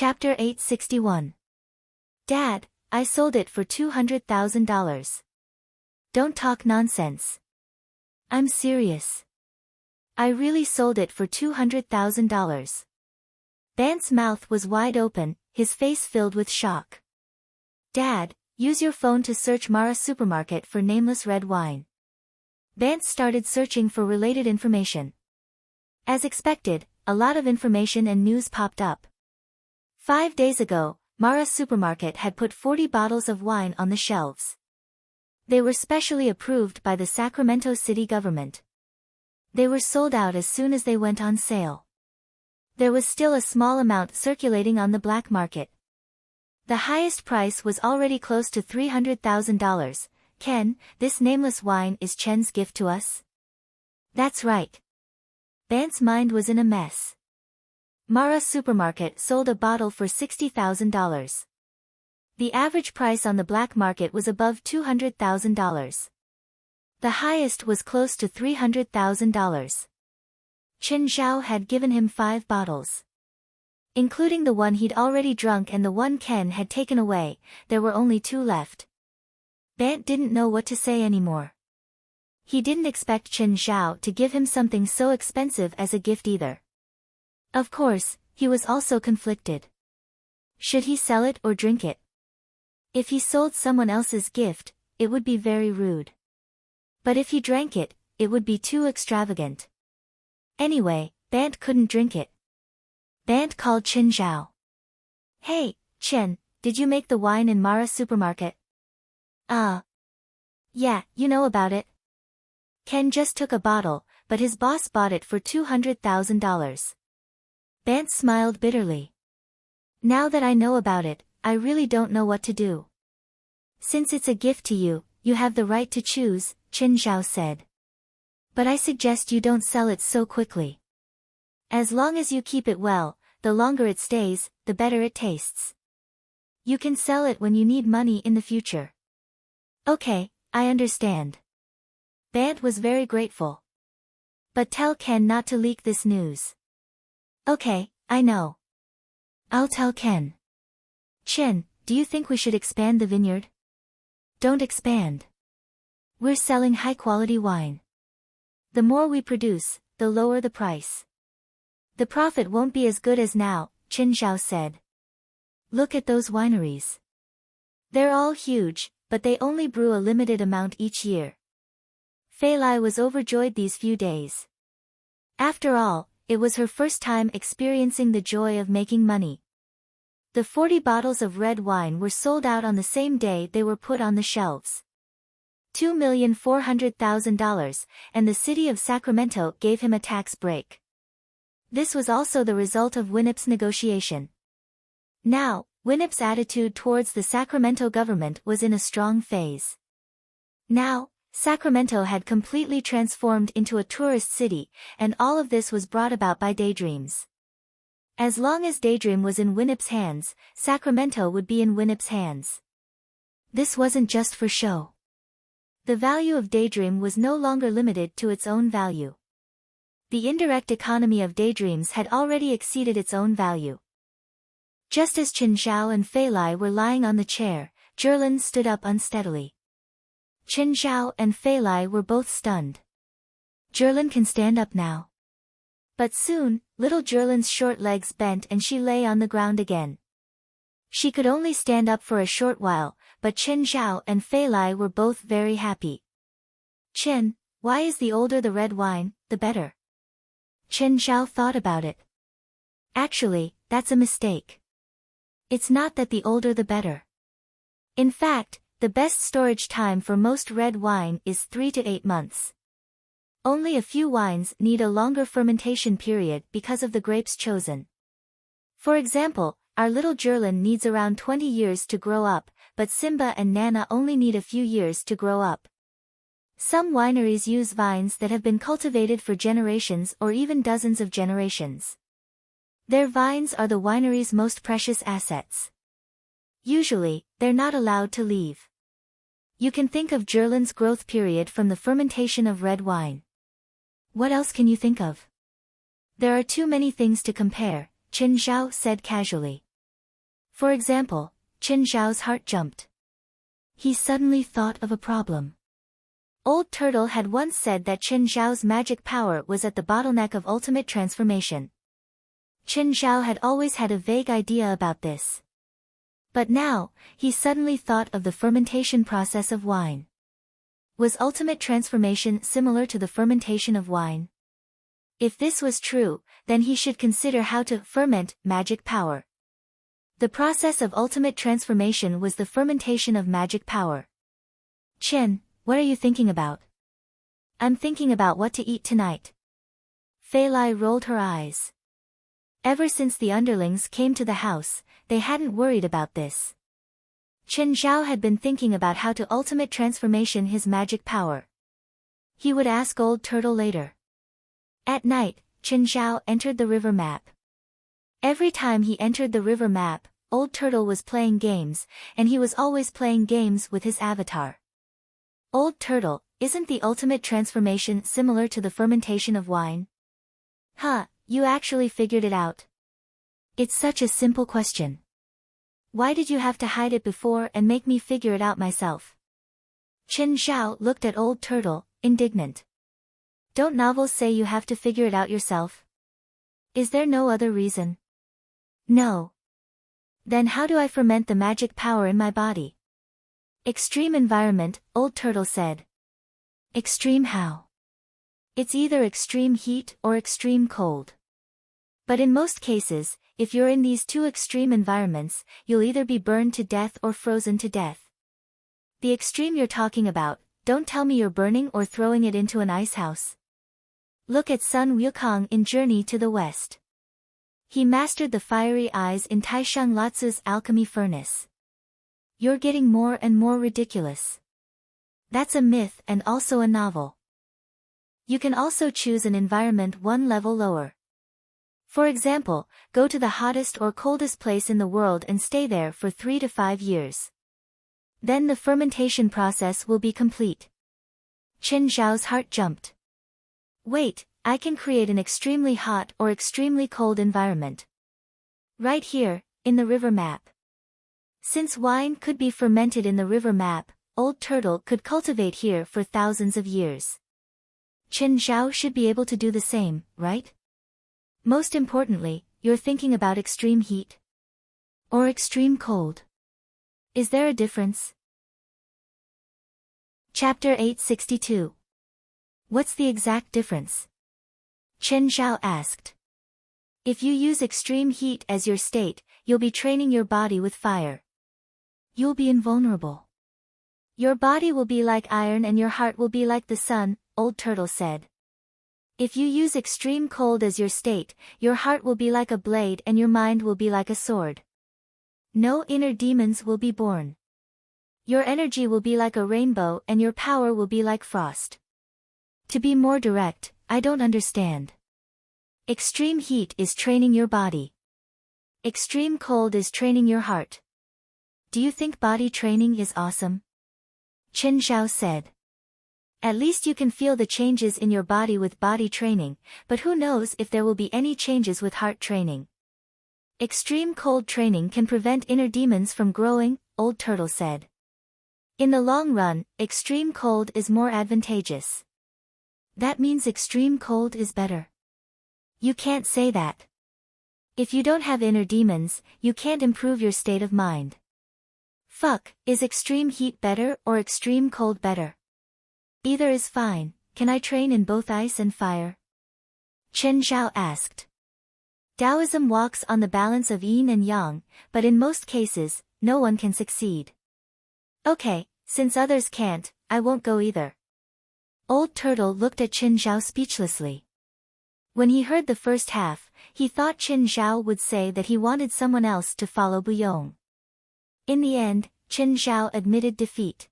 Chapter 861. Dad, I sold it for $200,000. Don't talk nonsense. I'm serious. I really sold it for $200,000. Bant's mouth was wide open, his face filled with shock. Dad, use your phone to search Mara supermarket for nameless red wine. Bant started searching for related information. As expected, a lot of information and news popped up. 5 days ago, Mara supermarket had put 40 bottles of wine on the shelves. They were specially approved by the Sacramento city government. They were sold out as soon as they went on sale. There was still a small amount circulating on the black market. The highest price was already close to $300,000. Ken, this nameless wine is Chen's gift to us? That's right. Bant's mind was in a mess. Mara supermarket sold a bottle for $60,000. The average price on the black market was above $200,000. The highest was close to $300,000. Chen Zhao had given him 5 bottles. Including the one he'd already drunk and the one Ken had taken away, there were only 2 left. Bant didn't know what to say anymore. He didn't expect Chen Zhao to give him something so expensive as a gift either. Of course, he was also conflicted. Should he sell it or drink it? If he sold someone else's gift, it would be very rude. But if he drank it, it would be too extravagant. Anyway, Bant couldn't drink it. Bant called Chen Zhao. Hey, Chen, did you make the wine in Mara supermarket? Yeah, you know about it. Ken just took a bottle, but his boss bought it for $200,000. Bant smiled bitterly. Now that I know about it, I really don't know what to do. Since it's a gift to you, you have the right to choose, Chen Zhao said. But I suggest you don't sell it so quickly. As long as you keep it well, the longer it stays, the better it tastes. You can sell it when you need money in the future. Okay, I understand. Bant was very grateful. But tell Ken not to leak this news. Okay, I know. I'll tell Ken. Chen, do you think we should expand the vineyard? Don't expand. We're selling high-quality wine. The more we produce, the lower the price. The profit won't be as good as now, Chen Zhao said. Look at those wineries. They're all huge, but they only brew a limited amount each year. Fei Lai was overjoyed these few days. After all, it was her first time experiencing the joy of making money. The 40 bottles of red wine were sold out on the same day they were put on the shelves. $2,400,000, and the city of Sacramento gave him a tax break. This was also the result of Winnip's negotiation. Now, Winnip's attitude towards the Sacramento government was in a strong phase. Now, Sacramento had completely transformed into a tourist city, and all of this was brought about by daydreams. As long as Daydream was in Winnip's hands, Sacramento would be in Winnip's hands. This wasn't just for show. The value of Daydream was no longer limited to its own value. The indirect economy of Daydreams had already exceeded its own value. Just as Chen Zhao and Fei Lai were lying on the chair, Zhilin stood up unsteadily. Chen Zhao and Fei Lai were both stunned. Zhilin can stand up now. But soon, little Zhilin's short legs bent and she lay on the ground again. She could only stand up for a short while, but Chen Zhao and Fei Lai were both very happy. Chen, why is the older the red wine, the better? Chen Zhao thought about it. Actually, that's a mistake. It's not that the older the better. In fact, the best storage time for most red wine is 3 to 8 months. Only a few wines need a longer fermentation period because of the grapes chosen. For example, our little Zhilin needs around 20 years to grow up, but Simba and Nana only need a few years to grow up. Some wineries use vines that have been cultivated for generations or even dozens of generations. Their vines are the winery's most precious assets. Usually, they're not allowed to leave. You can think of Zhilin's growth period from the fermentation of red wine. What else can you think of? There are too many things to compare, Chen Zhao said casually. For example, Qin Zhao's heart jumped. He suddenly thought of a problem. Old Turtle had once said that Qin Zhao's magic power was at the bottleneck of ultimate transformation. Qin Zhao had always had a vague idea about this. But now, he suddenly thought of the fermentation process of wine. Was ultimate transformation similar to the fermentation of wine? If this was true, then he should consider how to ferment magic power. The process of ultimate transformation was the fermentation of magic power. Qin, what are you thinking about? I'm thinking about what to eat tonight. Fei Lai rolled her eyes. Ever since the underlings came to the house, they hadn't worried about this. Qin Zhao had been thinking about how to ultimate transformation his magic power. He would ask Old Turtle later. At night, Qin Zhao entered the river map. Every time he entered the river map, Old Turtle was playing games, and he was always playing games with his avatar. Old Turtle, isn't the ultimate transformation similar to the fermentation of wine? Huh, you actually figured it out. It's such a simple question. Why did you have to hide it before and make me figure it out myself? Qin Zhao looked at Old Turtle, indignant. Don't novels say you have to figure it out yourself? Is there no other reason? No. Then how do I ferment the magic power in my body? Extreme environment, Old Turtle said. Extreme how? It's either extreme heat or extreme cold. But in most cases, if you're in these two extreme environments, you'll either be burned to death or frozen to death. The extreme you're talking about, don't tell me you're burning or throwing it into an ice house. Look at Sun Wukong in Journey to the West. He mastered the fiery eyes in Taisheng Latsu's alchemy furnace. You're getting more and more ridiculous. That's a myth and also a novel. You can also choose an environment one level lower. For example, go to the hottest or coldest place in the world and stay there for 3 to 5 years. Then the fermentation process will be complete. Qin Zhao's heart jumped. Wait, I can create an extremely hot or extremely cold environment. Right here, in the river map. Since wine could be fermented in the river map, Old Turtle could cultivate here for thousands of years. Qin Zhao should be able to do the same, right? Most importantly, you're thinking about extreme heat? Or extreme cold? Is there a difference? Chapter 862. What's the exact difference? Qin Zhao asked. If you use extreme heat as your state, you'll be training your body with fire. You'll be invulnerable. Your body will be like iron and your heart will be like the sun, Old Turtle said. If you use extreme cold as your state, your heart will be like a blade and your mind will be like a sword. No inner demons will be born. Your energy will be like a rainbow and your power will be like frost. To be more direct, I don't understand. Extreme heat is training your body. Extreme cold is training your heart. Do you think body training is awesome? Qin Zhao said. At least you can feel the changes in your body with body training, but who knows if there will be any changes with heart training. Extreme cold training can prevent inner demons from growing, Old Turtle said. In the long run, extreme cold is more advantageous. That means extreme cold is better. You can't say that. If you don't have inner demons, you can't improve your state of mind. Fuck, is extreme heat better or extreme cold better? Either is fine. Can I train in both ice and fire? Qin Zhao asked. Taoism walks on the balance of yin and yang, but in most cases, no one can succeed. Okay, since others can't, I won't go either. Old Turtle looked at Qin Zhao speechlessly. When he heard the first half, he thought Qin Zhao would say that he wanted someone else to follow Buyong. In the end, Qin Zhao admitted defeat.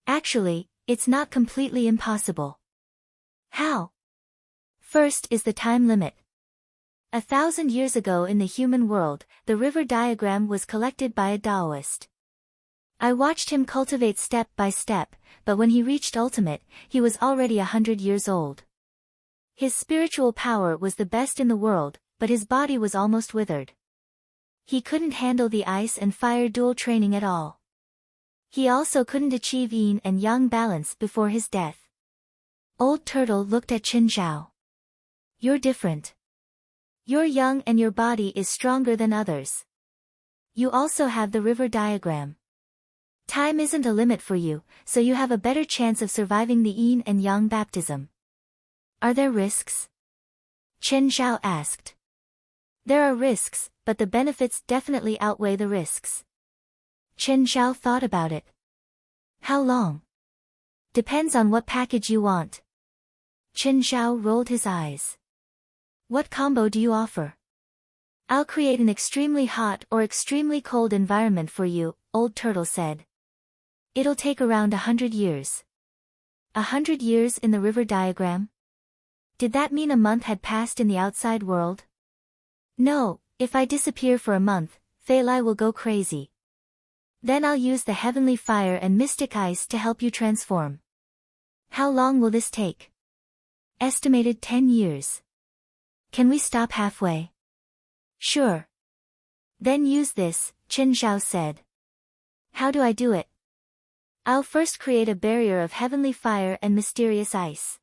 Actually, it's not completely impossible. How? First is the time limit. 1,000 years ago in the human world, the river diagram was collected by a Taoist. I watched him cultivate step by step, but when he reached ultimate, he was already 100 years old. His spiritual power was the best in the world, but his body was almost withered. He couldn't handle the ice and fire dual training at all. He also couldn't achieve yin and yang balance before his death. Old Turtle looked at Qin Zhao. You're different. You're young and your body is stronger than others. You also have the river diagram. Time isn't a limit for you, so you have a better chance of surviving the yin and yang baptism. Are there risks? Qin Zhao asked. There are risks, but the benefits definitely outweigh the risks. Qin Zhao thought about it. How long? Depends on what package you want. Qin Zhao rolled his eyes. What combo do you offer? I'll create an extremely hot or extremely cold environment for you, Old Turtle said. It'll take around 100 years. 100 years in the river diagram? Did that mean a month had passed in the outside world? No, if I disappear for a month, Fei Lai will go crazy. Then I'll use the heavenly fire and mystic ice to help you transform. How long will this take? Estimated 10 years. Can we stop halfway? Sure. Then use this, Qin Zhao said. How do I do it? I'll first create a barrier of heavenly fire and mysterious ice.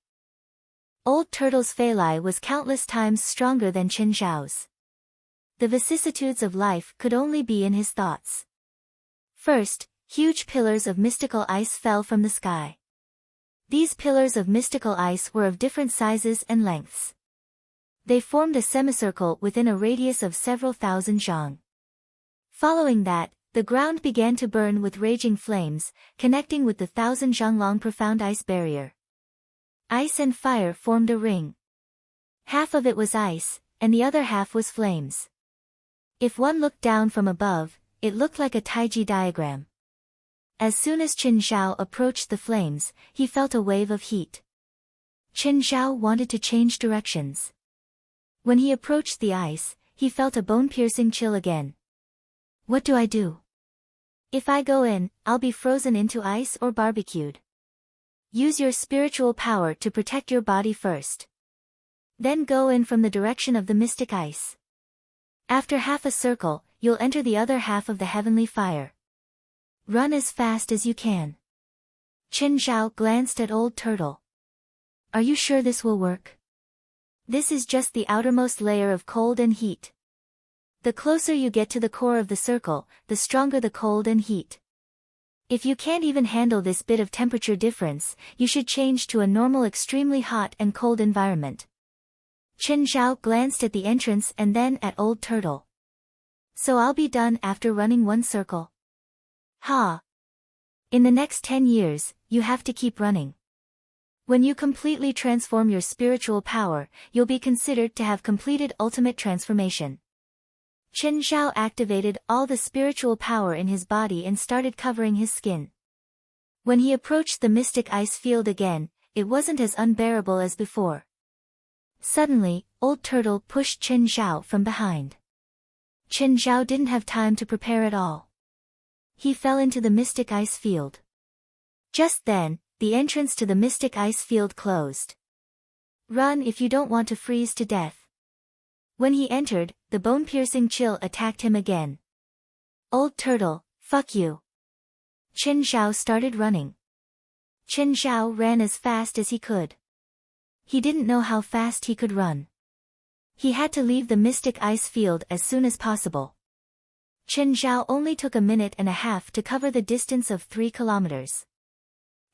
Old Turtle's Fei Lai was countless times stronger than Qin Zhao's. The vicissitudes of life could only be in his thoughts. First, huge pillars of mystical ice fell from the sky. These pillars of mystical ice were of different sizes and lengths. They formed a semicircle within a radius of several thousand zhang. Following that, the ground began to burn with raging flames, connecting with the 1,000 zhang long profound ice barrier. Ice and fire formed a ring. Half of it was ice, and the other half was flames. If one looked down from above, it looked like a Taiji diagram. As soon as Qin Zhao approached the flames, he felt a wave of heat. Qin Zhao wanted to change directions. When he approached the ice, he felt a bone-piercing chill again. What do I do? If I go in, I'll be frozen into ice or barbecued. Use your spiritual power to protect your body first. Then go in from the direction of the mystic ice. After half a circle, you'll enter the other half of the heavenly fire. Run as fast as you can. Qin Zhao glanced at Old Turtle. Are you sure this will work? This is just the outermost layer of cold and heat. The closer you get to the core of the circle, the stronger the cold and heat. If you can't even handle this bit of temperature difference, you should change to a normal extremely hot and cold environment. Qin Zhao glanced at the entrance and then at Old Turtle. So I'll be done after running one circle? Ha! In the next 10 years, you have to keep running. When you completely transform your spiritual power, you'll be considered to have completed ultimate transformation. Qin Zhao activated all the spiritual power in his body and started covering his skin. When he approached the mystic ice field again, it wasn't as unbearable as before. Suddenly, Old Turtle pushed Qin Zhao from behind. Qin Zhao didn't have time to prepare at all. He fell into the mystic ice field. Just then, the entrance to the mystic ice field closed. Run if you don't want to freeze to death. When he entered, the bone-piercing chill attacked him again. Old Turtle, fuck you. Qin Zhao started running. Qin Zhao ran as fast as he could. He didn't know how fast he could run. He had to leave the mystic ice field as soon as possible. Qin Zhao only took a minute and a half to cover the distance of 3 kilometers.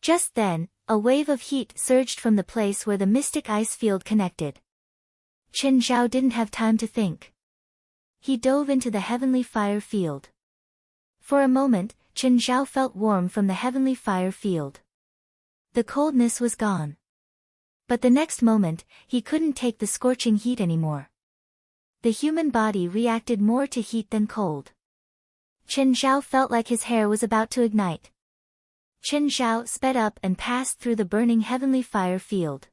Just then, a wave of heat surged from the place where the mystic ice field connected. Qin Zhao didn't have time to think. He dove into the heavenly fire field. For a moment, Qin Zhao felt warm from the heavenly fire field. The coldness was gone. But the next moment, he couldn't take the scorching heat anymore. The human body reacted more to heat than cold. Qin Zhao felt like his hair was about to ignite. Qin Zhao sped up and passed through the burning heavenly fire field.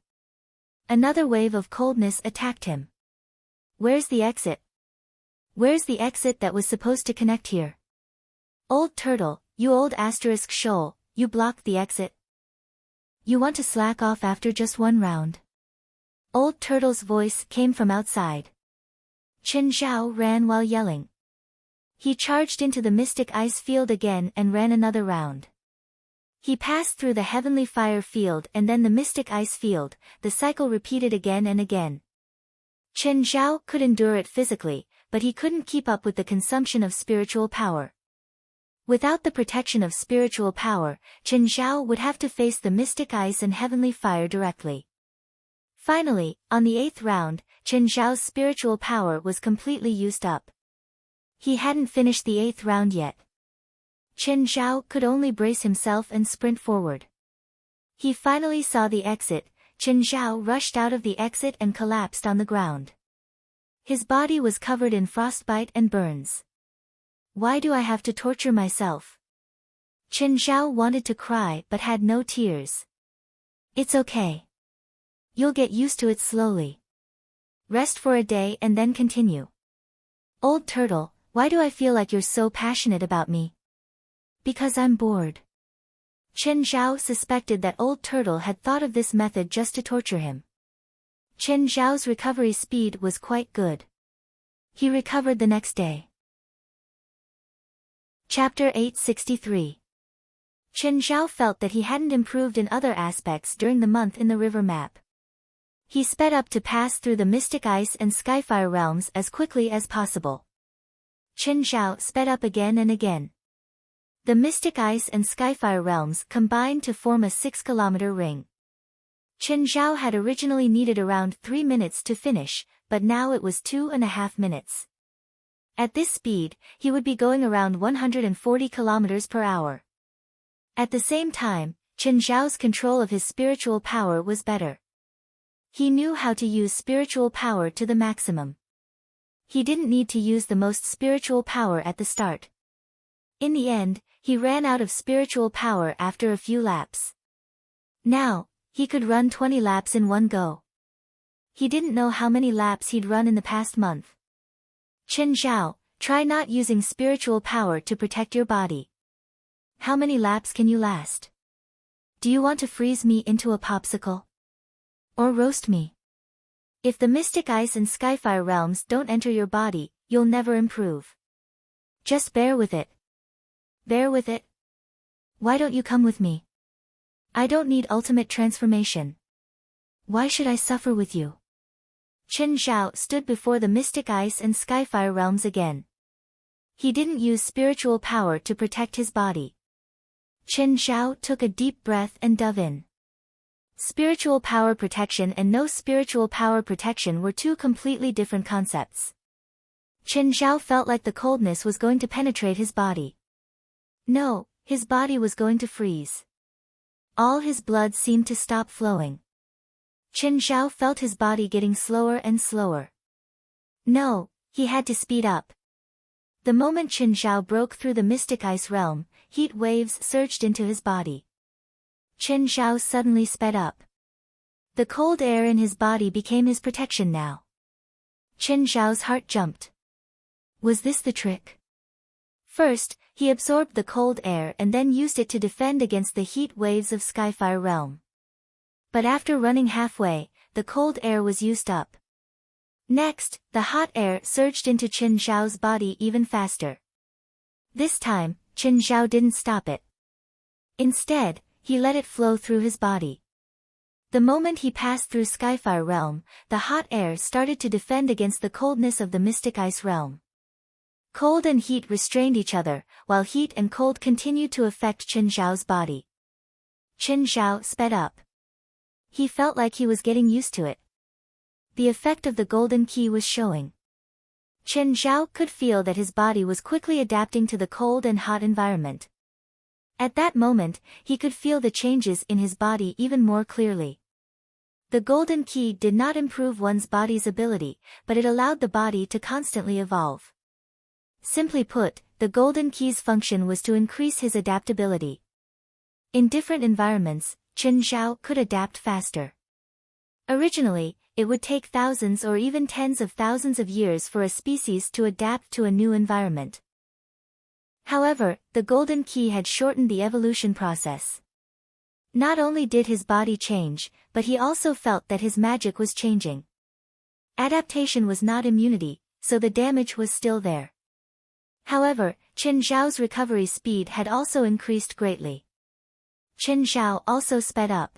Another wave of coldness attacked him. Where's the exit? Where's the exit that was supposed to connect here? Old Turtle, you old asterisk shoal, you blocked the exit. You want to slack off after just one round? Old Turtle's voice came from outside. Qin Zhao ran while yelling. He charged into the mystic ice field again and ran another round. He passed through the heavenly fire field and then the mystic ice field, the cycle repeated again and again. Chen Zhao could endure it physically, but he couldn't keep up with the consumption of spiritual power. Without the protection of spiritual power, Chen Zhao would have to face the mystic ice and heavenly fire directly. Finally, on the 8th round, Chen Zhao's spiritual power was completely used up. He hadn't finished the 8th round yet. Chen Zhao could only brace himself and sprint forward. He finally saw the exit. Chen Zhao rushed out of the exit and collapsed on the ground. His body was covered in frostbite and burns. Why do I have to torture myself? Chen Zhao wanted to cry but had no tears. It's okay. You'll get used to it slowly. Rest for a day and then continue. Old turtle, why do I feel like you're so passionate about me? Because I'm bored. Chen Zhao suspected that Old Turtle had thought of this method just to torture him. Chen Zhao's recovery speed was quite good. He recovered the next day. Chapter 863. Chen Zhao felt that he hadn't improved in other aspects during the month in the river map. He sped up to pass through the mystic ice and skyfire realms as quickly as possible. Chen Zhao sped up again and again. The mystic ice and skyfire realms combined to form a 6-kilometer ring. Chen Zhao had originally needed around 3 minutes to finish, but now it was 2.5 minutes. At this speed, he would be going around 140 kilometers per hour. At the same time, Chen Zhao's control of his spiritual power was better. He knew how to use spiritual power to the maximum. He didn't need to use the most spiritual power at the start. In the end, he ran out of spiritual power after a few laps. Now, he could run 20 laps in one go. He didn't know how many laps he'd run in the past month. Chen Zhao, try not using spiritual power to protect your body. How many laps can you last? Do you want to freeze me into a popsicle? Or roast me? If the mystic ice and skyfire realms don't enter your body, you'll never improve. Just bear with it. Bear with it. Why don't you come with me? I don't need ultimate transformation. Why should I suffer with you? Chen Zhao stood before the mystic ice and skyfire realms again. He didn't use spiritual power to protect his body. Chen Zhao took a deep breath and dove in. Spiritual power protection and no spiritual power protection were two completely different concepts. Chen Zhao felt like the coldness was going to penetrate his body. No, his body was going to freeze. All his blood seemed to stop flowing. Chen Zhao felt his body getting slower and slower. No, he had to speed up. The moment Chen Zhao broke through the mystic ice realm, heat waves surged into his body. Chen Zhao suddenly sped up. The cold air in his body became his protection now. Chen Zhao's heart jumped. Was this the trick? First, he absorbed the cold air and then used it to defend against the heat waves of Skyfire Realm. But after running halfway, the cold air was used up. Next, the hot air surged into Chen Zhao's body even faster. This time, Chen Zhao didn't stop it. Instead, he let it flow through his body. The moment he passed through Skyfire Realm, the hot air started to defend against the coldness of the Mystic Ice Realm. Cold and heat restrained each other, while heat and cold continued to affect Chen Zhao's body. Chen Zhao sped up. He felt like he was getting used to it. The effect of the golden key was showing. Chen Zhao could feel that his body was quickly adapting to the cold and hot environment. At that moment, he could feel the changes in his body even more clearly. The golden key did not improve one's body's ability, but it allowed the body to constantly evolve. Simply put, the golden key's function was to increase his adaptability. In different environments, Chen Zhao could adapt faster. Originally, it would take thousands or even tens of thousands of years for a species to adapt to a new environment. However, the golden key had shortened the evolution process. Not only did his body change, but he also felt that his magic was changing. Adaptation was not immunity, so the damage was still there. However, Chen Zhao's recovery speed had also increased greatly. Chen Zhao also sped up.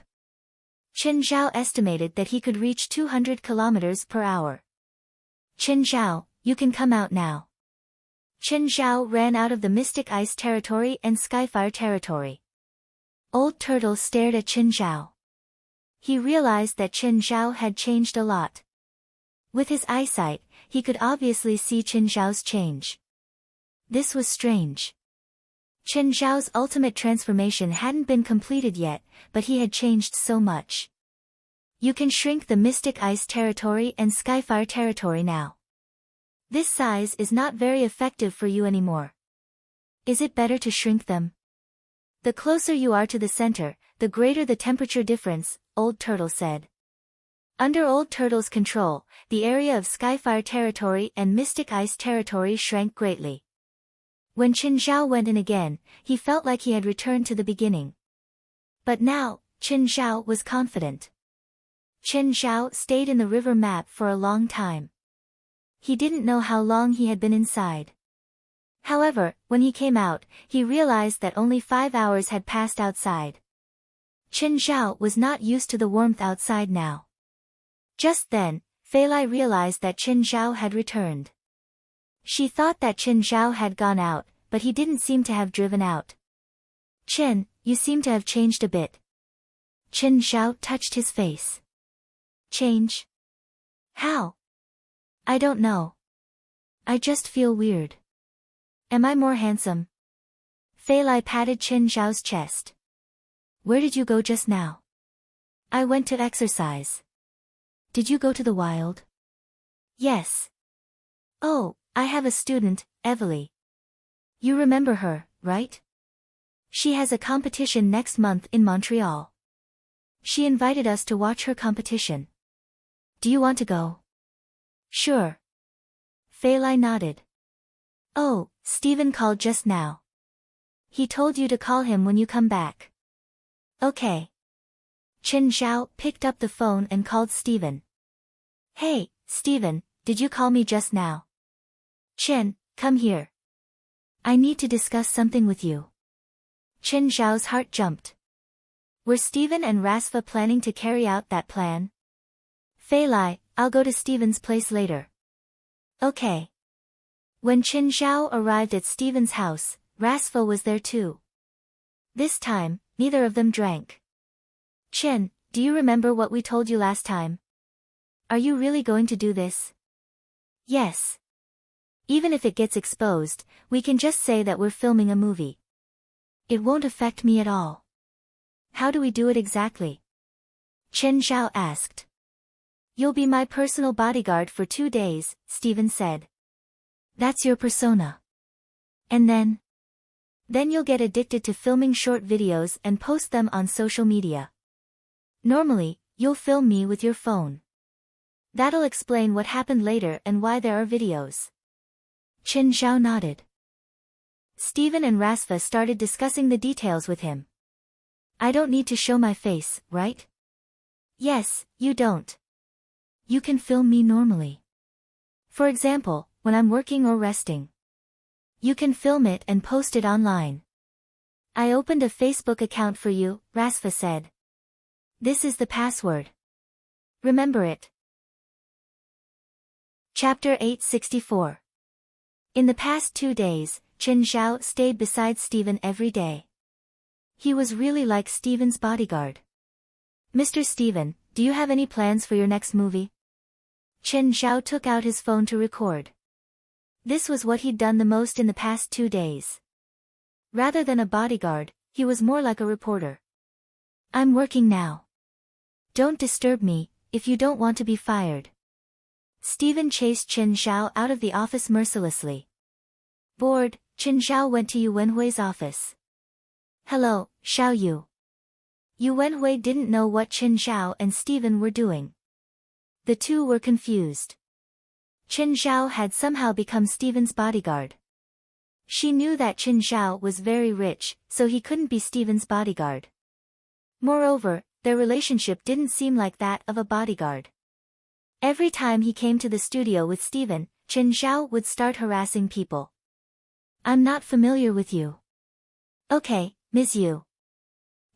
Chen Zhao estimated that he could reach 200 kilometers per hour. Chen Zhao, you can come out now. Chen Zhao ran out of the Mystic Ice territory and Skyfire territory. Old Turtle stared at Chen Zhao. He realized that Chen Zhao had changed a lot. With his eyesight, he could obviously see Chen Zhao's change. This was strange. Chen Zhao's ultimate transformation hadn't been completed yet, but he had changed so much. You can shrink the Mystic Ice territory and Skyfire territory now. This size is not very effective for you anymore. Is it better to shrink them? The closer you are to the center, the greater the temperature difference, Old Turtle said. Under Old Turtle's control, the area of Skyfire territory and Mystic Ice territory shrank greatly. When Chen Zhao went in again, he felt like he had returned to the beginning. But now, Chen Zhao was confident. Chen Zhao stayed in the river map for a long time. He didn't know how long he had been inside. However, when he came out, he realized that only 5 hours had passed outside. Chen Zhao was not used to the warmth outside now. Just then, Fei Lai realized that Chen Zhao had returned. She thought that Chen Zhao had gone out, but he didn't seem to have driven out. Chen, you seem to have changed a bit. Chen Zhao touched his face. Change? How? I don't know. I just feel weird. Am I more handsome? Fei Lai patted Chen Zhao's chest. Where did you go just now? I went to exercise. Did you go to the wild? Yes. Oh, I have a student, Evely. You remember her, right? She has a competition next month in Montreal. She invited us to watch her competition. Do you want to go? Sure. Fei Lai nodded. Oh, Steven called just now. He told you to call him when you come back. Okay. Chen Zhao picked up the phone and called Steven. Hey, Steven, did you call me just now? Chen, come here. I need to discuss something with you. Chen Zhao's heart jumped. Were Steven and Rasva planning to carry out that plan? Fei Lai, I'll go to Steven's place later. Okay. When Chen Zhao arrived at Steven's house, Rasva was there too. This time, neither of them drank. Chen, do you remember what we told you last time? Are you really going to do this? Yes. Even if it gets exposed, we can just say that we're filming a movie. It won't affect me at all. How do we do it exactly? Chen Zhao asked. You'll be my personal bodyguard for 2 days, Steven said. That's your persona. And then? Then you'll get addicted to filming short videos and post them on social media. Normally, you'll film me with your phone. That'll explain what happened later and why there are videos. Chen Zhao nodded. Steven and Rasva started discussing the details with him. I don't need to show my face, right? Yes, you don't. You can film me normally. For example, when I'm working or resting. You can film it and post it online. I opened a Facebook account for you, Rasva said. This is the password. Remember it. Chapter 864. In the past 2 days, Chen Zhao stayed beside Steven every day. He was really like Steven's bodyguard. Mr. Steven, do you have any plans for your next movie? Chen Zhao took out his phone to record. This was what he'd done the most in the past 2 days. Rather than a bodyguard, he was more like a reporter. I'm working now. Don't disturb me, if you don't want to be fired. Steven chased Chen Zhao out of the office mercilessly. Bored, Chen Zhao went to Yu Wenhui's office. Hello, Xiao Yu. Yu Wenhui didn't know what Chen Zhao and Steven were doing. The two were confused. Chen Zhao had somehow become Steven's bodyguard. She knew that Chen Zhao was very rich, so he couldn't be Steven's bodyguard. Moreover, their relationship didn't seem like that of a bodyguard. Every time he came to the studio with Steven, Chen Zhao would start harassing people. I'm not familiar with you. Okay, Ms. Yu.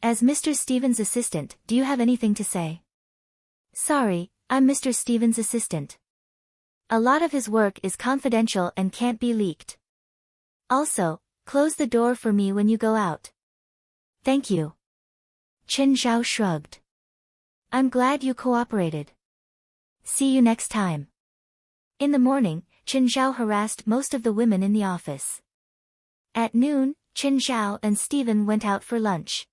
As Mr. Stevens' assistant, do you have anything to say? Sorry, I'm Mr. Stevens' assistant. A lot of his work is confidential and can't be leaked. Also, close the door for me when you go out. Thank you. Chen Zhao shrugged. I'm glad you cooperated. See you next time. In the morning, Chen Zhao harassed most of the women in the office. At noon, Chen Zhao and Steven went out for lunch.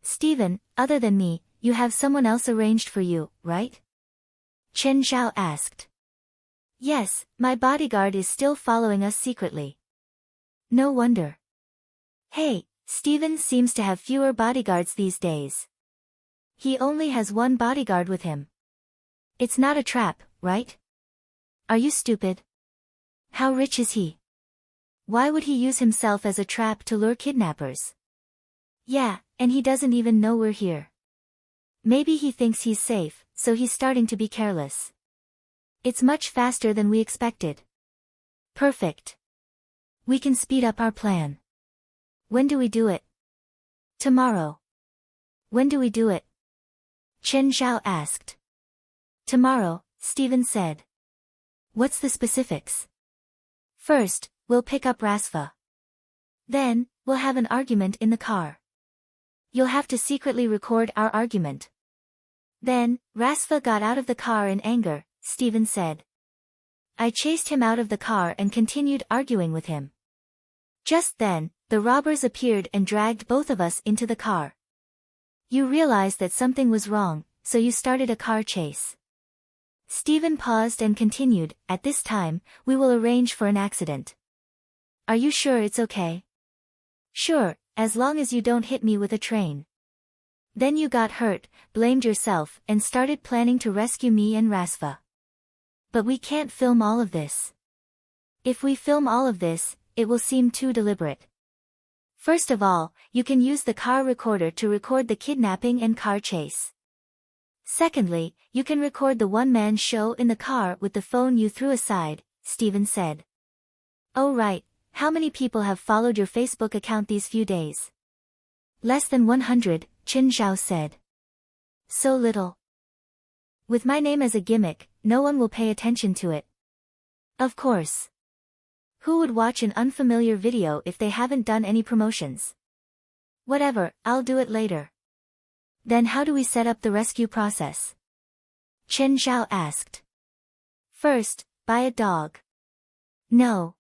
Steven, other than me, you have someone else arranged for you, right? Chen Zhao asked. Yes, my bodyguard is still following us secretly. No wonder. Hey, Steven seems to have fewer bodyguards these days. He only has one bodyguard with him. It's not a trap, right? Are you stupid? How rich is he? Why would he use himself as a trap to lure kidnappers? Yeah, and he doesn't even know we're here. Maybe he thinks he's safe, so he's starting to be careless. It's much faster than we expected. Perfect. We can speed up our plan. When do we do it? Tomorrow. When do we do it? Chen Zhao asked. Tomorrow, Steven said. What's the specifics? First, we'll pick up Rasfa. Then, we'll have an argument in the car. You'll have to secretly record our argument. Then, Rasfa got out of the car in anger, Steven said. I chased him out of the car and continued arguing with him. Just then, the robbers appeared and dragged both of us into the car. You realized that something was wrong, so you started a car chase. Steven paused and continued, at this time, we will arrange for an accident. Are you sure it's okay? Sure, as long as you don't hit me with a train. Then you got hurt, blamed yourself, and started planning to rescue me and Rasfa. But we can't film all of this. If we film all of this, it will seem too deliberate. First of all, you can use the car recorder to record the kidnapping and car chase. Secondly, you can record the one-man show in the car with the phone you threw aside, Steven said. Oh right, how many people have followed your Facebook account these few days? Less than 100, Chen Zhao said. So little. With my name as a gimmick, no one will pay attention to it. Of course. Who would watch an unfamiliar video if they haven't done any promotions? Whatever, I'll do it later. Then how do we set up the rescue process? Chen Zhao asked. First, buy a dog. No.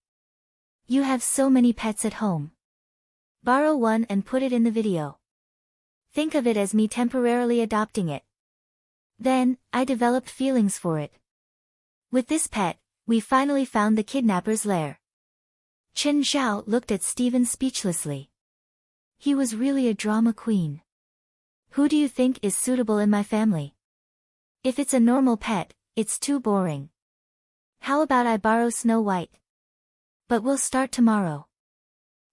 You have so many pets at home. Borrow one and put it in the video. Think of it as me temporarily adopting it. Then, I developed feelings for it. With this pet, we finally found the kidnapper's lair. Chen Zhao looked at Steven speechlessly. He was really a drama queen. Who do you think is suitable in my family? If it's a normal pet, it's too boring. How about I borrow Snow White? But we'll start tomorrow.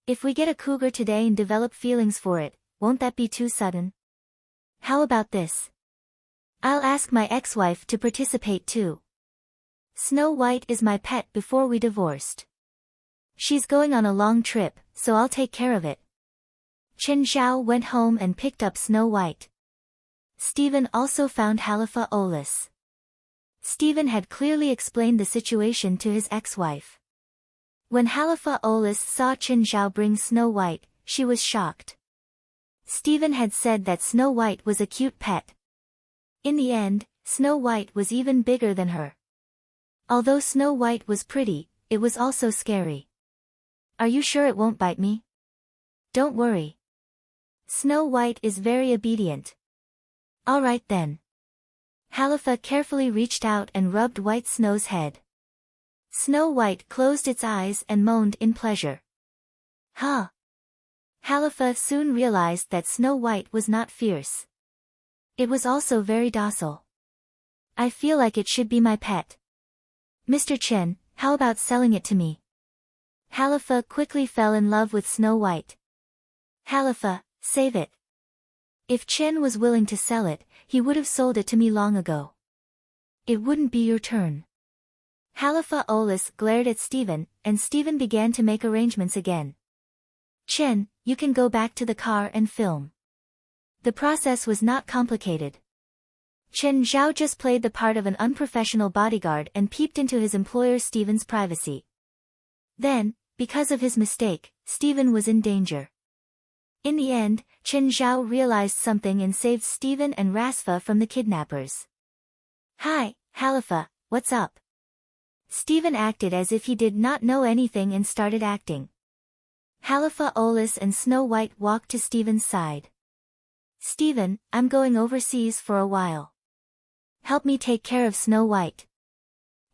If we get a cougar today and develop feelings for it, won't that be too sudden? How about this? I'll ask my ex-wife to participate too. Snow White is my pet before we divorced. She's going on a long trip, so I'll take care of it. Chen Zhao went home and picked up Snow White. Steven also found Halifa Olis. Steven had clearly explained the situation to his ex-wife. When Halifa Olis saw Chen Zhao bring Snow White, she was shocked. Steven had said that Snow White was a cute pet. In the end, Snow White was even bigger than her. Although Snow White was pretty, it was also scary. Are you sure it won't bite me? Don't worry. Snow White is very obedient. All right then. Halifa carefully reached out and rubbed White Snow's head. Snow White closed its eyes and moaned in pleasure. Huh. Halifa soon realized that Snow White was not fierce. It was also very docile. I feel like it should be my pet. Mr. Chen, how about selling it to me? Halifa quickly fell in love with Snow White. Halifa, save it. If Chen was willing to sell it, he would have sold it to me long ago. It wouldn't be your turn. Halifa Olis glared at Steven, and Steven began to make arrangements again. Chen, you can go back to the car and film. The process was not complicated. Chen Zhao just played the part of an unprofessional bodyguard and peeped into his employer Steven's privacy. Then, because of his mistake, Steven was in danger. In the end, Chen Zhao realized something and saved Steven and Rasfa from the kidnappers. Hi, Halifa, what's up? Steven acted as if he did not know anything and started acting. Halifa Olis and Snow White walked to Steven's side. Steven, I'm going overseas for a while. Help me take care of Snow White.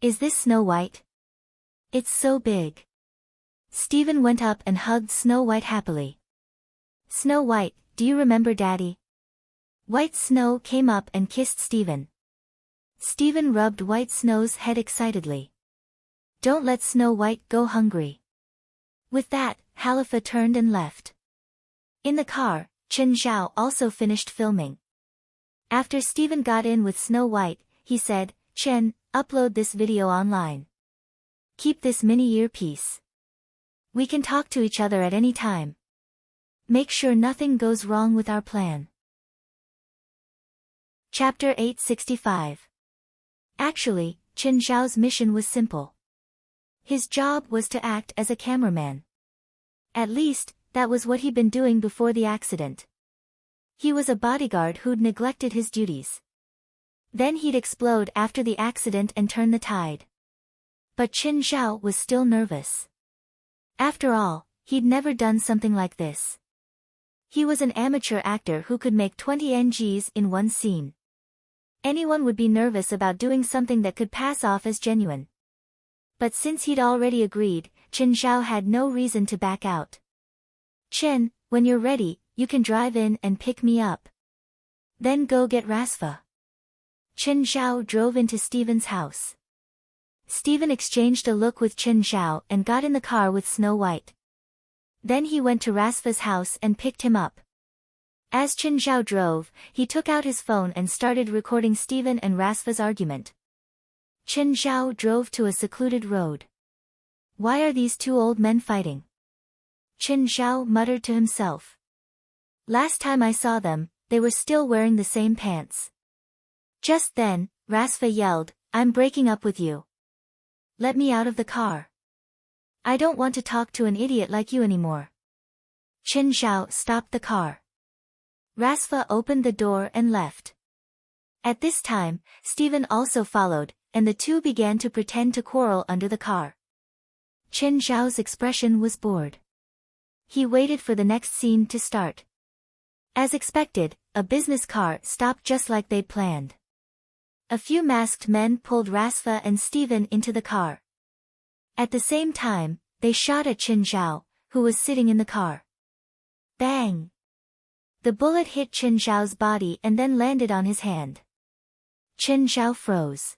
Is this Snow White? It's so big. Steven went up and hugged Snow White happily. Snow White, do you remember Daddy? White Snow came up and kissed Steven. Steven rubbed White Snow's head excitedly. Don't let Snow White go hungry. With that, Halifa turned and left. In the car, Chen Zhao also finished filming. After Steven got in with Snow White, he said, Chen, upload this video online. Keep this mini earpiece. We can talk to each other at any time. Make sure nothing goes wrong with our plan. Chapter 865. Actually, Chen Zhao's mission was simple. His job was to act as a cameraman. At least, that was what he'd been doing before the accident. He was a bodyguard who'd neglected his duties. Then he'd explode after the accident and turn the tide. But Chen Zhao was still nervous. After all, he'd never done something like this. He was an amateur actor who could make 20 NGs in one scene. Anyone would be nervous about doing something that could pass off as genuine. But since he'd already agreed, Chen Zhao had no reason to back out. Chen, when you're ready, you can drive in and pick me up. Then go get Rasfa. Chen Zhao drove into Steven's house. Steven exchanged a look with Chen Zhao and got in the car with Snow White. Then he went to Rasfa's house and picked him up. As Chen Zhao drove, he took out his phone and started recording Steven and Rasfa's argument. Chen Zhao drove to a secluded road. Why are these two old men fighting? Chen Zhao muttered to himself. Last time I saw them, they were still wearing the same pants. Just then, Rasfa yelled, I'm breaking up with you. Let me out of the car. I don't want to talk to an idiot like you anymore. Chen Zhao stopped the car. Rasfa opened the door and left. At this time, Steven also followed, and the two began to pretend to quarrel under the car. Chen Zhao's expression was bored. He waited for the next scene to start. As expected, a business car stopped just like they'd planned. A few masked men pulled Rasfa and Steven into the car. At the same time, they shot at Chen Zhao, who was sitting in the car. Bang! The bullet hit Chen Zhao's body and then landed on his hand. Chen Zhao froze.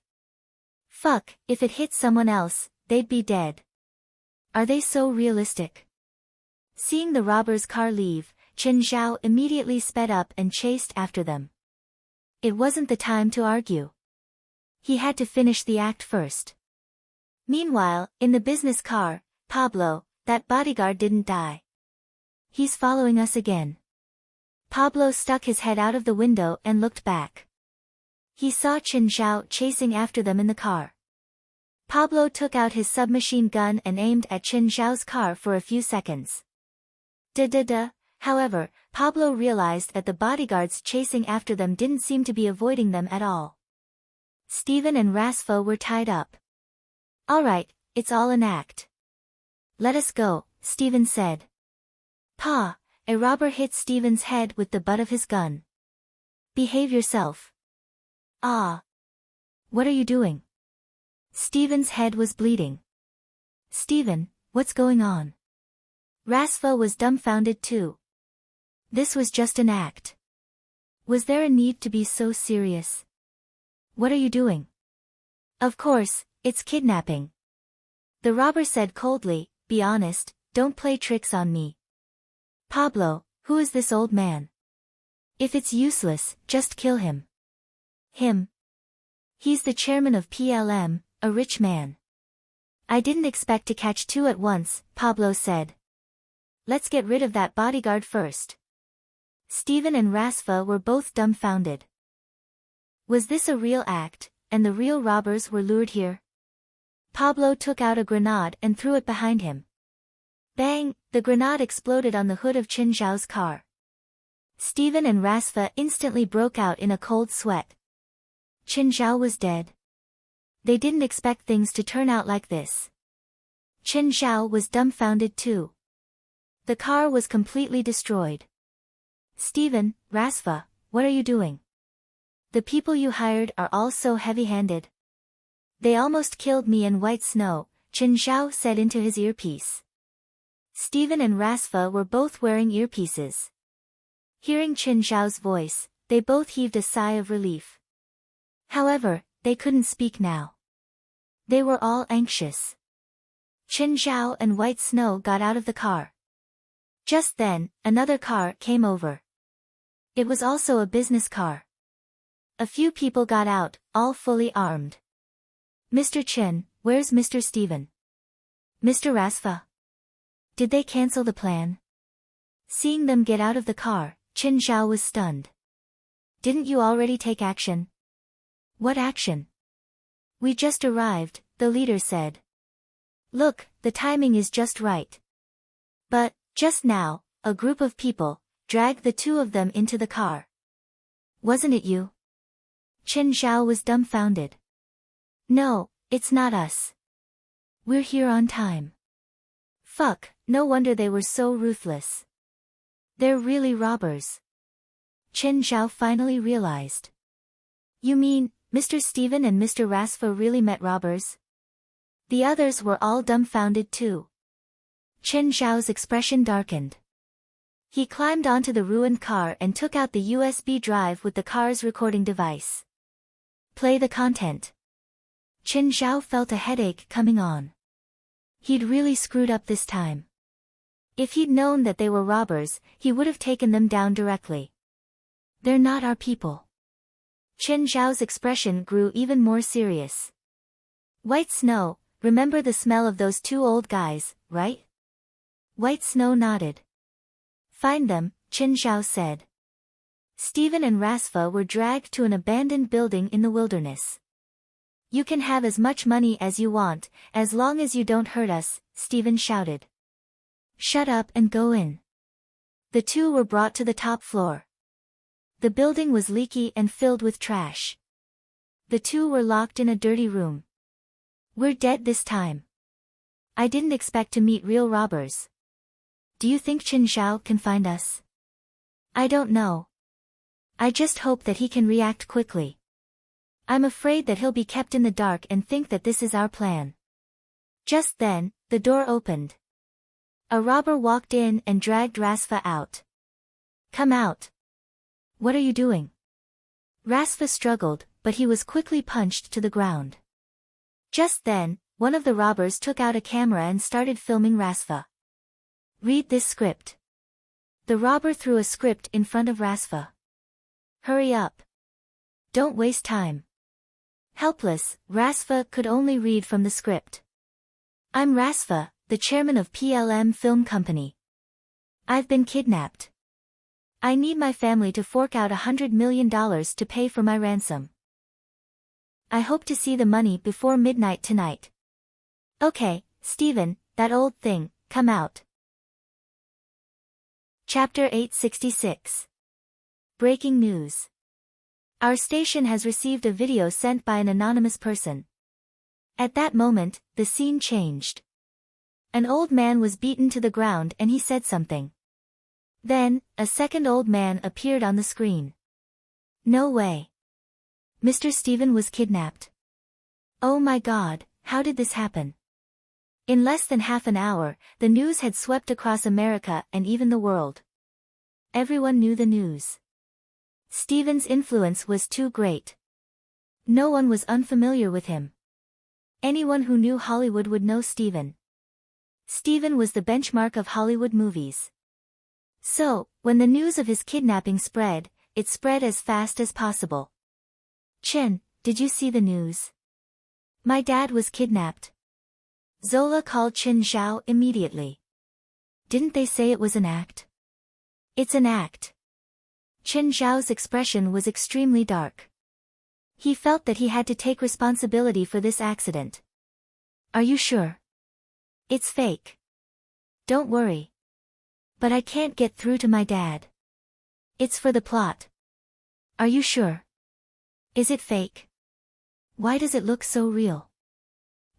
Fuck, if it hit someone else, they'd be dead. Are they so realistic? Seeing the robbers' car leave, Chen Zhao immediately sped up and chased after them. It wasn't the time to argue. He had to finish the act first. Meanwhile, in the business car, Pablo, that bodyguard didn't die. He's following us again. Pablo stuck his head out of the window and looked back. He saw Chen Zhao chasing after them in the car. Pablo took out his submachine gun and aimed at Chen Zhao's car for a few seconds. However, Pablo realized that the bodyguards chasing after them didn't seem to be avoiding them at all. Steven and Rasfa were tied up. Alright, it's all an act. Let us go, Steven said. Pa, a robber hit Steven's head with the butt of his gun. Behave yourself. Ah. What are you doing? Steven's head was bleeding. Steven, what's going on? Rasfa was dumbfounded too. This was just an act. Was there a need to be so serious? What are you doing? Of course, it's kidnapping. The robber said coldly, be honest, don't play tricks on me. Pablo, who is this old man? If it's useless, just kill him. Him? He's the chairman of PLM, a rich man. I didn't expect to catch two at once, Pablo said. Let's get rid of that bodyguard first. Steven and Rasfa were both dumbfounded. Was this a real act, and the real robbers were lured here? Pablo took out a grenade and threw it behind him. Bang! The grenade exploded on the hood of Qin Zhao's car. Steven and Rasfa instantly broke out in a cold sweat. Qin Zhao was dead. They didn't expect things to turn out like this. Qin Zhao was dumbfounded too. The car was completely destroyed. Steven, Rasfa, what are you doing? The people you hired are all so heavy-handed. They almost killed me and White Snow, Qin Zhao said into his earpiece. Steven and Rasfa were both wearing earpieces. Hearing Qin Zhao's voice, they both heaved a sigh of relief. However, they couldn't speak now. They were all anxious. Qin Zhao and White Snow got out of the car. Just then, another car came over. It was also a business car. A few people got out, all fully armed. Mr. Qin, where's Mr. Steven? Mr. Rasfa? Did they cancel the plan? Seeing them get out of the car, Qin Zhao was stunned. Didn't you already take action? What action? We just arrived, the leader said. Look, the timing is just right. But, just now, a group of people dragged the two of them into the car. Wasn't it you? Qin Zhao was dumbfounded. No, it's not us. We're here on time. Fuck, no wonder they were so ruthless. They're really robbers. Qin Zhao finally realized. You mean, Mr. Steven and Mr. Rasfa really met robbers? The others were all dumbfounded too. Qin Zhao's expression darkened. He climbed onto the ruined car and took out the USB drive with the car's recording device. Play the content. Qin Zhao felt a headache coming on. He'd really screwed up this time. If he'd known that they were robbers, he would have taken them down directly. They're not our people. Qin Zhao's expression grew even more serious. White Snow, remember the smell of those two old guys, right? White Snow nodded. Find them, Qin Zhao said. Steven and Rasfa were dragged to an abandoned building in the wilderness. You can have as much money as you want, as long as you don't hurt us, Steven shouted. Shut up and go in. The two were brought to the top floor. The building was leaky and filled with trash. The two were locked in a dirty room. We're dead this time. I didn't expect to meet real robbers. Do you think Qin Zhao can find us? I don't know. I just hope that he can react quickly. I'm afraid that he'll be kept in the dark and think that this is our plan. Just then, the door opened. A robber walked in and dragged Rasfa out. Come out. What are you doing? Rasfa struggled, but he was quickly punched to the ground. Just then, one of the robbers took out a camera and started filming Rasfa. Read this script. The robber threw a script in front of Rasfa. Hurry up. Don't waste time. Helpless, Rasfa could only read from the script. I'm Rasfa, the chairman of PLM Film Company. I've been kidnapped. I need my family to fork out $100 million to pay for my ransom. I hope to see the money before midnight tonight. Okay, Steven, that old thing, come out. Chapter 866. Breaking news. Our station has received a video sent by an anonymous person. At that moment, the scene changed. An old man was beaten to the ground and he said something. Then, a second old man appeared on the screen. No way. Mr. Steven was kidnapped. Oh my God, how did this happen? In less than half an hour, the news had swept across America and even the world. Everyone knew the news. Steven's influence was too great. No one was unfamiliar with him. Anyone who knew Hollywood would know Steven. Steven was the benchmark of Hollywood movies. So, when the news of his kidnapping spread, it spread as fast as possible. Qin, did you see the news? My dad was kidnapped. Zola called Qin Zhao immediately. Didn't they say it was an act? It's an act. Qin Zhao's expression was extremely dark. He felt that he had to take responsibility for this accident. Are you sure? It's fake. Don't worry. But I can't get through to my dad. It's for the plot. Are you sure? Is it fake? Why does it look so real?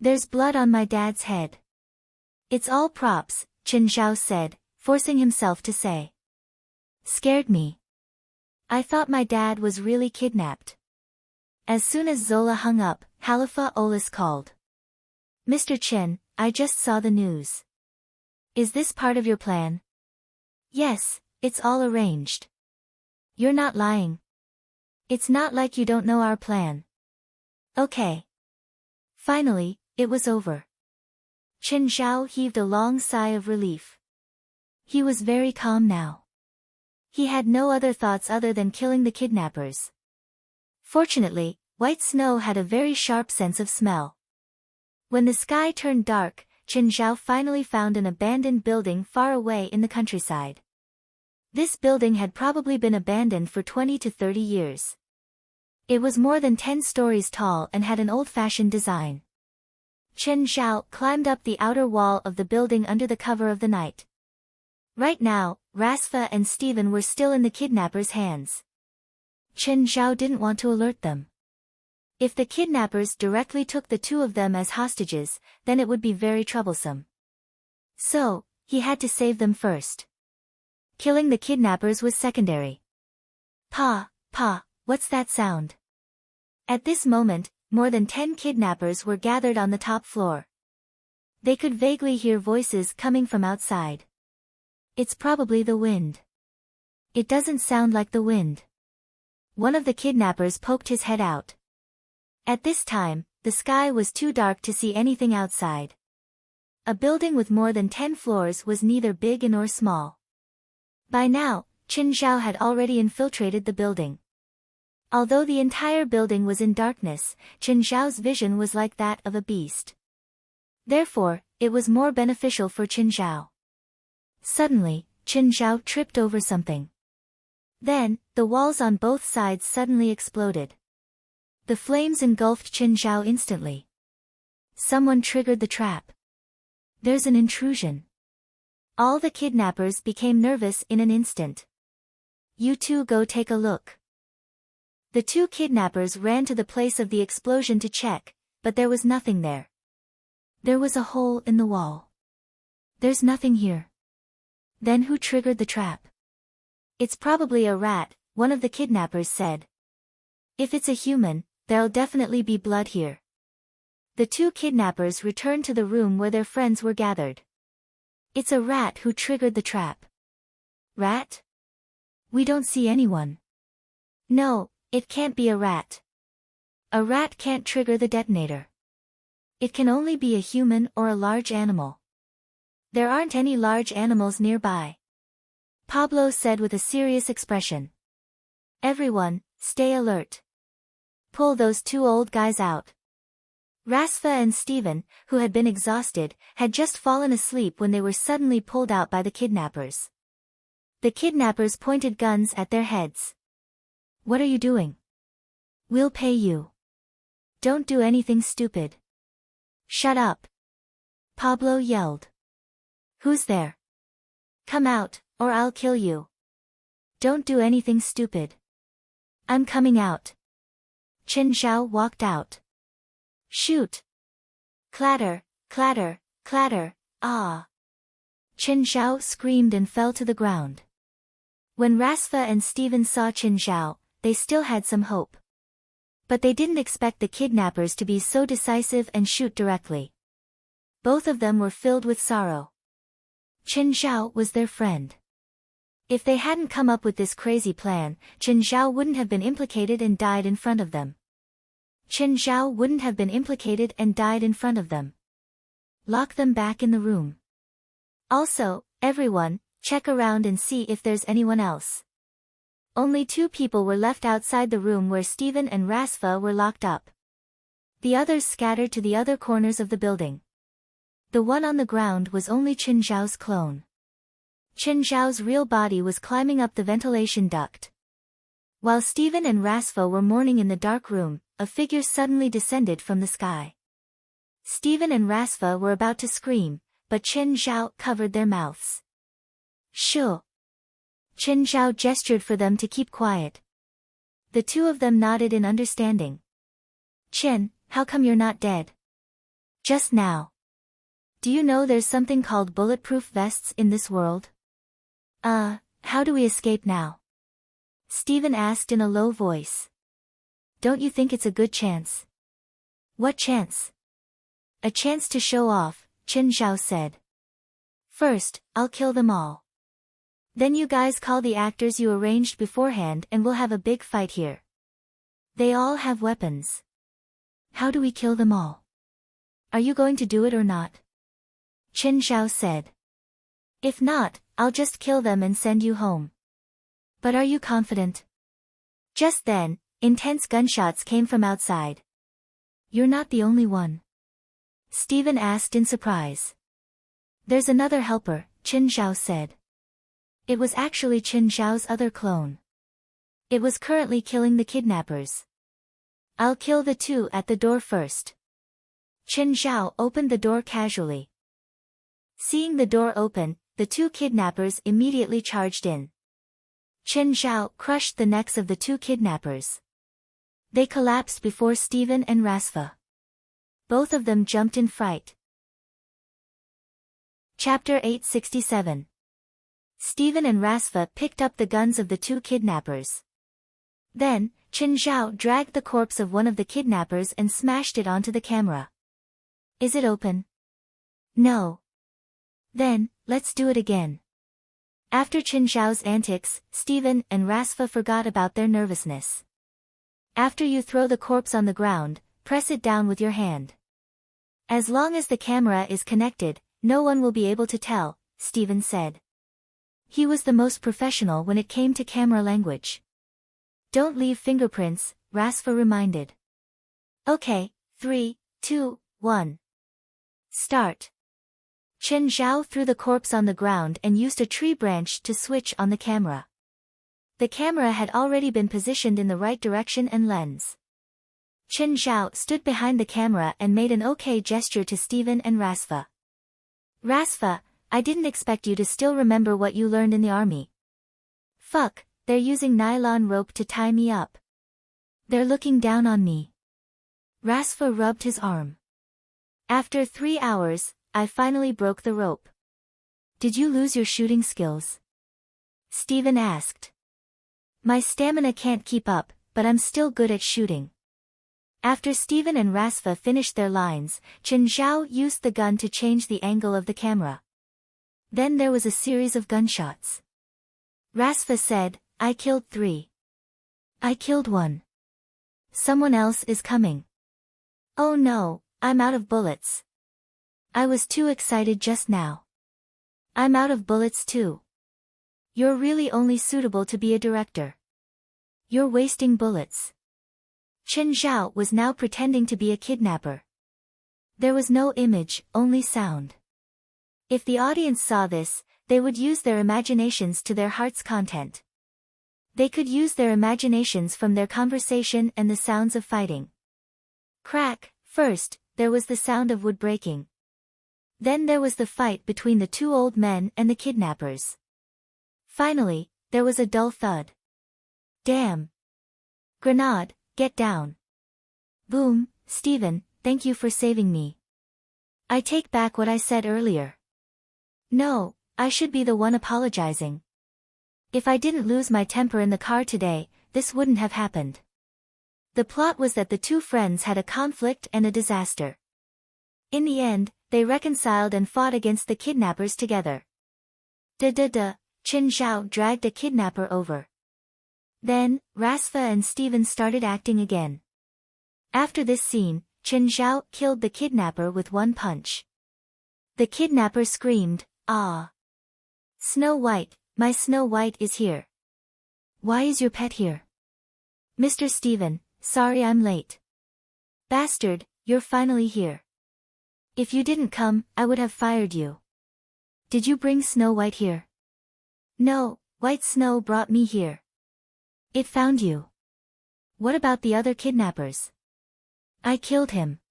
There's blood on my dad's head. It's all props, Qin Zhao said, forcing himself to say. Scared me. I thought my dad was really kidnapped. As soon as Zola hung up, Halifa Olis called. Mr. Qin, I just saw the news. Is this part of your plan? Yes, it's all arranged. You're not lying. It's not like you don't know our plan. Okay. Finally, it was over. Qin Zhao heaved a long sigh of relief. He was very calm now. He had no other thoughts other than killing the kidnappers. Fortunately, White Snow had a very sharp sense of smell. When the sky turned dark, Qin Zhao finally found an abandoned building far away in the countryside. This building had probably been abandoned for 20 to 30 years. It was more than 10 stories tall and had an old-fashioned design. Qin Zhao climbed up the outer wall of the building under the cover of the night. Right now, Rasfa and Stephen were still in the kidnappers' hands. Qin Zhao didn't want to alert them. If the kidnappers directly took the two of them as hostages, then it would be very troublesome. So, he had to save them first. Killing the kidnappers was secondary. Pa, what's that sound? At this moment, more than 10 kidnappers were gathered on the top floor. They could vaguely hear voices coming from outside. It's probably the wind. It doesn't sound like the wind. One of the kidnappers poked his head out. At this time, the sky was too dark to see anything outside. A building with more than 10 floors was neither big nor small. By now, Qin Zhao had already infiltrated the building. Although the entire building was in darkness, Qin Zhao's vision was like that of a beast. Therefore, it was more beneficial for Qin Zhao. Suddenly, Qin Zhao tripped over something. Then, the walls on both sides suddenly exploded. The flames engulfed Qin Zhao instantly. Someone triggered the trap. There's an intrusion. All the kidnappers became nervous in an instant. You two go take a look. The two kidnappers ran to the place of the explosion to check, but there was nothing there. There was a hole in the wall. There's nothing here. Then who triggered the trap? It's probably a rat, one of the kidnappers said. If it's a human, there'll definitely be blood here. The two kidnappers returned to the room where their friends were gathered. It's a rat who triggered the trap. Rat? We don't see anyone. No, it can't be a rat. A rat can't trigger the detonator. It can only be a human or a large animal. There aren't any large animals nearby. Pablo said with a serious expression. Everyone, stay alert. Pull those two old guys out. Rasfa and Stephen, who had been exhausted, had just fallen asleep when they were suddenly pulled out by the kidnappers. The kidnappers pointed guns at their heads. What are you doing? We'll pay you. Don't do anything stupid. Shut up. Pablo yelled. Who's there? Come out, or I'll kill you. Don't do anything stupid. I'm coming out. Qin Zhao walked out. Shoot! Clatter, clatter, clatter, ah! Qin Zhao screamed and fell to the ground. When Rasfa and Stephen saw Qin Zhao, they still had some hope. But they didn't expect the kidnappers to be so decisive and shoot directly. Both of them were filled with sorrow. Qin Zhao was their friend. If they hadn't come up with this crazy plan, Qin Zhao wouldn't have been implicated and died in front of them. Qin Zhao wouldn't have been implicated and died in front of them. Lock them back in the room. Also, everyone, check around and see if there's anyone else. Only 2 people were left outside the room where Stephen and Rasfa were locked up. The others scattered to the other corners of the building. The one on the ground was only Qin Zhao's clone. Qin Zhao's real body was climbing up the ventilation duct. While Steven and Rasfa were mourning in the dark room, a figure suddenly descended from the sky. Steven and Rasfa were about to scream, but Qin Zhao covered their mouths. Shoo! Qin Zhao gestured for them to keep quiet. The two of them nodded in understanding. Qin, how come you're not dead? Just now. Do you know there's something called bulletproof vests in this world? How do we escape now? Steven asked in a low voice. Don't you think it's a good chance? What chance? A chance to show off, Qin Zhao said. First, I'll kill them all. Then you guys call the actors you arranged beforehand and we'll have a big fight here. They all have weapons. How do we kill them all? Are you going to do it or not? Qin Zhao said. If not, I'll just kill them and send you home. But are you confident? Just then, intense gunshots came from outside. You're not the only one. Steven asked in surprise. There's another helper, Qin Zhao said. It was actually Qin Zhao's other clone. It was currently killing the kidnappers. I'll kill the two at the door first. Qin Zhao opened the door casually. Seeing the door open, the two kidnappers immediately charged in. Qin Zhao crushed the necks of the two kidnappers. They collapsed before Steven and Rasfa. Both of them jumped in fright. Chapter 867. Steven and Rasfa picked up the guns of the two kidnappers. Then, Qin Zhao dragged the corpse of one of the kidnappers and smashed it onto the camera. Is it open? No. Then, let's do it again. After Qin Zhao's antics, Steven and Rasfa forgot about their nervousness. After you throw the corpse on the ground, press it down with your hand. As long as the camera is connected, no one will be able to tell, Steven said. He was the most professional when it came to camera language. Don't leave fingerprints, Rasfa reminded. Okay, 3, 2, 1. Start. Qin Zhao threw the corpse on the ground and used a tree branch to switch on the camera. The camera had already been positioned in the right direction and lens. Qin Zhao stood behind the camera and made an okay gesture to Steven and Rasfa. Rasfa, I didn't expect you to still remember what you learned in the army. Fuck, they're using nylon rope to tie me up. They're looking down on me. Rasfa rubbed his arm. After 3 hours, I finally broke the rope. Did you lose your shooting skills? Steven asked. My stamina can't keep up, but I'm still good at shooting. After Steven and Rasfa finished their lines, Qin Zhao used the gun to change the angle of the camera. Then there was a series of gunshots. Rasfa said, I killed 3. I killed 1. Someone else is coming. Oh no, I'm out of bullets. I was too excited just now. I'm out of bullets too. You're really only suitable to be a director. You're wasting bullets. Qin Zhao was now pretending to be a kidnapper. There was no image, only sound. If the audience saw this, they would use their imaginations to their heart's content. They could use their imaginations from their conversation and the sounds of fighting. Crack, first, there was the sound of wood breaking. Then there was the fight between the two old men and the kidnappers. Finally, there was a dull thud. Damn. Grenade, get down. Boom, Steven, thank you for saving me. I take back what I said earlier. No, I should be the one apologizing. If I didn't lose my temper in the car today, this wouldn't have happened. The plot was that the two friends had a conflict and a disaster. In the end, they reconciled and fought against the kidnappers together. Qin Zhao dragged a kidnapper over. Then, Rasfa and Steven started acting again. After this scene, Qin Zhao killed the kidnapper with one punch. The kidnapper screamed, ah! Snow White, my Snow White is here. Why is your pet here? Mr. Steven, sorry I'm late. Bastard, you're finally here. If you didn't come, I would have fired you. Did you bring Snow White here? No, White Snow brought me here. It found you. What about the other kidnappers? I killed him.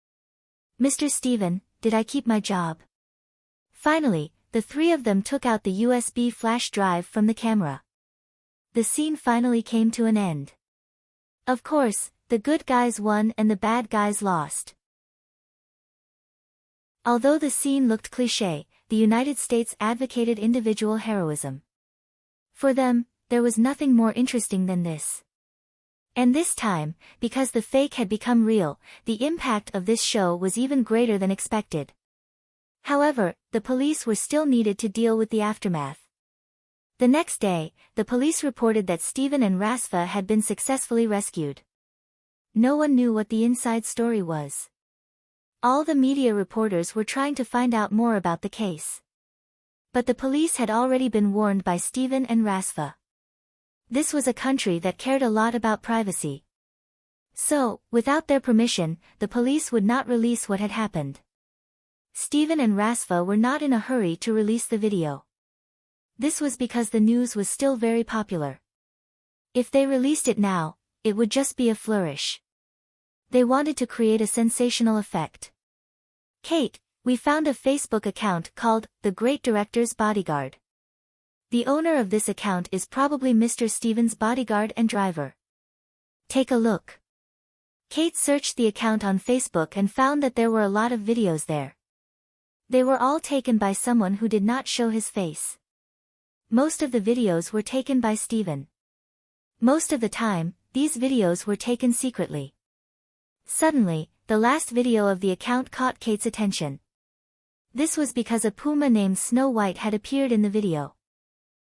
Mr. Stephen, did I keep my job? Finally, the three of them took out the USB flash drive from the camera. The scene finally came to an end. Of course, the good guys won and the bad guys lost. Although the scene looked cliché, the United States advocated individual heroism. For them, there was nothing more interesting than this. And this time, because the fake had become real, the impact of this show was even greater than expected. However, the police were still needed to deal with the aftermath. The next day, the police reported that Stephen and Rasfa had been successfully rescued. No one knew what the inside story was. All the media reporters were trying to find out more about the case. But the police had already been warned by Stephen and Rasfa. This was a country that cared a lot about privacy. So, without their permission, the police would not release what had happened. Stephen and Rasfa were not in a hurry to release the video. This was because the news was still very popular. If they released it now, it would just be a flourish. They wanted to create a sensational effect. Kate, we found a Facebook account called The Great Director's Bodyguard. The owner of this account is probably Mr. Stephen's bodyguard and driver. Take a look. Kate searched the account on Facebook and found that there were a lot of videos there. They were all taken by someone who did not show his face. Most of the videos were taken by Stephen. Most of the time, these videos were taken secretly. Suddenly, the last video of the account caught Kate's attention. This was because a puma named Snow White had appeared in the video.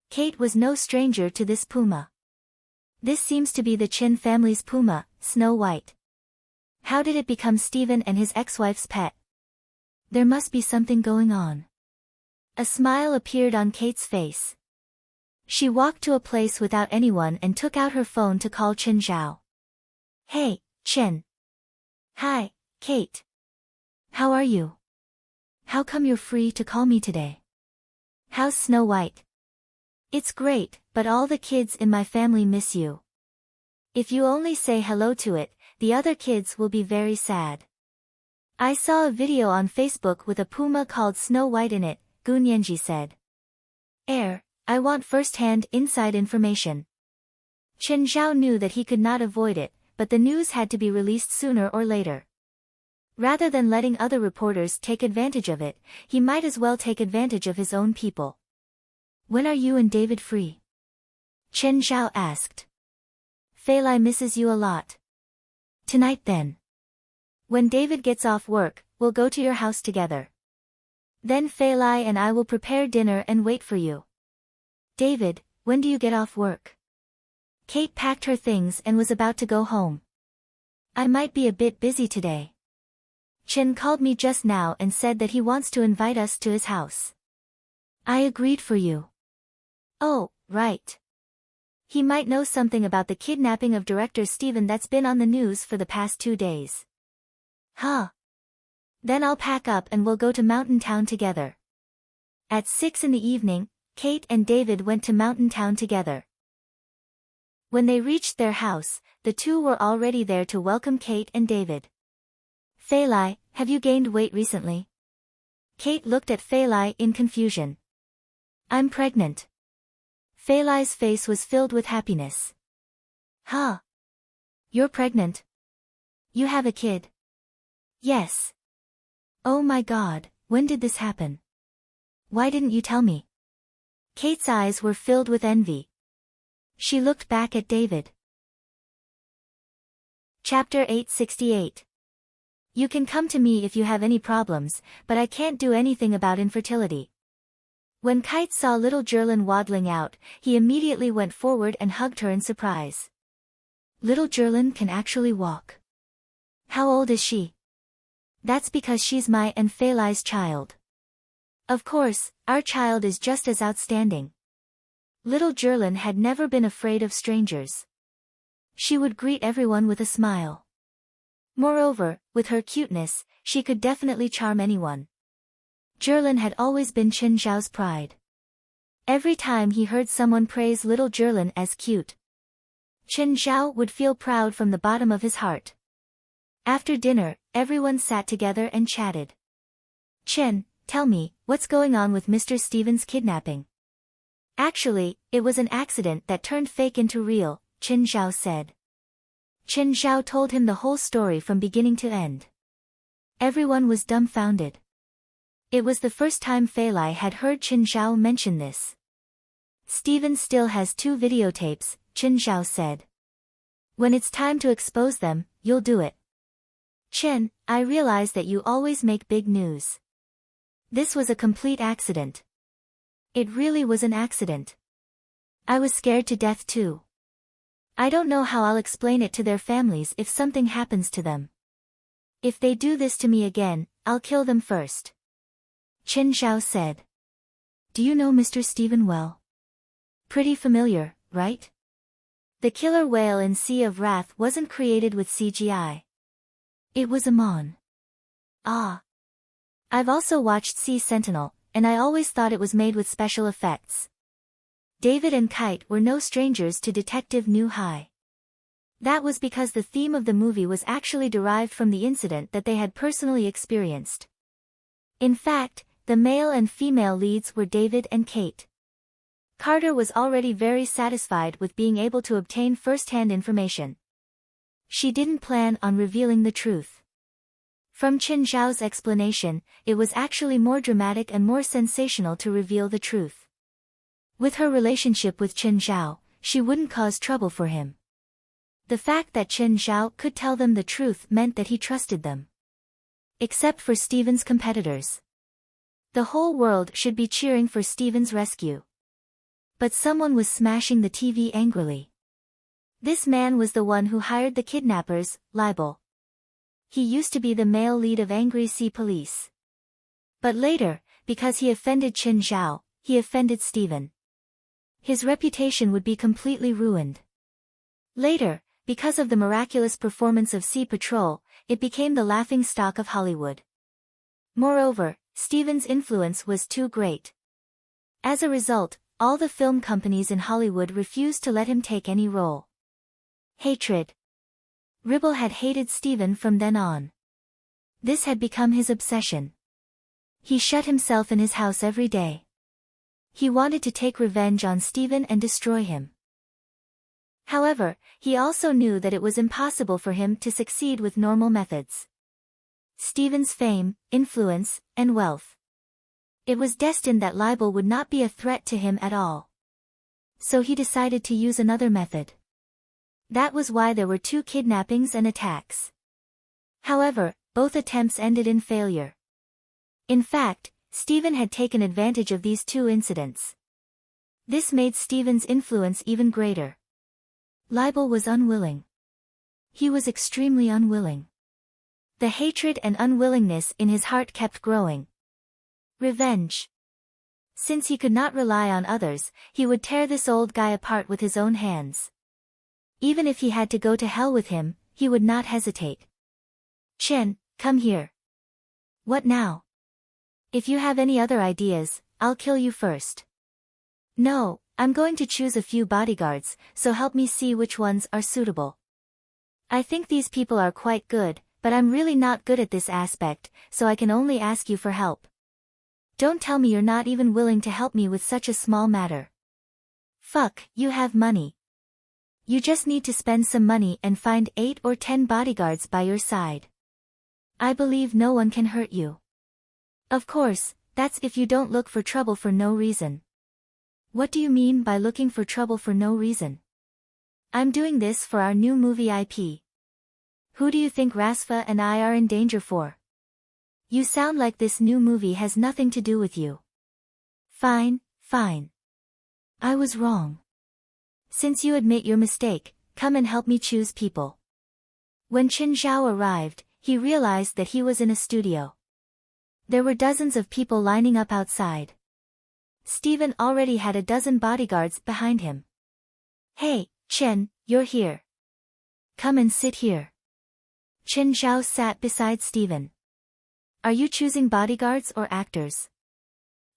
Kate was no stranger to this puma. This seems to be the Chin family's puma, Snow White. How did it become Stephen and his ex-wife's pet? There must be something going on. A smile appeared on Kate's face. She walked to a place without anyone and took out her phone to call Chin Zhao. Hey, Chin. Hi, Kate. How are you? How come you're free to call me today? How's Snow White? It's great, but all the kids in my family miss you. If you only say hello to it, the other kids will be very sad. I saw a video on Facebook with a puma called Snow White in it, Gun Yanji said. I want first-hand inside information. Chen Zhao knew that he could not avoid it, but the news had to be released sooner or later. Rather than letting other reporters take advantage of it, he might as well take advantage of his own people. When are you and David free? Chen Zhao asked. Fei Lai misses you a lot. Tonight then. When David gets off work, we'll go to your house together. Then Fei Lai and I will prepare dinner and wait for you. David, when do you get off work? Kate packed her things and was about to go home. I might be a bit busy today. Chen called me just now and said that he wants to invite us to his house. I agreed for you. Oh, right. He might know something about the kidnapping of director Stephen that's been on the news for the past 2 days. Huh. Then I'll pack up and we'll go to Mountain Town together. At 6 in the evening, Kate and David went to Mountain Town together. When they reached their house, the two were already there to welcome Kate and David. Fei Lai, have you gained weight recently? Kate looked at Fei Lai in confusion. I'm pregnant. Fei Lai's face was filled with happiness. Huh? You're pregnant? You have a kid? Yes. Oh my God, when did this happen? Why didn't you tell me? Kate's eyes were filled with envy. She looked back at David. Chapter 868. You can come to me if you have any problems, but I can't do anything about infertility. When Kite saw little Jerlin waddling out, he immediately went forward and hugged her in surprise. Little Jerlin can actually walk. How old is she? That's because she's my and Fei Lai's child. Of course, our child is just as outstanding. Little Jerlin had never been afraid of strangers. She would greet everyone with a smile. Moreover, with her cuteness, she could definitely charm anyone. Jerlin had always been Qin Zhao's pride. Every time he heard someone praise little Jerlin as cute, Qin Zhao would feel proud from the bottom of his heart. After dinner, everyone sat together and chatted. Chen, tell me, what's going on with Mr. Stevens' kidnapping? Actually, it was an accident that turned fake into real, Qin Zhao said. Qin Zhao told him the whole story from beginning to end. Everyone was dumbfounded. It was the first time Fei Lai had heard Qin Zhao mention this. Stevens still has 2 videotapes, Qin Zhao said. When it's time to expose them, you'll do it. Chen, I realize that you always make big news. This was a complete accident. It really was an accident. I was scared to death too. I don't know how I'll explain it to their families if something happens to them. If they do this to me again, I'll kill them first. Qin Zhao said. Do you know Mr. Steven well? Pretty familiar, right? The killer whale in Sea of Wrath wasn't created with CGI. It was a mon. Ah. I've also watched Sea Sentinel, and I always thought it was made with special effects. David and Kite were no strangers to Detective Nu Hai. That was because the theme of the movie was actually derived from the incident that they had personally experienced. In fact, the male and female leads were David and Kate. Carter was already very satisfied with being able to obtain first-hand information. She didn't plan on revealing the truth. From Qin Zhao's explanation, it was actually more dramatic and more sensational to reveal the truth. With her relationship with Qin Zhao, she wouldn't cause trouble for him. The fact that Qin Zhao could tell them the truth meant that he trusted them. Except for Steven's competitors. The whole world should be cheering for Steven's rescue. But someone was smashing the TV angrily. This man was the one who hired the kidnappers, Libel. He used to be the male lead of Angry Sea Police. But later, because he offended Qin Zhao, he offended Steven. His reputation would be completely ruined. Later, because of the miraculous performance of Sea Patrol, it became the laughingstock of Hollywood. Moreover, Steven's influence was too great. As a result, all the film companies in Hollywood refused to let him take any role. Hatred. Ribble had hated Steven from then on. This had become his obsession. He shut himself in his house every day. He wanted to take revenge on Steven and destroy him. However, he also knew that it was impossible for him to succeed with normal methods. Steven's fame, influence, and wealth. It was destined that libel would not be a threat to him at all. So he decided to use another method. That was why there were 2 kidnappings and attacks. However, both attempts ended in failure. In fact, Steven had taken advantage of these 2 incidents. This made Steven's influence even greater. Libel was unwilling. He was extremely unwilling. The hatred and unwillingness in his heart kept growing. Revenge. Since he could not rely on others, he would tear this old guy apart with his own hands. Even if he had to go to hell with him, he would not hesitate. Chen, come here. What now? If you have any other ideas, I'll kill you first. No, I'm going to choose a few bodyguards, so help me see which ones are suitable. I think these people are quite good, but I'm really not good at this aspect, so I can only ask you for help. Don't tell me you're not even willing to help me with such a small matter. Fuck, you have money. You just need to spend some money and find 8 or 10 bodyguards by your side. I believe no one can hurt you. Of course, that's if you don't look for trouble for no reason. What do you mean by looking for trouble for no reason? I'm doing this for our new movie IP. Who do you think Rasfa and I are in danger for? You sound like this new movie has nothing to do with you. Fine, fine. I was wrong. Since you admit your mistake, come and help me choose people. When Qin Zhao arrived, he realized that he was in a studio. There were dozens of people lining up outside. Steven already had a dozen bodyguards behind him. Hey, Chen, you're here. Come and sit here. Qin Zhao sat beside Steven. Are you choosing bodyguards or actors?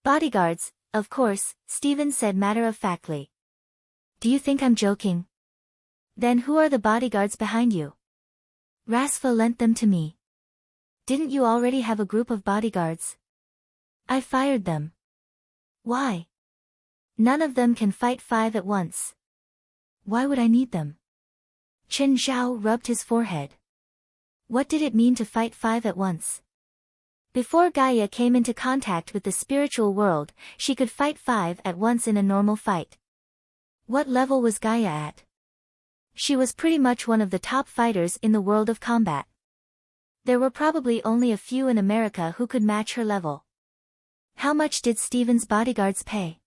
Bodyguards, of course, Stephen said matter-of-factly. Do you think I'm joking? Then who are the bodyguards behind you? Rasfa lent them to me. Didn't you already have a group of bodyguards? I fired them. Why? None of them can fight 5 at once. Why would I need them? Chen Zhao rubbed his forehead. What did it mean to fight 5 at once? Before Gaia came into contact with the spiritual world, she could fight 5 at once in a normal fight. What level was Gaia at? She was pretty much one of the top fighters in the world of combat. There were probably only a few in America who could match her level. How much did Stephen's bodyguards pay?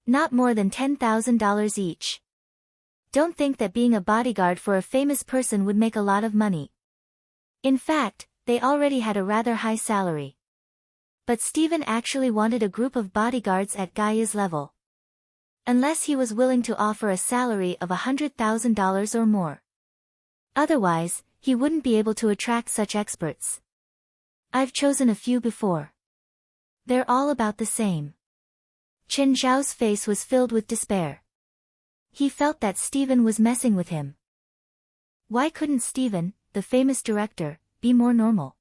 Not more than $10,000 each. Don't think that being a bodyguard for a famous person would make a lot of money. In fact, they already had a rather high salary. But Stephen actually wanted a group of bodyguards at Gaia's level. Unless he was willing to offer a salary of $100,000 or more. Otherwise, he wouldn't be able to attract such experts. I've chosen a few before. They're all about the same. Chen Zhao's face was filled with despair. He felt that Stephen was messing with him. Why couldn't Stephen, the famous director, be more normal?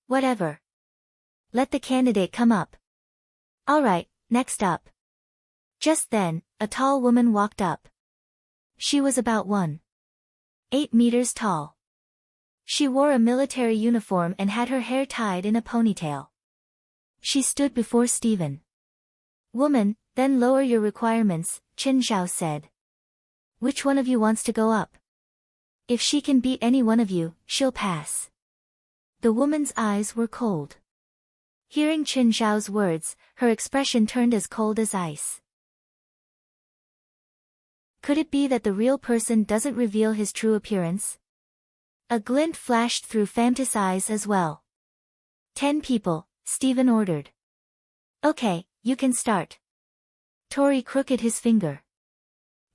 Whatever. Let the candidate come up. Alright, next up. Just then, a tall woman walked up. She was about 1.8 meters tall. She wore a military uniform and had her hair tied in a ponytail. She stood before Stephen. Woman, then lower your requirements, Chen Zhao said. Which one of you wants to go up? If she can beat any one of you, she'll pass. The woman's eyes were cold. Hearing Chen Zhao's words, her expression turned as cold as ice. Could it be that the real person doesn't reveal his true appearance? A glint flashed through Famtis' eyes as well. 10 people, Stephen ordered. Okay, you can start. Tori crooked his finger.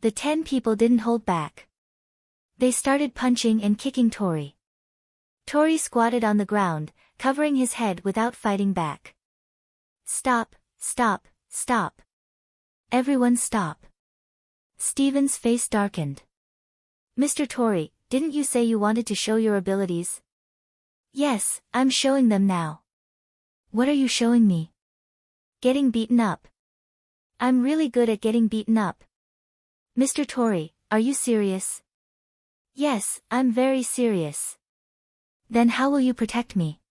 The 10 people didn't hold back. They started punching and kicking Tori. Tori squatted on the ground, covering his head without fighting back. Stop, stop, stop. Everyone stop. Stephen's face darkened. Mr. Tori, didn't you say you wanted to show your abilities? Yes, I'm showing them now. What are you showing me? Getting beaten up. I'm really good at getting beaten up. Mr. Tori, are you serious? Yes, I'm very serious. Then how will you protect me?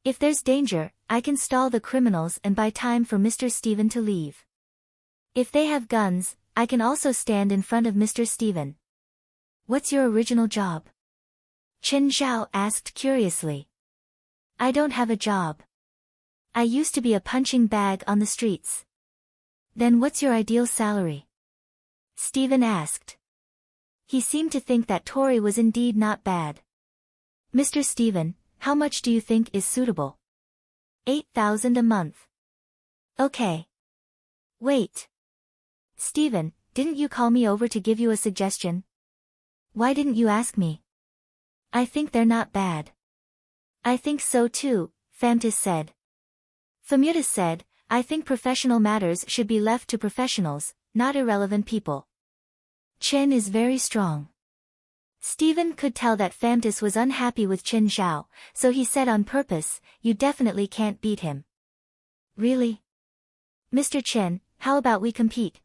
If there's danger, I can stall the criminals and buy time for Mr. Stephen to leave. If they have guns, I can also stand in front of Mr. Stephen. What's your original job? Chen Zhao asked curiously. I don't have a job. I used to be a punching bag on the streets. Then what's your ideal salary? Stephen asked. He seemed to think that Tori was indeed not bad. Mr. Stephen, how much do you think is suitable? 8,000 a month. Okay. Wait. Stephen, didn't you call me over to give you a suggestion? Why didn't you ask me? I think they're not bad. I think so too, Famtis said. Famutus said, I think professional matters should be left to professionals, not irrelevant people. Chen is very strong. Stephen could tell that Famtis was unhappy with Chen Zhao, so he said on purpose, you definitely can't beat him. Really? Mr. Chen, how about we compete?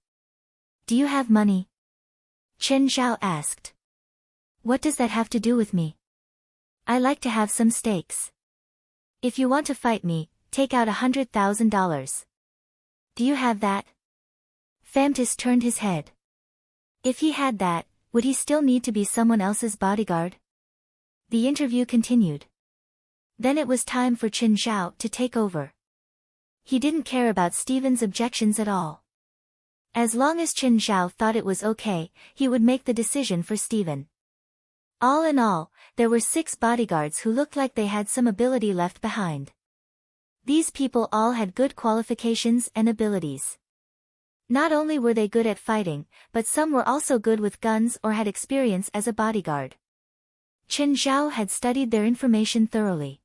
Do you have money? Chen Zhao asked. What does that have to do with me? I like to have some stakes. If you want to fight me, take out $100,000. Do you have that? Famtis turned his head. If he had that, would he still need to be someone else's bodyguard? The interview continued. Then it was time for Chen Zhao to take over. He didn't care about Stephen's objections at all. As long as Chen Zhao thought it was okay, he would make the decision for Stephen. All in all, there were 6 bodyguards who looked like they had some ability left behind. These people all had good qualifications and abilities. Not only were they good at fighting, but some were also good with guns or had experience as a bodyguard. Chen Zhao had studied their information thoroughly.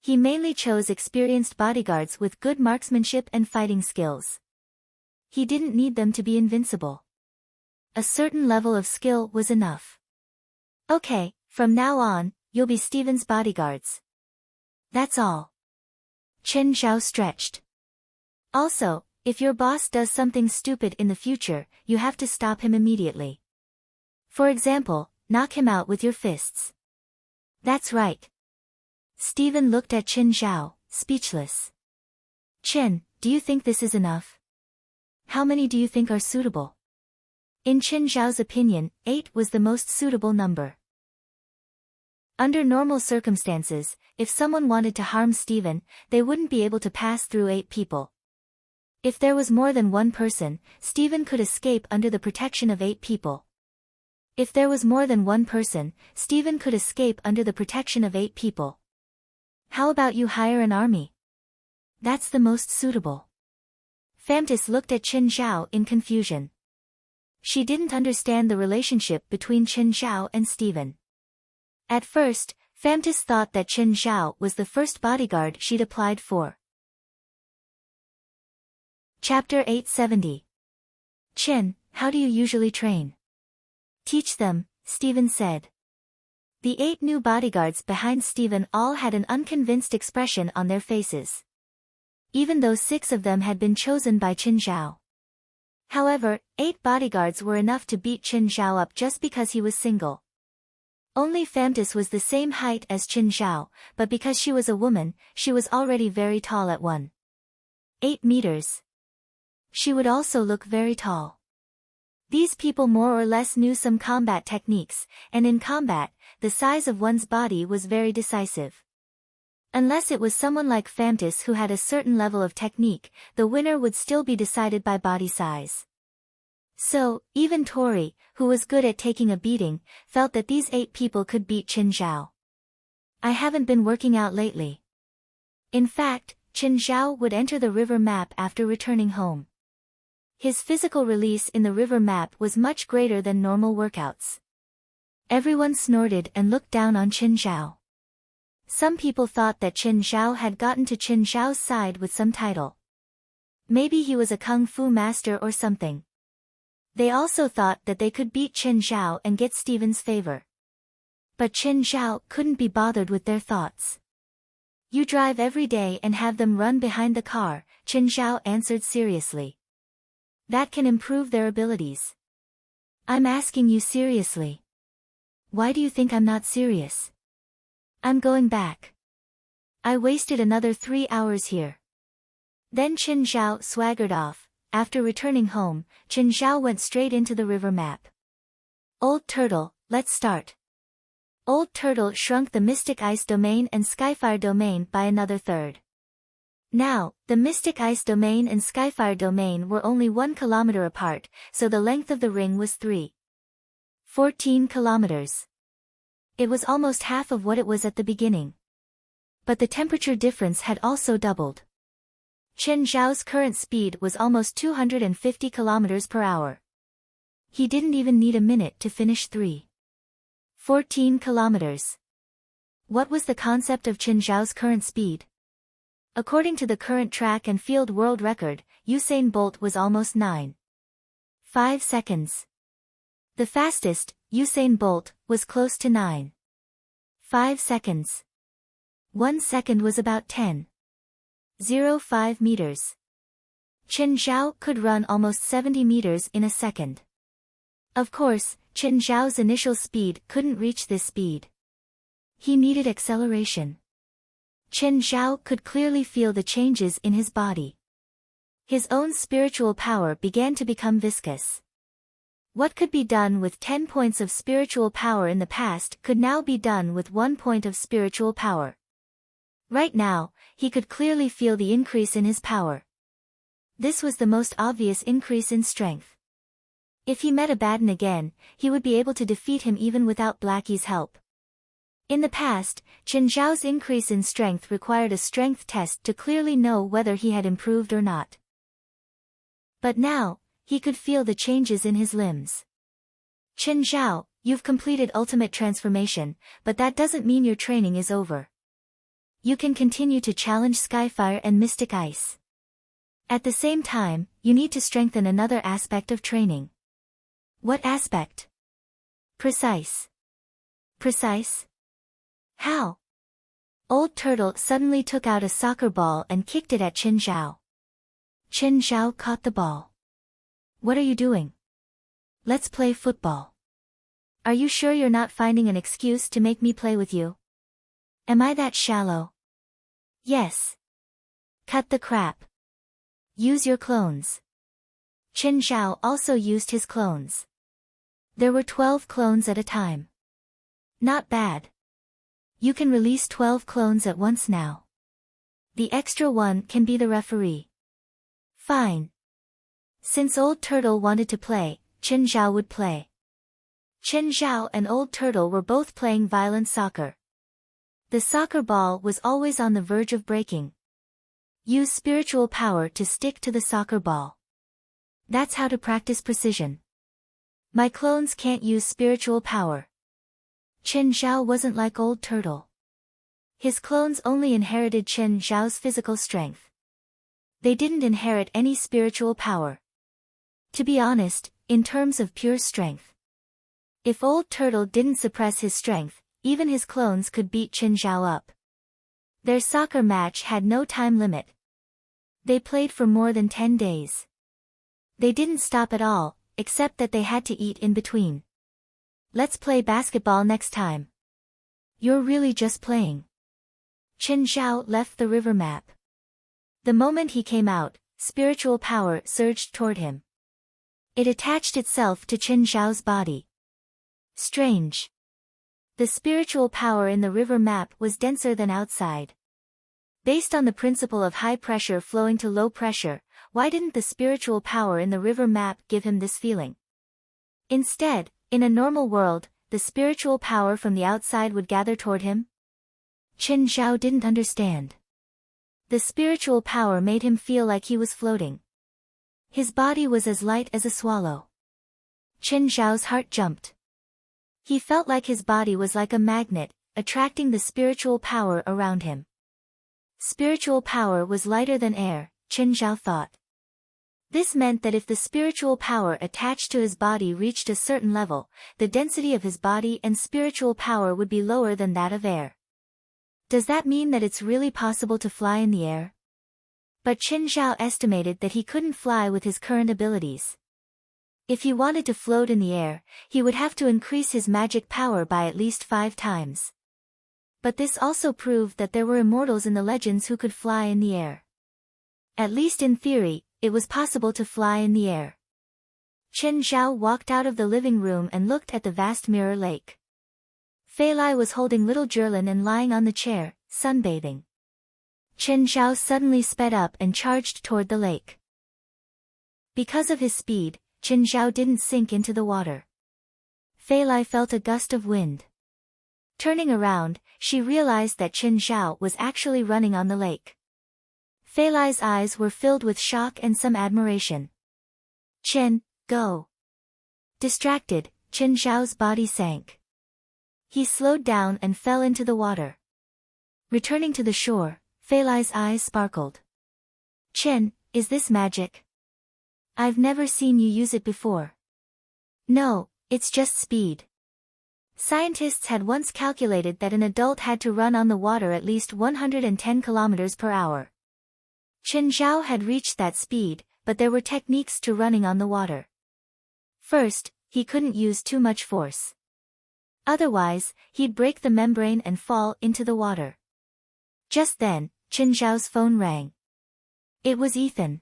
He mainly chose experienced bodyguards with good marksmanship and fighting skills. He didn't need them to be invincible. A certain level of skill was enough. Okay, from now on, you'll be Steven's bodyguards. That's all. Chen Zhao stretched. Also, if your boss does something stupid in the future, you have to stop him immediately. For example, knock him out with your fists. That's right. Steven looked at Chen Zhao, speechless. Chen, do you think this is enough? How many do you think are suitable? In Chen Zhao's opinion, 8 was the most suitable number. Under normal circumstances, if someone wanted to harm Steven, they wouldn't be able to pass through 8 people. If there was more than one person, Steven could escape under the protection of 8 people. If there was more than one person, Steven could escape under the protection of 8 people. How about you hire an army? That's the most suitable. Famtis looked at Chen Zhao in confusion. She didn't understand the relationship between Chen Zhao and Steven. At first, Famtis thought that Chen Zhao was the first bodyguard she'd applied for. Chapter 870. Chen, how do you usually train? Teach them, Steven said. The 8 new bodyguards behind Steven all had an unconvinced expression on their faces. Even though 6 of them had been chosen by Chen Zhao. However, 8 bodyguards were enough to beat Chen Zhao up just because he was single. Only Famtis was the same height as Chen Zhao, but because she was a woman, she was already very tall at 1.8 meters. She would also look very tall. These people more or less knew some combat techniques, and in combat, the size of one's body was very decisive. Unless it was someone like Famtis who had a certain level of technique, the winner would still be decided by body size. So, even Tori, who was good at taking a beating, felt that these 8 people could beat Chen Zhao. I haven't been working out lately. In fact, Chen Zhao would enter the river map after returning home. His physical release in the river map was much greater than normal workouts. Everyone snorted and looked down on Chen Zhao. Some people thought that Chen Zhao had gotten to Chen Zhao's side with some title. Maybe he was a kung fu master or something. They also thought that they could beat Chen Zhao and get Steven's favor. But Chen Zhao couldn't be bothered with their thoughts. You drive every day and have them run behind the car, Chen Zhao answered seriously. That can improve their abilities. I'm asking you seriously. Why do you think I'm not serious? I'm going back. I wasted another 3 hours here. Then Chen Zhao swaggered off. After returning home, Chen Zhao went straight into the river map. Old Turtle, let's start. Old Turtle shrunk the Mystic Ice Domain and Skyfire Domain by another third. Now, the Mystic Ice Domain and Skyfire Domain were only 1 kilometer apart, so the length of the ring was 3.14 kilometers. It was almost half of what it was at the beginning. But the temperature difference had also doubled. Chen Zhao's current speed was almost 250 kilometers per hour. He didn't even need a minute to finish 3.14 kilometers. What was the concept of Chen Zhao's current speed? According to the current track and field world record, Usain Bolt was almost 9.5 seconds. The fastest, Usain Bolt, was close to 9.5 seconds. 1 second was about 10.05 meters. Chen Zhao could run almost 70 meters in a second. Of course, Chen Zhao's initial speed couldn't reach this speed. He needed acceleration. Chen Zhao could clearly feel the changes in his body. His own spiritual power began to become viscous. What could be done with 10 points of spiritual power in the past could now be done with 1 point of spiritual power. Right now, he could clearly feel the increase in his power. This was the most obvious increase in strength. If he met Abaddon again, he would be able to defeat him even without Blackie's help. In the past, Chen Zhao's increase in strength required a strength test to clearly know whether he had improved or not. But now, he could feel the changes in his limbs. Chen Zhao, you've completed ultimate transformation, but that doesn't mean your training is over. you can continue to challenge Skyfire and Mystic Ice. At the same time, you need to strengthen another aspect of training. What aspect? Precise. Precise? How? Old Turtle suddenly took out a soccer ball and kicked it at Qin Zhao. Qin Zhao caught the ball. What are you doing? Let's play football. Are you sure you're not finding an excuse to make me play with you? Am I that shallow? Yes. Cut the crap. Use your clones. Qin Zhao also used his clones. There were 12 clones at a time. Not bad. You can release 12 clones at once now. The extra one can be the referee. Fine. Since Old Turtle wanted to play, Qin Zhao would play. Qin Zhao and Old Turtle were both playing violent soccer. The soccer ball was always on the verge of breaking. Use spiritual power to stick to the soccer ball. That's how to practice precision. My clones can't use spiritual power. Qin Zhao wasn't like Old Turtle. His clones only inherited Qin Zhao's physical strength. They didn't inherit any spiritual power. To be honest, in terms of pure strength. If Old Turtle didn't suppress his strength, even his clones could beat Qin Zhao up. Their soccer match had no time limit. They played for more than 10 days. They didn't stop at all, except that they had to eat in between. Let's play basketball next time. You're really just playing. Qin Zhao left the river map. The moment he came out, spiritual power surged toward him. It attached itself to Qin Zhao's body. Strange. The spiritual power in the river map was denser than outside. Based on the principle of high pressure flowing to low pressure, why didn't the spiritual power in the river map give him this feeling? Instead, in a normal world, the spiritual power from the outside would gather toward him? Qin Zhao didn't understand. The spiritual power made him feel like he was floating. His body was as light as a swallow. Qin Zhao's heart jumped. He felt like his body was like a magnet, attracting the spiritual power around him. Spiritual power was lighter than air, Qin Zhao thought. This meant that if the spiritual power attached to his body reached a certain level, the density of his body and spiritual power would be lower than that of air. Does that mean that it's really possible to fly in the air? But Qin Zhao estimated that he couldn't fly with his current abilities. If he wanted to float in the air, he would have to increase his magic power by at least 5 times. But this also proved that there were immortals in the legends who could fly in the air. At least in theory, it was possible to fly in the air. Qin Zhao walked out of the living room and looked at the vast mirror lake. Fei Lai was holding little Jerlin and lying on the chair, sunbathing. Qin Zhao suddenly sped up and charged toward the lake. Because of his speed, Qin Zhao didn't sink into the water. Fei Lai felt a gust of wind. Turning around, she realized that Qin Zhao was actually running on the lake. Fei Lai's eyes were filled with shock and some admiration. Qin, go. Distracted, Qin Zhao's body sank. He slowed down and fell into the water. Returning to the shore, Fei Lai's eyes sparkled. Qin, is this magic? I've never seen you use it before. No, it's just speed. Scientists had once calculated that an adult had to run on the water at least 110 kilometers per hour. Qin Zhao had reached that speed, but there were techniques to running on the water. First, he couldn't use too much force. Otherwise, he'd break the membrane and fall into the water. Just then, Qin Zhao's phone rang. It was Ethan.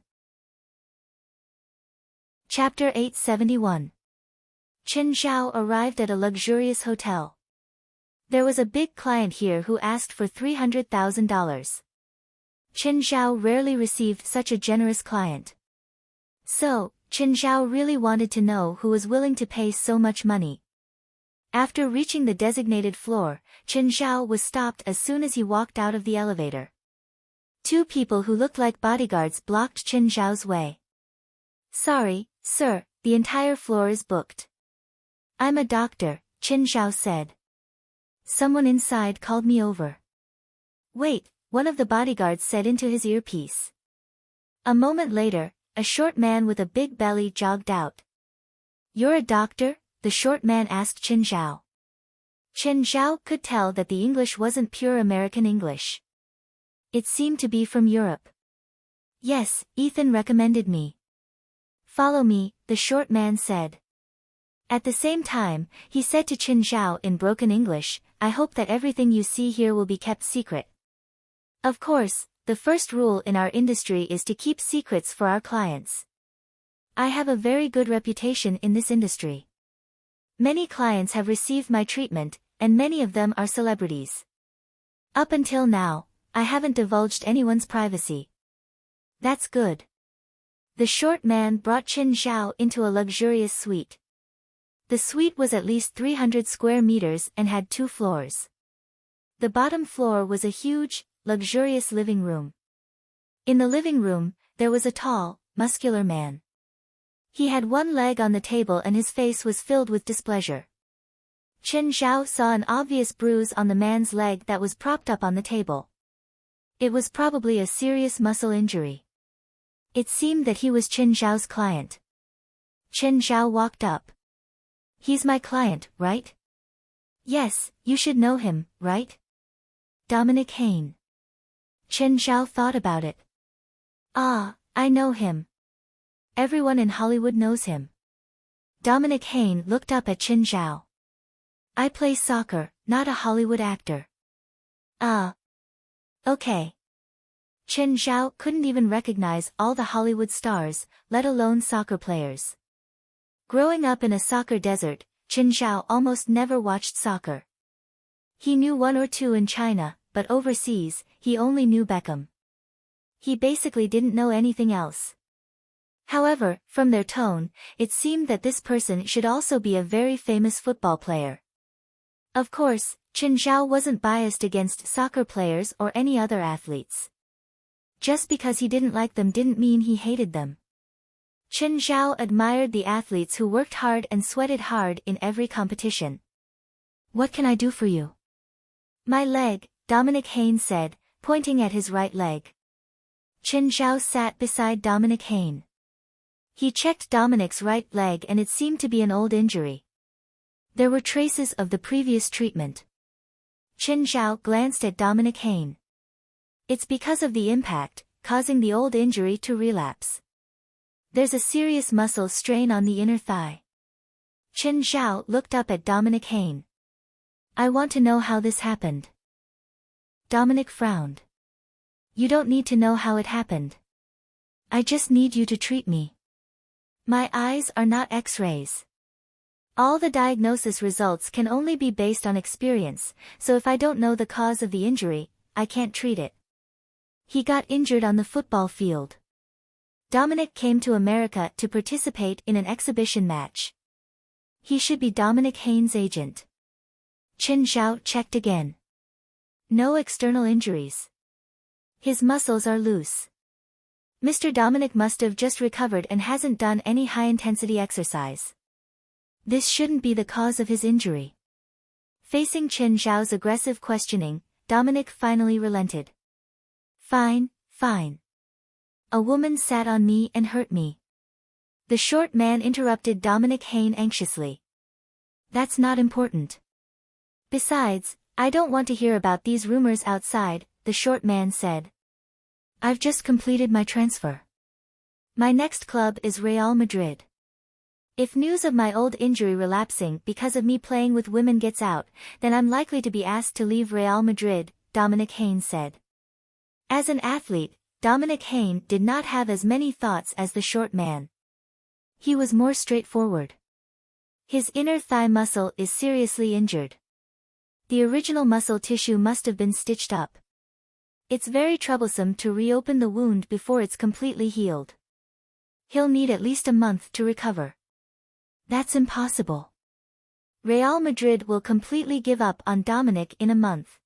Chapter 871. Qin Zhao arrived at a luxurious hotel. There was a big client here who asked for $300,000. Qin Zhao rarely received such a generous client. So, Qin Zhao really wanted to know who was willing to pay so much money. After reaching the designated floor, Qin Zhao was stopped as soon as he walked out of the elevator. 2 people who looked like bodyguards blocked Qin Zhao's way. Sorry, sir, the entire floor is booked. I'm a doctor, Qin Zhao said. Someone inside called me over. Wait, one of the bodyguards said into his earpiece. A moment later, a short man with a big belly jogged out. "You're a doctor?" the short man asked Chen Zhao. Chen Zhao could tell that the English wasn't pure American English. It seemed to be from Europe. "Yes, Ethan recommended me." "Follow me," the short man said. At the same time, he said to Chen Zhao in broken English, "I hope that everything you see here will be kept secret." Of course, the first rule in our industry is to keep secrets for our clients. I have a very good reputation in this industry. Many clients have received my treatment, and many of them are celebrities. Up until now, I haven't divulged anyone's privacy. That's good. The short man brought Chen Zhao into a luxurious suite. The suite was at least 300 square meters and had 2 floors. The bottom floor was a huge, luxurious living room. In the living room, there was a tall, muscular man. He had one leg on the table and his face was filled with displeasure. Chen Zhao saw an obvious bruise on the man's leg that was propped up on the table. It was probably a serious muscle injury. It seemed that he was Chen Zhao's client. Chen Zhao walked up. "He's my client, right?" "Yes, you should know him, right?" "Dominic Hain." Chen Zhao thought about it. "Ah, I know him. Everyone in Hollywood knows him." Dominic Hain looked up at Chen Zhao. "I play soccer, not a Hollywood actor." "Ah. Okay." Chen Zhao couldn't even recognize all the Hollywood stars, let alone soccer players. Growing up in a soccer desert, Chen Zhao almost never watched soccer. He knew 1 or 2 in China, but overseas, he only knew Beckham. He basically didn't know anything else. However, from their tone, it seemed that this person should also be a very famous football player. Of course, Chen Zhao wasn't biased against soccer players or any other athletes. Just because he didn't like them didn't mean he hated them. Chen Zhao admired the athletes who worked hard and sweated hard in every competition. "What can I do for you?" "My leg," Dominic Hain said, pointing at his right leg. Chen Zhao sat beside Dominic Hain. He checked Dominic's right leg and it seemed to be an old injury. There were traces of the previous treatment. Chen Zhao glanced at Dominic Hain. "It's because of the impact, causing the old injury to relapse. There's a serious muscle strain on the inner thigh." Chen Zhao looked up at Dominic Hain. "I want to know how this happened." Dominic frowned. "You don't need to know how it happened. I just need you to treat me. My eyes are not X-rays. All the diagnosis results can only be based on experience, so if I don't know the cause of the injury, I can't treat it." He got injured on the football field. Dominic came to America to participate in an exhibition match. He should be Dominic Hain's agent. Chen Zhao checked again. No external injuries. His muscles are loose. Mr. Dominic must have just recovered and hasn't done any high-intensity exercise. This shouldn't be the cause of his injury. Facing Chen Zhao's aggressive questioning, Dominic finally relented. "Fine, fine. A woman sat on me and hurt me." The short man interrupted Dominic Hain anxiously. "That's not important. Besides, I don't want to hear about these rumors outside," the short man said. "I've just completed my transfer. My next club is Real Madrid. If news of my old injury relapsing because of me playing with women gets out, then I'm likely to be asked to leave Real Madrid," Dominic Hain said. As an athlete, Dominic Hain did not have as many thoughts as the short man. He was more straightforward. His inner thigh muscle is seriously injured. The original muscle tissue must have been stitched up. It's very troublesome to reopen the wound before it's completely healed. He'll need at least a month to recover. That's impossible. Real Madrid will completely give up on Dominic in a month.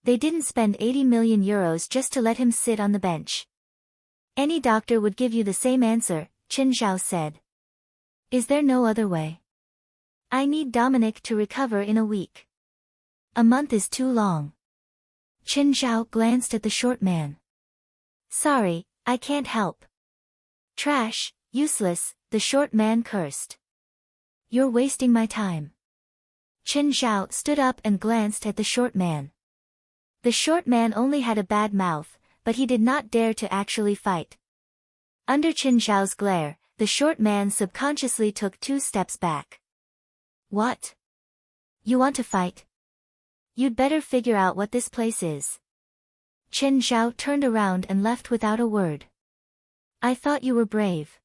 They didn't spend 80 million euros just to let him sit on the bench. Any doctor would give you the same answer, Chen Zhao said. Is there no other way? I need Dominic to recover in a week. A month is too long. Chen Zhao glanced at the short man. Sorry, I can't help. Trash, useless, the short man cursed. You're wasting my time. Chen Zhao stood up and glanced at the short man. The short man only had a bad mouth, but he did not dare to actually fight. Under Chen Zhao's glare, the short man subconsciously took 2 steps back. What? You want to fight? You'd better figure out what this place is. Chen Zhao turned around and left without a word. I thought you were brave.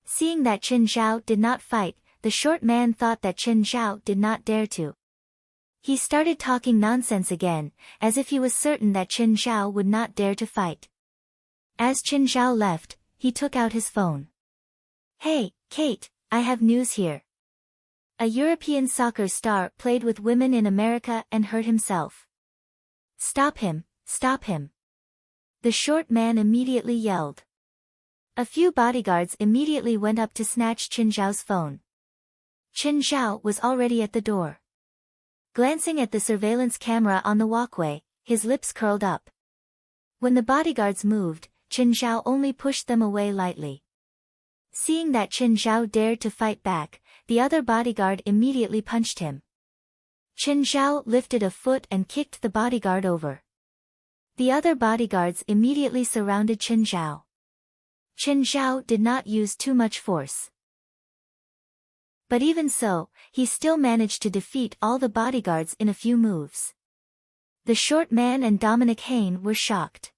Seeing that Chen Zhao did not fight, the short man thought that Chen Zhao did not dare to. He started talking nonsense again, as if he was certain that Chen Zhao would not dare to fight. As Chen Zhao left, he took out his phone. Hey, Kate, I have news here. A European soccer star played with women in America and hurt himself. Stop him, stop him. The short man immediately yelled. A few bodyguards immediately went up to snatch Chen Zhao's phone. Chen Zhao was already at the door. Glancing at the surveillance camera on the walkway, his lips curled up. When the bodyguards moved, Chen Zhao only pushed them away lightly. Seeing that Chen Zhao dared to fight back, the other bodyguard immediately punched him. Chen Zhao lifted a foot and kicked the bodyguard over. The other bodyguards immediately surrounded Chen Zhao. Chen Zhao did not use too much force. But even so, he still managed to defeat all the bodyguards in a few moves. The short man and Dominic Hain were shocked.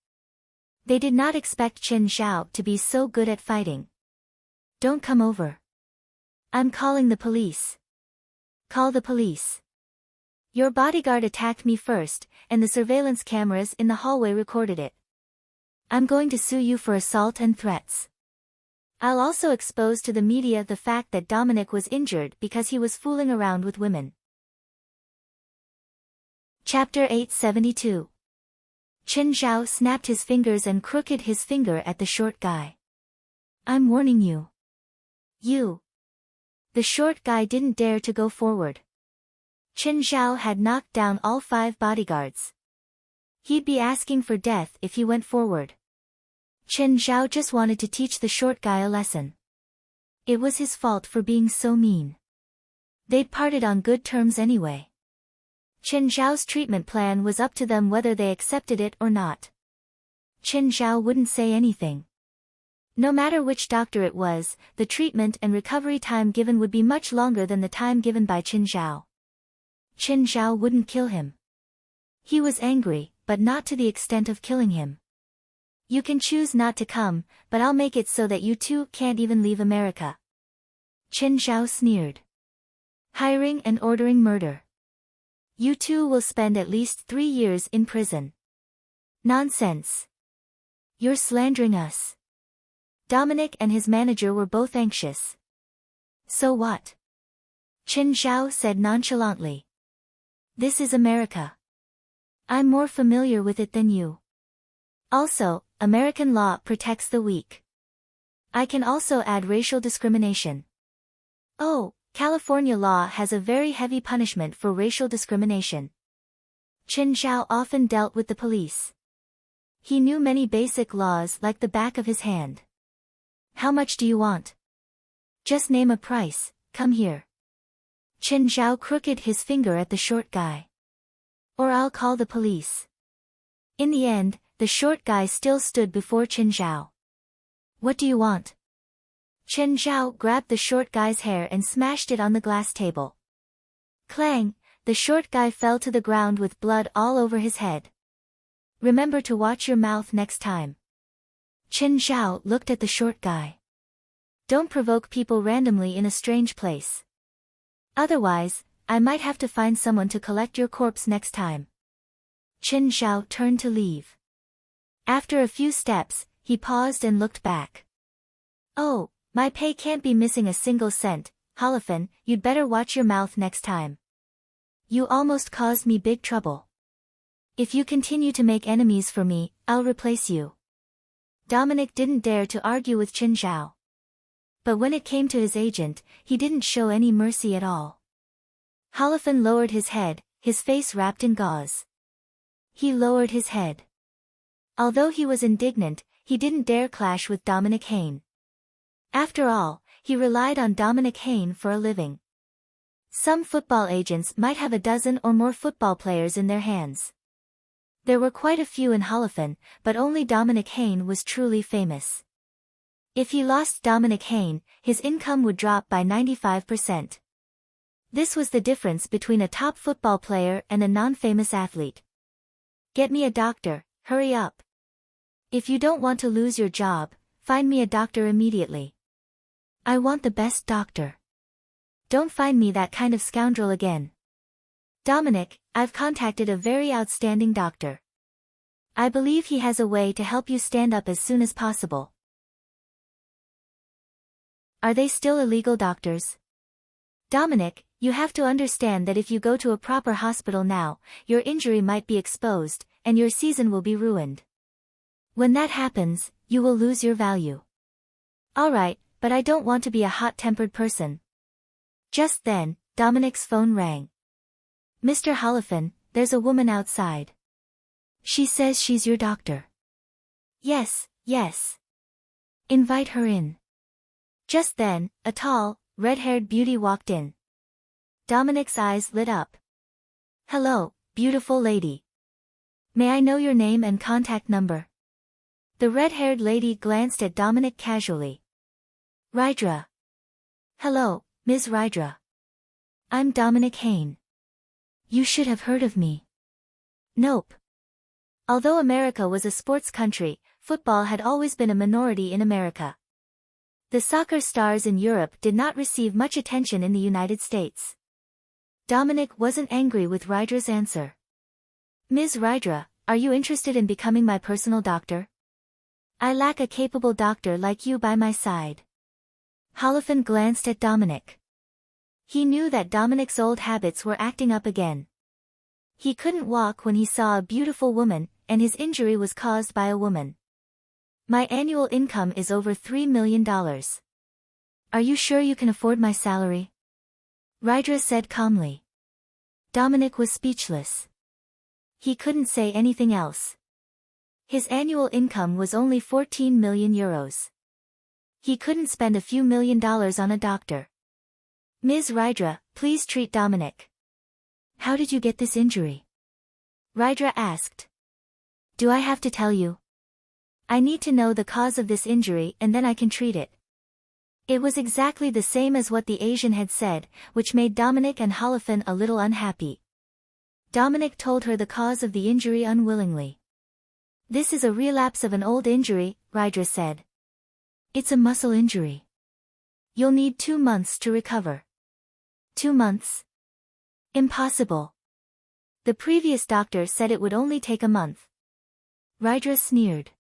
They did not expect Chen Zhao to be so good at fighting. Don't come over. I'm calling the police. Call the police. Your bodyguard attacked me first, and the surveillance cameras in the hallway recorded it. I'm going to sue you for assault and threats. I'll also expose to the media the fact that Dominic was injured because he was fooling around with women. Chapter 872. Chen Zhao snapped his fingers and crooked his finger at the short guy. I'm warning you. You. The short guy didn't dare to go forward. Chen Zhao had knocked down all 5 bodyguards. He'd be asking for death if he went forward. Chen Zhao just wanted to teach the short guy a lesson. It was his fault for being so mean. They'd parted on good terms anyway. Chen Zhao's treatment plan was up to them whether they accepted it or not. Chen Zhao wouldn't say anything. No matter which doctor it was, the treatment and recovery time given would be much longer than the time given by Chen Zhao. Chen Zhao wouldn't kill him. He was angry, but not to the extent of killing him. You can choose not to come, but I'll make it so that you two can't even leave America. Chen Zhao sneered. Hiring and ordering murder. You two will spend at least 3 years in prison. Nonsense. You're slandering us. Dominic and his manager were both anxious. So what? Chen Zhao said nonchalantly. This is America. I'm more familiar with it than you. Also, American law protects the weak. I can also add racial discrimination. Oh, California law has a very heavy punishment for racial discrimination. Chen Zhao often dealt with the police. He knew many basic laws like the back of his hand. How much do you want? Just name a price, come here. Chen Zhao crooked his finger at the short guy. Or I'll call the police. In the end, the short guy still stood before Chen Zhao. What do you want? Chen Zhao grabbed the short guy's hair and smashed it on the glass table. Clang, the short guy fell to the ground with blood all over his head. Remember to watch your mouth next time. Chen Zhao looked at the short guy. Don't provoke people randomly in a strange place. Otherwise, I might have to find someone to collect your corpse next time. Chen Zhao turned to leave. After a few steps, he paused and looked back. Oh, my pay can't be missing a single cent, Holofan, you'd better watch your mouth next time. You almost caused me big trouble. If you continue to make enemies for me, I'll replace you. Dominic didn't dare to argue with Chen Zhao. But when it came to his agent, he didn't show any mercy at all. Holofan lowered his head, his face wrapped in gauze. He lowered his head. Although he was indignant, he didn't dare clash with Dominic Hayne. After all, he relied on Dominic Hayne for a living. Some football agents might have a dozen or more football players in their hands. There were quite a few in Holofan, but only Dominic Hayne was truly famous. If he lost Dominic Hayne, his income would drop by 95%. This was the difference between a top football player and a non-famous athlete. Get me a doctor, hurry up. If you don't want to lose your job, find me a doctor immediately. I want the best doctor. Don't find me that kind of scoundrel again. Dominic, I've contacted a very outstanding doctor. I believe he has a way to help you stand up as soon as possible. Are they still illegal doctors? Dominic, you have to understand that if you go to a proper hospital now, your injury might be exposed, and your season will be ruined. When that happens, you will lose your value. Alright, but I don't want to be a hot-tempered person. Just then, Dominic's phone rang. Mr. Holofan, there's a woman outside. She says she's your doctor. Yes, yes. Invite her in. Just then, a tall, red-haired beauty walked in. Dominic's eyes lit up. Hello, beautiful lady. May I know your name and contact number? The red-haired lady glanced at Dominic casually. Rydra. Hello, Ms. Rydra. I'm Dominic Hayne. You should have heard of me. Nope. Although America was a sports country, football had always been a minority in America. The soccer stars in Europe did not receive much attention in the United States. Dominic wasn't angry with Rydra's answer. Ms. Rydra, are you interested in becoming my personal doctor? I lack a capable doctor like you by my side. Holofan glanced at Dominic. He knew that Dominic's old habits were acting up again. He couldn't walk when he saw a beautiful woman, and his injury was caused by a woman. My annual income is over $3 million. Are you sure you can afford my salary? Rydra said calmly. Dominic was speechless. He couldn't say anything else. His annual income was only 14 million euros. He couldn't spend a few $1,000,000 on a doctor. Ms. Rydra, please treat Dominic. How did you get this injury? Rydra asked. Do I have to tell you? I need to know the cause of this injury and then I can treat it. It was exactly the same as what the Asian had said, which made Dominic and Holofan a little unhappy. Dominic told her the cause of the injury unwillingly. This is a relapse of an old injury, Rydra said. It's a muscle injury. You'll need 2 months to recover. 2 months? Impossible. The previous doctor said it would only take a month. Rydra sneered.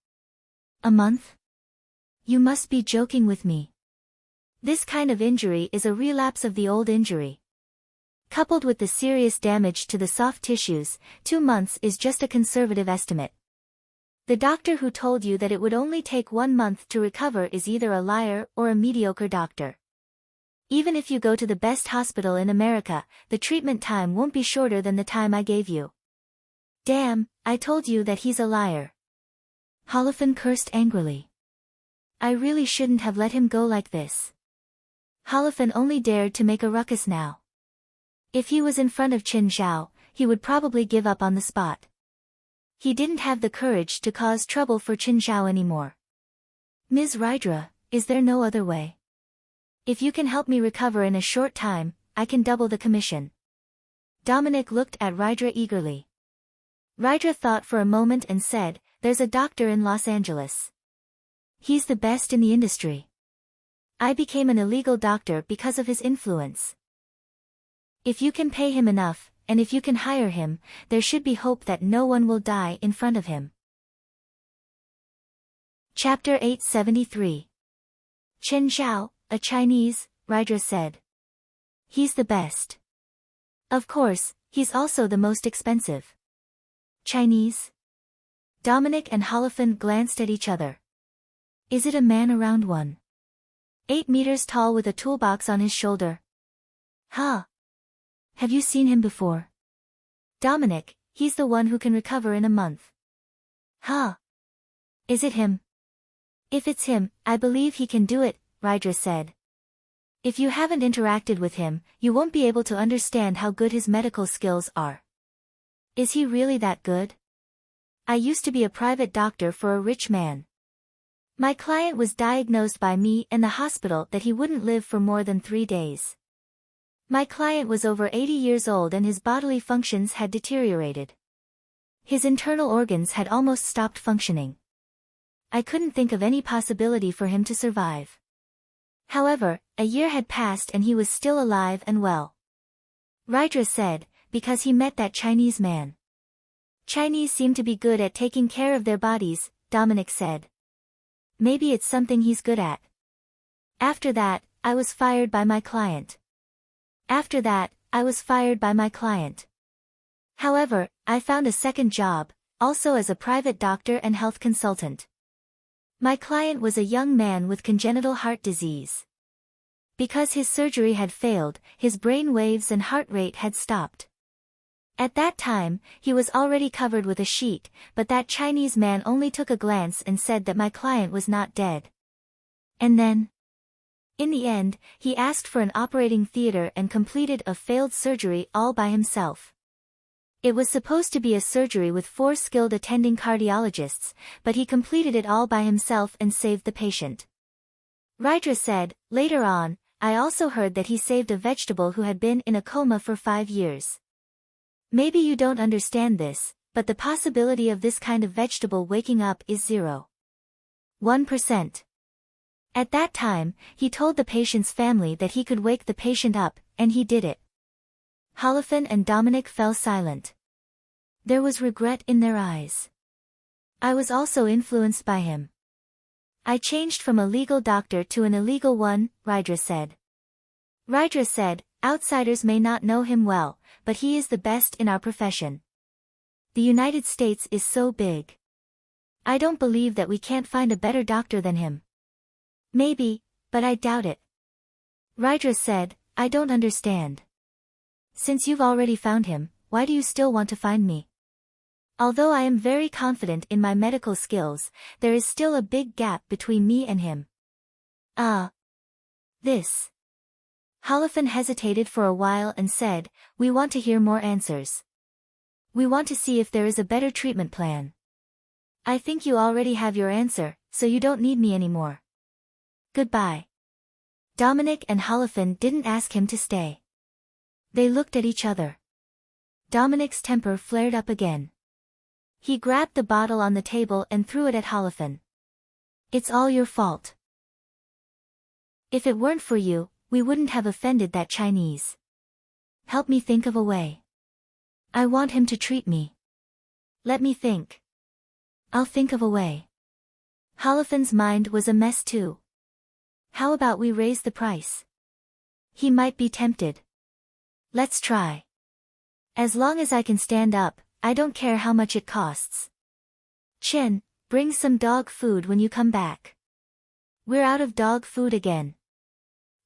A month? You must be joking with me. This kind of injury is a relapse of the old injury. Coupled with the serious damage to the soft tissues, 2 months is just a conservative estimate. The doctor who told you that it would only take 1 month to recover is either a liar or a mediocre doctor. Even if you go to the best hospital in America, the treatment time won't be shorter than the time I gave you. Damn, I told you that he's a liar. Holofan cursed angrily. I really shouldn't have let him go like this. Holofan only dared to make a ruckus now. If he was in front of Qin Zhao, he would probably give up on the spot. He didn't have the courage to cause trouble for Qin Zhao anymore. Ms. Rydra, is there no other way? If you can help me recover in a short time, I can double the commission. Dominic looked at Rydra eagerly. Rydra thought for a moment and said, there's a doctor in Los Angeles. He's the best in the industry. I became an illegal doctor because of his influence. If you can pay him enough, and if you can hire him, there should be hope that no one will die in front of him. Chapter 873. Qin Zhao, a Chinese, Rydra said. He's the best. Of course, he's also the most expensive. Chinese? Dominic and Holofan glanced at each other. Is it a man around 1.8 meters tall with a toolbox on his shoulder? Huh. Have you seen him before? Dominic, he's the one who can recover in a month. Huh? Is it him? If it's him, I believe he can do it, Rydra said. If you haven't interacted with him, you won't be able to understand how good his medical skills are. Is he really that good? I used to be a private doctor for a rich man. My client was diagnosed by me and the hospital that he wouldn't live for more than 3 days. My client was over 80 years old and his bodily functions had deteriorated. His internal organs had almost stopped functioning. I couldn't think of any possibility for him to survive. However, a year had passed and he was still alive and well. Rydra said, because he met that Chinese man. Chinese seem to be good at taking care of their bodies, Dominic said. Maybe it's something he's good at. After that, I was fired by my client. However, I found a second job, also as a private doctor and health consultant. My client was a young man with congenital heart disease. Because his surgery had failed, his brain waves and heart rate had stopped. At that time, he was already covered with a sheet, but that Chinese man only took a glance and said that my client was not dead. And then, in the end, he asked for an operating theater and completed a failed surgery all by himself. It was supposed to be a surgery with 4 skilled attending cardiologists, but he completed it all by himself and saved the patient. Rydra said, later on, I also heard that he saved a vegetable who had been in a coma for 5 years. Maybe you don't understand this, but the possibility of this kind of vegetable waking up is 0.1%. At that time, he told the patient's family that he could wake the patient up, and he did it. Holofan and Dominic fell silent. There was regret in their eyes. I was also influenced by him. I changed from a legal doctor to an illegal one, Rydra said. Rydra said, outsiders may not know him well, but he is the best in our profession. The United States is so big. I don't believe that we can't find a better doctor than him. Maybe, but I doubt it. Rydra said, I don't understand. Since you've already found him, why do you still want to find me? Although I am very confident in my medical skills, there is still a big gap between me and him. This. Holofan hesitated for a while and said, we want to hear more answers. We want to see if there is a better treatment plan. I think you already have your answer, so you don't need me anymore. Goodbye. Dominic and Holofan didn't ask him to stay. They looked at each other. Dominic's temper flared up again. He grabbed the bottle on the table and threw it at Holofan. It's all your fault. If it weren't for you, we wouldn't have offended that Chinese. Help me think of a way. I want him to treat me. Let me think. I'll think of a way. Holofan's mind was a mess too. How about we raise the price? He might be tempted. Let's try. As long as I can stand up, I don't care how much it costs. Chen, bring some dog food when you come back. We're out of dog food again.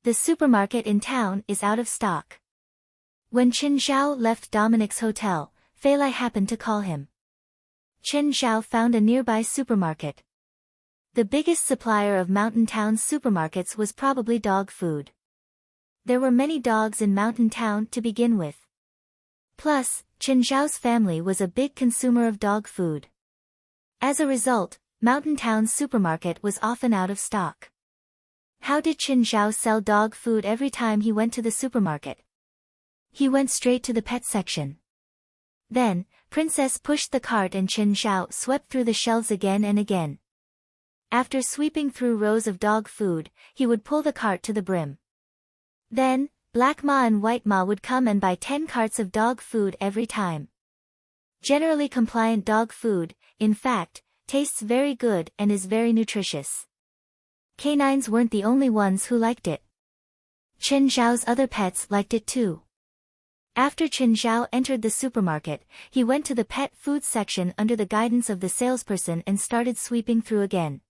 The supermarket in town is out of stock. When Chen Xiao left Dominic's hotel, Fei Lai happened to call him. Chen Xiao found a nearby supermarket. The biggest supplier of Mountain Town's supermarkets was probably dog food. There were many dogs in Mountain Town to begin with. Plus, Chen Xiao's family was a big consumer of dog food. As a result, Mountain Town's supermarket was often out of stock. How did Chen Xiao sell dog food every time he went to the supermarket? He went straight to the pet section. Then, Princess pushed the cart and Chen Xiao swept through the shelves again and again. After sweeping through rows of dog food, he would pull the cart to the brim. Then, Black Ma and White Ma would come and buy 10 carts of dog food every time. Generally compliant dog food, in fact, tastes very good and is very nutritious. Canines weren't the only ones who liked it. Chen Xiao's other pets liked it too. After Chen Xiao entered the supermarket, he went to the pet food section under the guidance of the salesperson and started sweeping through again.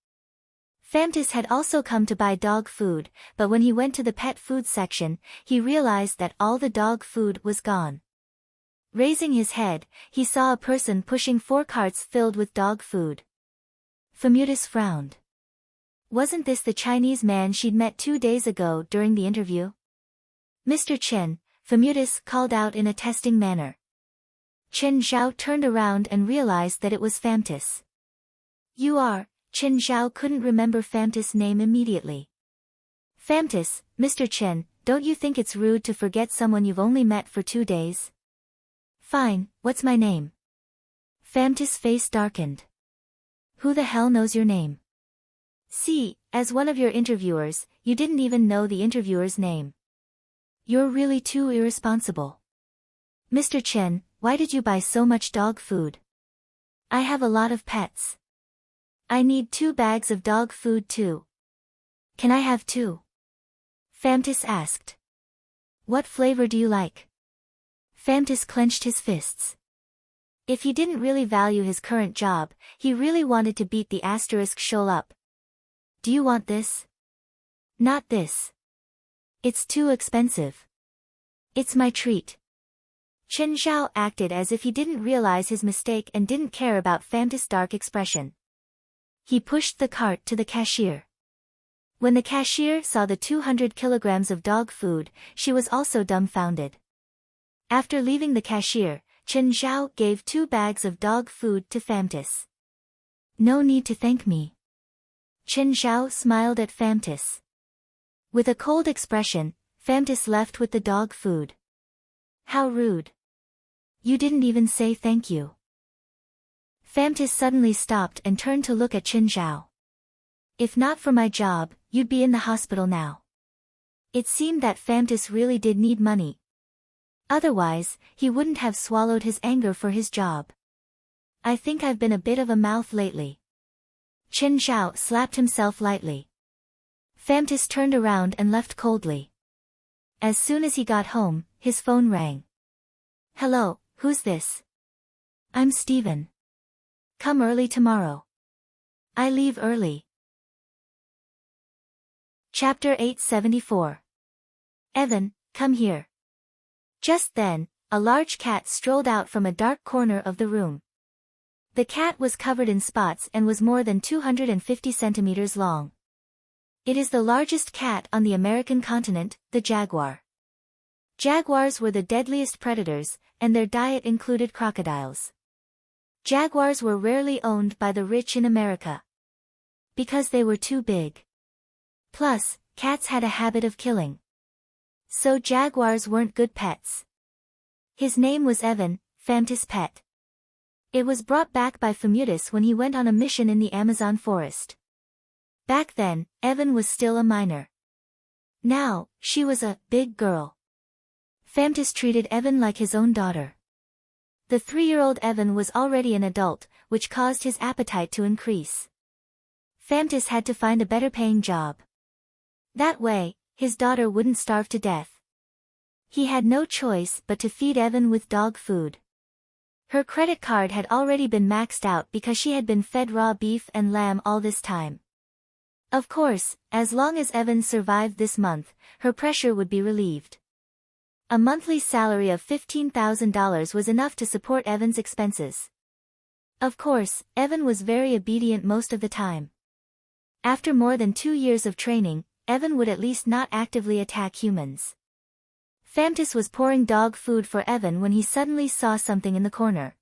Famtis had also come to buy dog food, but when he went to the pet food section, he realized that all the dog food was gone. Raising his head, he saw a person pushing 4 carts filled with dog food. Fameutis frowned. Wasn't this the Chinese man she'd met 2 days ago during the interview? Mr. Chen, Fameutis called out in a testing manner. Chen Zhao turned around and realized that it was Fameutis. You are. Chen Zhao couldn't remember Fameutis' name immediately. Fameutis, Mr. Chen, don't you think it's rude to forget someone you've only met for 2 days? Fine, what's my name? Fameutis' face darkened. Who the hell knows your name? See, as one of your interviewers, you didn't even know the interviewer's name. You're really too irresponsible. Mr. Chen, why did you buy so much dog food? I have a lot of pets. I need 2 bags of dog food too. Can I have 2? Fameutis asked. What flavor do you like? Fameutis clenched his fists. If he didn't really value his current job, he really wanted to beat the asterisk shoal up. Do you want this? Not this. It's too expensive. It's my treat. Chen Zhao acted as if he didn't realize his mistake and didn't care about Fameutis' dark expression. He pushed the cart to the cashier. When the cashier saw the 200 kilograms of dog food, she was also dumbfounded. After leaving the cashier, Chen Zhao gave 2 bags of dog food to Fameutis. No need to thank me. Chen Zhao smiled at Fameutis. With a cold expression, Fameutis left with the dog food. How rude. You didn't even say thank you. Fameutis suddenly stopped and turned to look at Chen Zhao. If not for my job, you'd be in the hospital now. It seemed that Fameutis really did need money. Otherwise, he wouldn't have swallowed his anger for his job. I think I've been a bit of a mouth lately. Chen Zhao slapped himself lightly. Fameutis turned around and left coldly. As soon as he got home, his phone rang. Hello, who's this? I'm Steven. Come early tomorrow. I leave early. Chapter 874. Evan, come here. Just then, a large cat strolled out from a dark corner of the room. The cat was covered in spots and was more than 250 centimeters long. It is the largest cat on the American continent, the jaguar. Jaguars were the deadliest predators, and their diet included crocodiles. Jaguars were rarely owned by the rich in America. Because they were too big. Plus, cats had a habit of killing. So jaguars weren't good pets. His name was Evan, Fameutis' pet. It was brought back by Fameutis when he went on a mission in the Amazon forest. Back then, Evan was still a minor. Now, she was a big girl. Fameutis treated Evan like his own daughter. The 3-year-old Evan was already an adult, which caused his appetite to increase. Fameutis had to find a better-paying job. That way, his daughter wouldn't starve to death. He had no choice but to feed Evan with dog food. Her credit card had already been maxed out because she had been fed raw beef and lamb all this time. Of course, as long as Evan survived this month, her pressure would be relieved. A monthly salary of $15,000 was enough to support Evan's expenses. Of course, Evan was very obedient most of the time. After more than 2 years of training, Evan would at least not actively attack humans. Fameutis was pouring dog food for Evan when he suddenly saw something in the corner.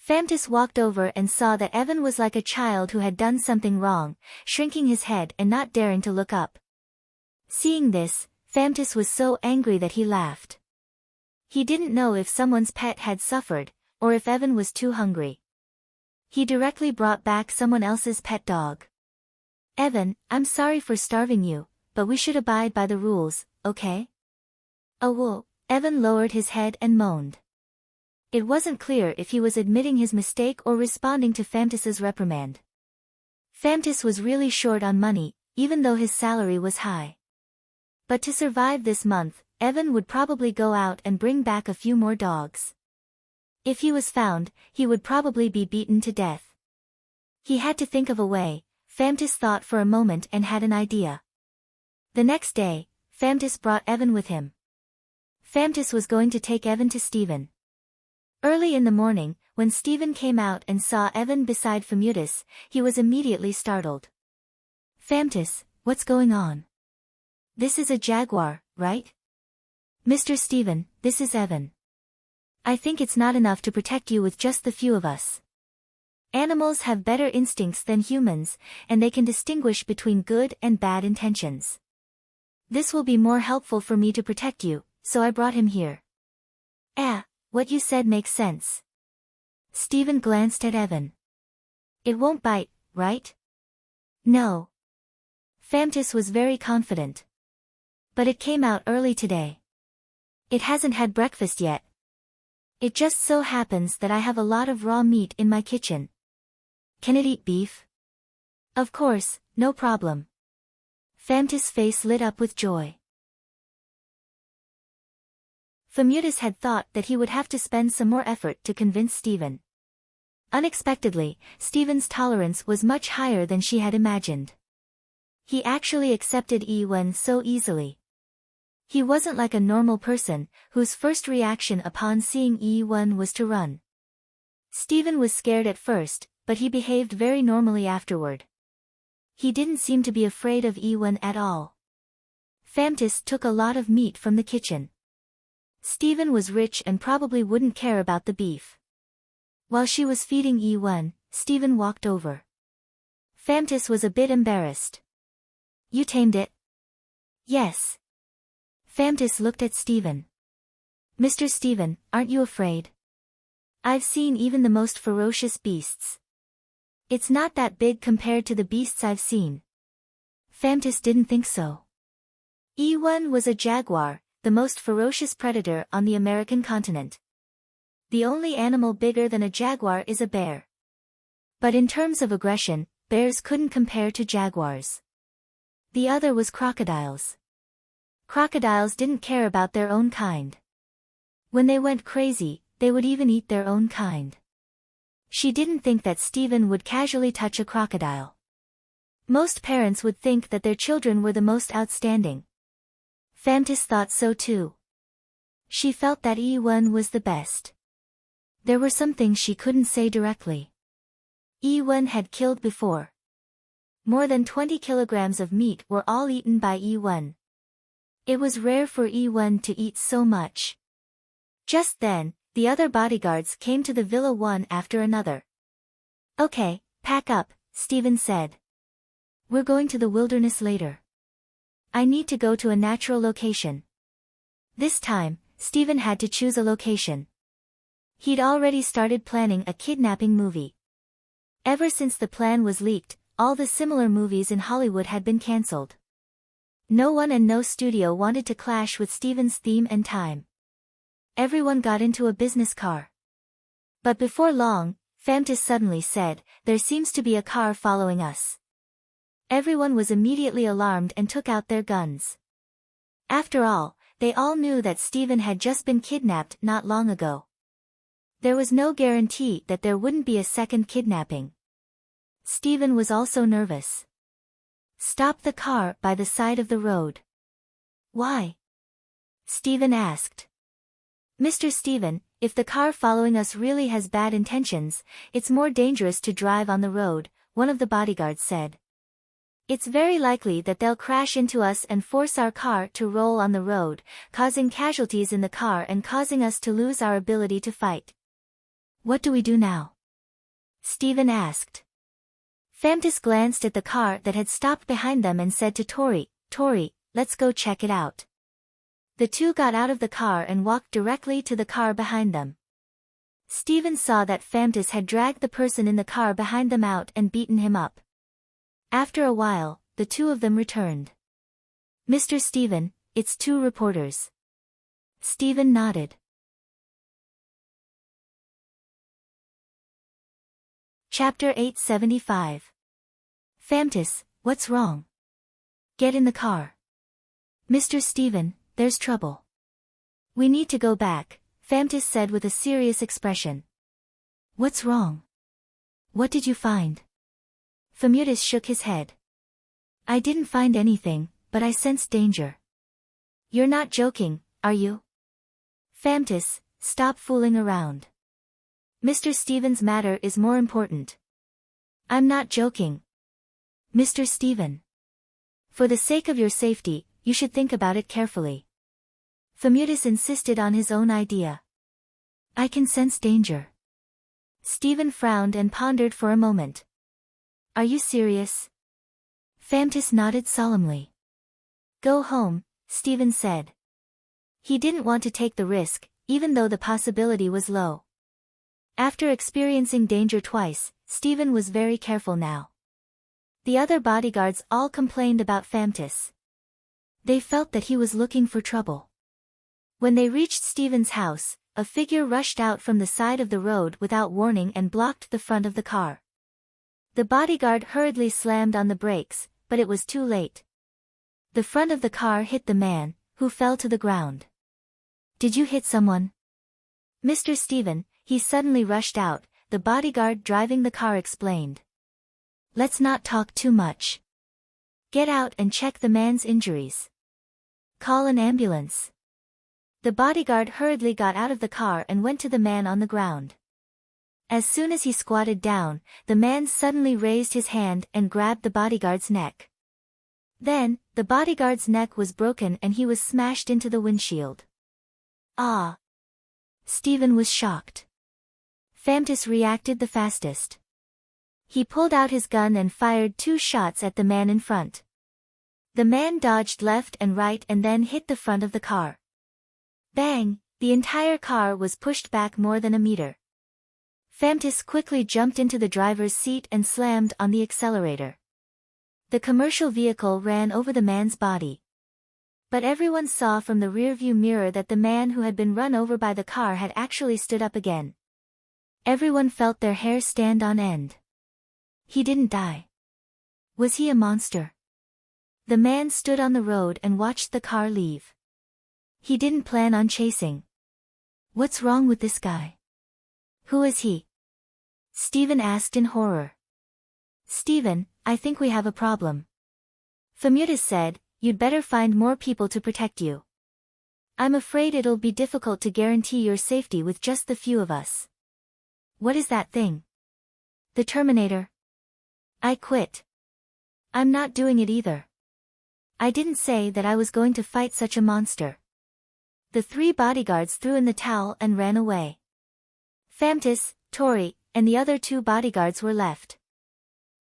Fameutis walked over and saw that Evan was like a child who had done something wrong, shrinking his head and not daring to look up. Seeing this, Fameutis was so angry that he laughed. He didn't know if someone's pet had suffered, or if Evan was too hungry. He directly brought back someone else's pet dog. Evan, I'm sorry for starving you, but we should abide by the rules, okay? Oh well, Evan lowered his head and moaned. It wasn't clear if he was admitting his mistake or responding to Fameutis's reprimand. Fameutis was really short on money, even though his salary was high. But to survive this month, Evan would probably go out and bring back a few more dogs. If he was found, he would probably be beaten to death. He had to think of a way. Fameutis thought for a moment and had an idea. The next day, Fameutis brought Evan with him. Fameutis was going to take Evan to Steven. Early in the morning, when Stephen came out and saw Evan beside Fameutis, he was immediately startled. Fameutis, what's going on? This is a jaguar, right? Mr. Stephen, this is Evan. I think it's not enough to protect you with just the few of us. Animals have better instincts than humans, and they can distinguish between good and bad intentions. This will be more helpful for me to protect you, so I brought him here. What you said makes sense. Stephen glanced at Evan. It won't bite, right? No. Fameutis was very confident. But it came out early today. It hasn't had breakfast yet. It just so happens that I have a lot of raw meat in my kitchen. Can it eat beef? Of course, no problem. Fameutis' face lit up with joy. Fameutis had thought that he would have to spend some more effort to convince Stephen. Unexpectedly, Stephen's tolerance was much higher than she had imagined. He actually accepted Ewan so easily. He wasn't like a normal person, whose first reaction upon seeing Ewan was to run. Stephen was scared at first, but he behaved very normally afterward. He didn't seem to be afraid of Ewan at all. Fameutis took a lot of meat from the kitchen. Stephen was rich and probably wouldn't care about the beef. While she was feeding Ewan, Stephen walked over. Fameutis was a bit embarrassed. You tamed it? Yes. Fameutis looked at Stephen. Mr. Stephen, aren't you afraid? I've seen even the most ferocious beasts. It's not that big compared to the beasts I've seen. Fameutis didn't think so. Ewan was a jaguar, the most ferocious predator on the American continent. The only animal bigger than a jaguar is a bear. But in terms of aggression, bears couldn't compare to jaguars. The other was crocodiles. Crocodiles didn't care about their own kind. When they went crazy, they would even eat their own kind. She didn't think that Stephen would casually touch a crocodile. Most parents would think that their children were the most outstanding. Fameutis thought so too. She felt that Ewan was the best. There were some things she couldn't say directly. Ewan had killed before. More than 20 kilograms of meat were all eaten by Ewan. It was rare for Ewan to eat so much. Just then, the other bodyguards came to the villa one after another. Okay, pack up, Stephen said. We're going to the wilderness later. I need to go to a natural location. This time, Stephen had to choose a location. He'd already started planning a kidnapping movie. Ever since the plan was leaked, all the similar movies in Hollywood had been cancelled. No one and no studio wanted to clash with Stephen's theme and time. Everyone got into a business car. But before long, Fameutis suddenly said, "There seems to be a car following us." Everyone was immediately alarmed and took out their guns. After all, they all knew that Stephen had just been kidnapped not long ago. There was no guarantee that there wouldn't be a second kidnapping. Stephen was also nervous. Stop the car by the side of the road. Why? Stephen asked. Mr. Stephen, if the car following us really has bad intentions, it's more dangerous to drive on the road, one of the bodyguards said. It's very likely that they'll crash into us and force our car to roll on the road, causing casualties in the car and causing us to lose our ability to fight. What do we do now? Stephen asked. Fameutis glanced at the car that had stopped behind them and said to Tori, let's go check it out. The two got out of the car and walked directly to the car behind them. Stephen saw that Fameutis had dragged the person in the car behind them out and beaten him up. After a while, the two of them returned. Mr. Stephen, it's two reporters. Stephen nodded. Chapter 875. Fameutis, what's wrong? Get in the car. Mr. Stephen, there's trouble. We need to go back, Fameutis said with a serious expression. What's wrong? What did you find? Fameutis shook his head. I didn't find anything, but I sensed danger. You're not joking, are you? Fameutis, stop fooling around. Mr. Stephen's matter is more important. I'm not joking. Mr. Stephen. For the sake of your safety, you should think about it carefully. Fameutis insisted on his own idea. I can sense danger. Stephen frowned and pondered for a moment. Are you serious? Fameutis nodded solemnly. Go home, Stephen said. He didn't want to take the risk, even though the possibility was low. After experiencing danger twice, Stephen was very careful now. The other bodyguards all complained about Fameutis. They felt that he was looking for trouble. When they reached Stephen's house, a figure rushed out from the side of the road without warning and blocked the front of the car. The bodyguard hurriedly slammed on the brakes, but it was too late. The front of the car hit the man, who fell to the ground. Did you hit someone? Mr. Stephen, he suddenly rushed out, the bodyguard driving the car explained. Let's not talk too much. Get out and check the man's injuries. Call an ambulance. The bodyguard hurriedly got out of the car and went to the man on the ground. As soon as he squatted down, the man suddenly raised his hand and grabbed the bodyguard's neck. Then, the bodyguard's neck was broken and he was smashed into the windshield. Ah! Stephen was shocked. Fameutis reacted the fastest. He pulled out his gun and fired 2 shots at the man in front. The man dodged left and right and then hit the front of the car. Bang! The entire car was pushed back more than a meter. Fameutis quickly jumped into the driver's seat and slammed on the accelerator. The commercial vehicle ran over the man's body. But everyone saw from the rearview mirror that the man who had been run over by the car had actually stood up again. Everyone felt their hair stand on end. He didn't die. Was he a monster? The man stood on the road and watched the car leave. He didn't plan on chasing. What's wrong with this guy? Who is he? Stephen asked in horror. Stephen, I think we have a problem. Fameutis said, you'd better find more people to protect you. I'm afraid it'll be difficult to guarantee your safety with just the few of us. What is that thing? The Terminator. I quit. I'm not doing it either. I didn't say that I was going to fight such a monster. The 3 bodyguards threw in the towel and ran away. Fameutis, Tori, and the other 2 bodyguards were left.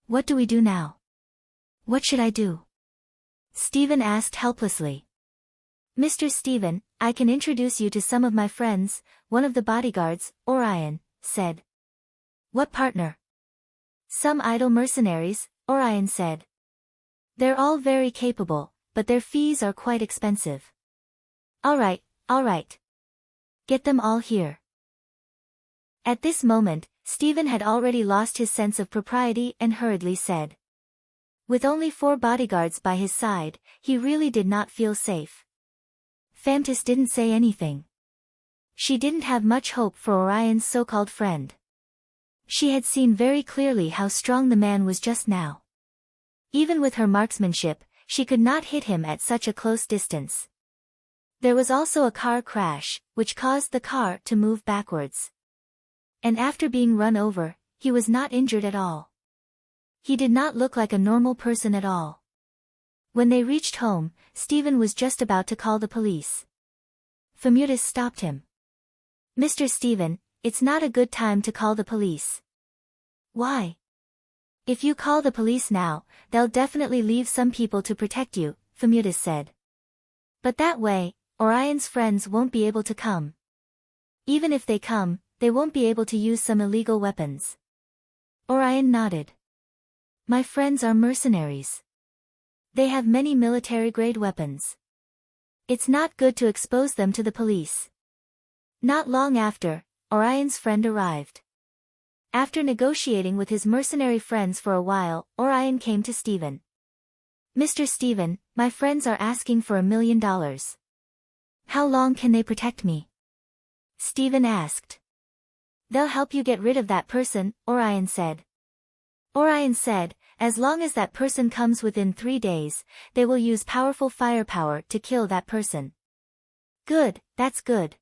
What do we do now? What should I do? Stephen asked helplessly. Mr. Stephen, I can introduce you to some of my friends, one of the bodyguards, Orion, said. What partner? Some idle mercenaries, Orion said. They're all very capable, but their fees are quite expensive. All right. Get them all here. At this moment, Stephen had already lost his sense of propriety and hurriedly said. With only 4 bodyguards by his side, he really did not feel safe. Fameutis didn't say anything. She didn't have much hope for Orion's so-called friend. She had seen very clearly how strong the man was just now. Even with her marksmanship, she could not hit him at such a close distance. There was also a car crash, which caused the car to move backwards. And after being run over, he was not injured at all. He did not look like a normal person at all. When they reached home, Stephen was just about to call the police. Fameutis stopped him. Mr. Stephen, it's not a good time to call the police. Why? If you call the police now, they'll definitely leave some people to protect you, Fameutis said. But that way, Orion's friends won't be able to come. Even if they come, they won't be able to use some illegal weapons. Orion nodded. My friends are mercenaries. They have many military-grade weapons. It's not good to expose them to the police. Not long after, Orion's friend arrived. After negotiating with his mercenary friends for a while, Orion came to Stephen. Mr. Stephen, my friends are asking for $1 million. How long can they protect me? Stephen asked. They'll help you get rid of that person, Orion said. Orion said, as long as that person comes within 3 days, they will use powerful firepower to kill that person. Good, that's good.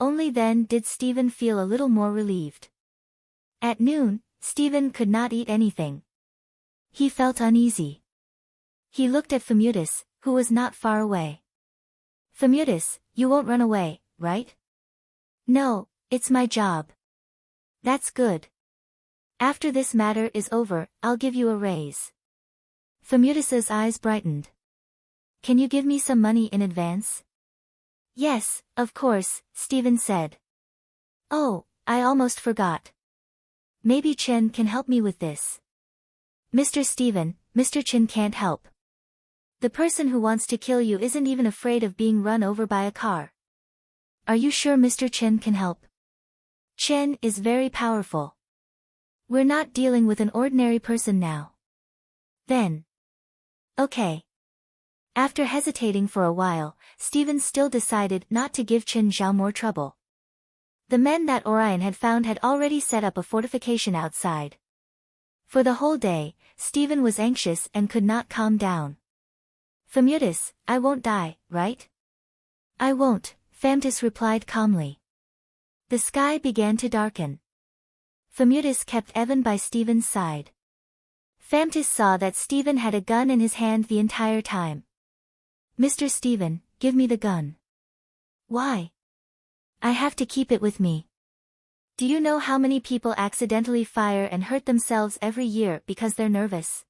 Only then did Stephen feel a little more relieved. At noon, Stephen could not eat anything. He felt uneasy. He looked at Fameutis, who was not far away. Fameutis, you won't run away, right? No, it's my job. That's good. After this matter is over, I'll give you a raise. Fameutis's eyes brightened. Can you give me some money in advance? Yes, of course, Stephen said. Oh, I almost forgot. Maybe Chen can help me with this. Mr. Stephen, Mr. Chen can't help. The person who wants to kill you isn't even afraid of being run over by a car. Are you sure Mr. Chen can help? Chen is very powerful. We're not dealing with an ordinary person now. Then. Okay. After hesitating for a while, Stephen still decided not to give Chen Zhao more trouble. The men that Orion had found had already set up a fortification outside. For the whole day, Stephen was anxious and could not calm down. Fameutis, I won't die, right? I won't, Fameutis replied calmly. The sky began to darken. Fameutis kept Evan by Stephen's side. Fameutis saw that Stephen had a gun in his hand the entire time. Mr. Stephen, give me the gun. Why? I have to keep it with me. Do you know how many people accidentally fire and hurt themselves every year because they're nervous?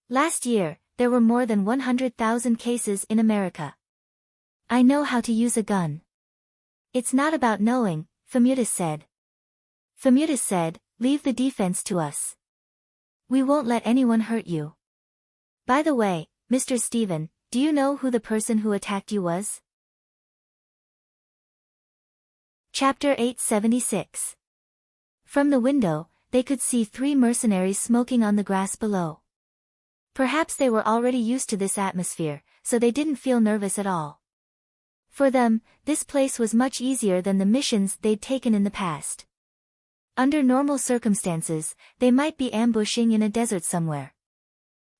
Last year, there were more than 100,000 cases in America. I know how to use a gun. It's not about knowing, Fameutis said. Fameutis said, leave the defense to us. We won't let anyone hurt you. By the way, Mr. Stephen, do you know who the person who attacked you was? Chapter 876. From the window, they could see 3 mercenaries smoking on the grass below. Perhaps they were already used to this atmosphere, so they didn't feel nervous at all. For them, this place was much easier than the missions they'd taken in the past. Under normal circumstances, they might be ambushing in a desert somewhere.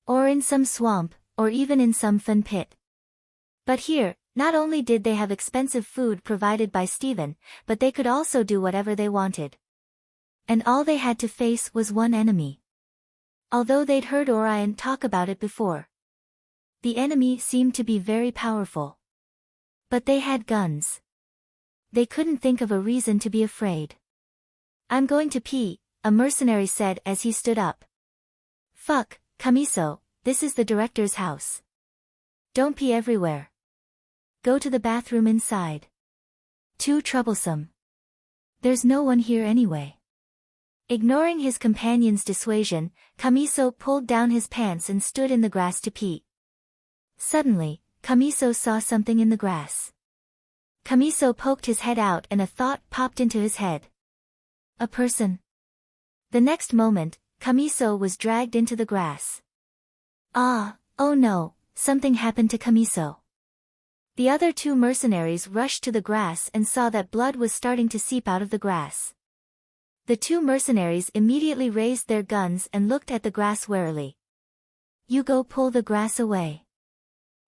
Or in some swamp, or even in some fen pit. But here, not only did they have expensive food provided by Stephen, but they could also do whatever they wanted. And all they had to face was one enemy. Although they'd heard Orion talk about it before. The enemy seemed to be very powerful. But they had guns. They couldn't think of a reason to be afraid. I'm going to pee, a mercenary said as he stood up. Fuck, Kamiso, this is the director's house. Don't pee everywhere. Go to the bathroom inside. Too troublesome. There's no one here anyway. Ignoring his companion's dissuasion, Kamiso pulled down his pants and stood in the grass to pee. Suddenly, Kamiso saw something in the grass. Kamiso poked his head out and a thought popped into his head. A person. The next moment, Kamiso was dragged into the grass. Oh no, something happened to Kamiso. The other 2 mercenaries rushed to the grass and saw that blood was starting to seep out of the grass. The 2 mercenaries immediately raised their guns and looked at the grass warily. You go pull the grass away.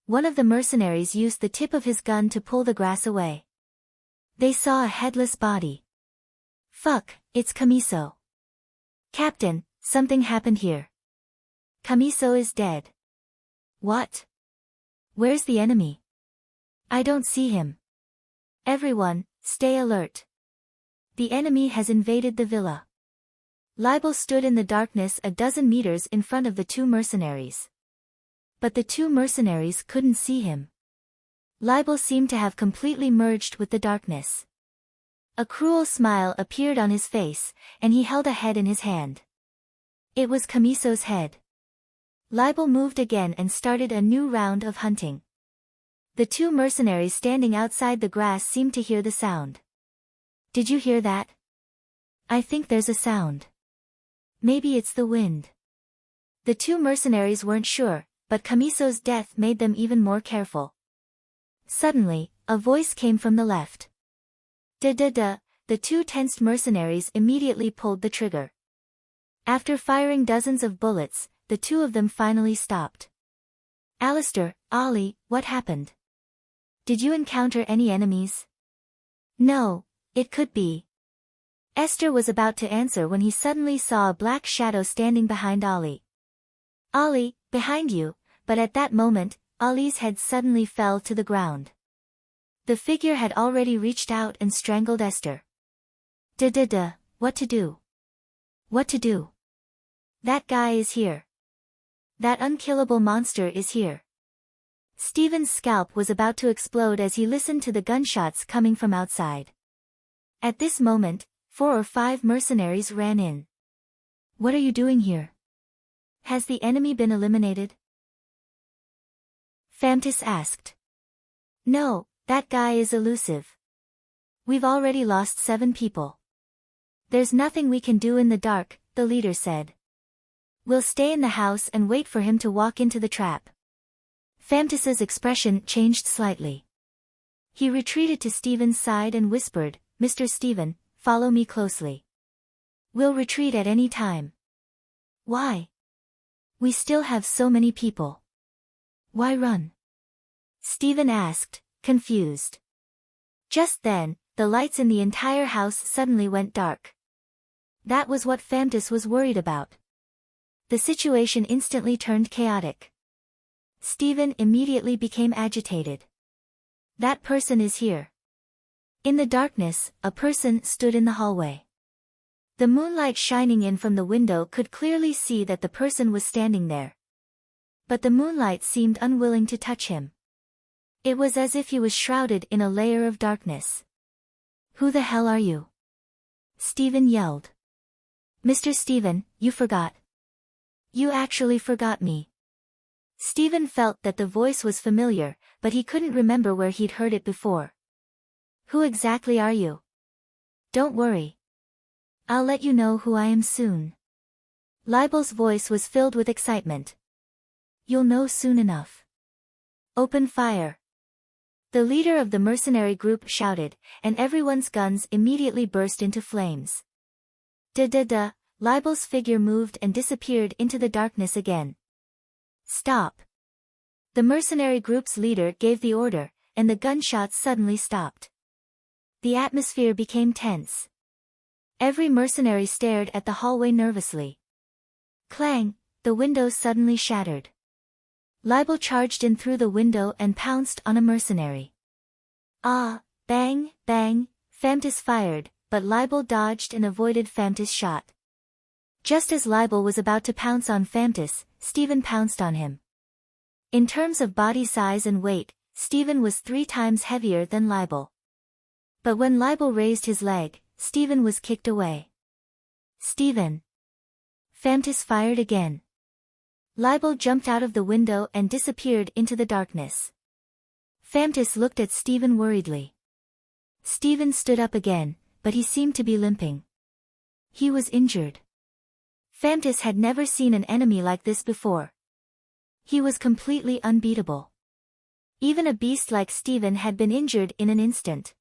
One of the mercenaries used the tip of his gun to pull the grass away. They saw a headless body. Fuck, it's Kamiso. Captain, something happened here. Kamiso is dead. What? Where's the enemy? I don't see him. Everyone, stay alert. The enemy has invaded the villa. Libel stood in the darkness a dozen meters in front of the 2 mercenaries. But the 2 mercenaries couldn't see him. Libel seemed to have completely merged with the darkness. A cruel smile appeared on his face, and he held a head in his hand. It was Kamiso's head. Libel moved again and started a new round of hunting. The 2 mercenaries standing outside the grass seemed to hear the sound. Did you hear that? I think there's a sound. Maybe it's the wind. The 2 mercenaries weren't sure, but Kamiso's death made them even more careful. Suddenly, a voice came from the left. Da-da-da, the 2 tensed mercenaries immediately pulled the trigger. After firing dozens of bullets, the 2 of them finally stopped. Alistair, Ollie, what happened? Did you encounter any enemies? No, it could be. Esther was about to answer when he suddenly saw a black shadow standing behind Ollie. Ollie, behind you, but at that moment, Ollie's head suddenly fell to the ground. The figure had already reached out and strangled Esther. Da, what to do? What to do? That guy is here. That unkillable monster is here. Stephen's scalp was about to explode as he listened to the gunshots coming from outside. At this moment, 4 or 5 mercenaries ran in. What are you doing here? Has the enemy been eliminated? Famtis asked. No, that guy is elusive. We've already lost 7 people. There's nothing we can do in the dark, the leader said. We'll stay in the house and wait for him to walk into the trap. Famtis's expression changed slightly. He retreated to Stephen's side and whispered, Mr. Stephen, follow me closely. We'll retreat at any time. Why? We still have so many people. Why run? Stephen asked, confused. Just then, the lights in the entire house suddenly went dark. That was what Famtis was worried about. The situation instantly turned chaotic. Stephen immediately became agitated. That person is here. In the darkness, a person stood in the hallway. The moonlight shining in from the window could clearly see that the person was standing there. But the moonlight seemed unwilling to touch him. It was as if he was shrouded in a layer of darkness. Who the hell are you? Stephen yelled. Mr. Stephen, you forgot. You actually forgot me. Stephen felt that the voice was familiar, but he couldn't remember where he'd heard it before. Who exactly are you? Don't worry. I'll let you know who I am soon. Libel's voice was filled with excitement. You'll know soon enough. Open fire. The leader of the mercenary group shouted, and everyone's guns immediately burst into flames. Libel's figure moved and disappeared into the darkness again. Stop. The mercenary group's leader gave the order, and the gunshots suddenly stopped. The atmosphere became tense. Every mercenary stared at the hallway nervously. Clang, the window suddenly shattered. Libel charged in through the window and pounced on a mercenary. Bang, bang, Famtis fired, but Libel dodged and avoided Famtis' shot. Just as Libel was about to pounce on Famtis, Stephen pounced on him. In terms of body size and weight, Stephen was 3 times heavier than Libel. But when Libel raised his leg, Stephen was kicked away. Stephen. Famtis fired again. Libel jumped out of the window and disappeared into the darkness. Famtis looked at Stephen worriedly. Stephen stood up again, but he seemed to be limping. He was injured. Famtis had never seen an enemy like this before. He was completely unbeatable. Even a beast like Stephen had been injured in an instant.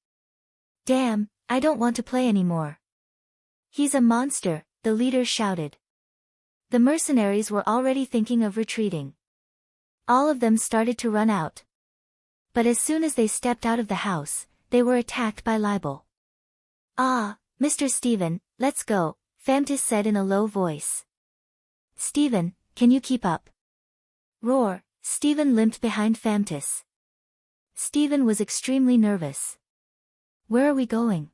Damn, I don't want to play anymore. He's a monster, the leader shouted. The mercenaries were already thinking of retreating. All of them started to run out. But as soon as they stepped out of the house, they were attacked by Libel. Mr. Stephen, let's go, Famtis said in a low voice. Stephen, can you keep up? Roar, Stephen limped behind Famtis. Stephen was extremely nervous. Where are we going?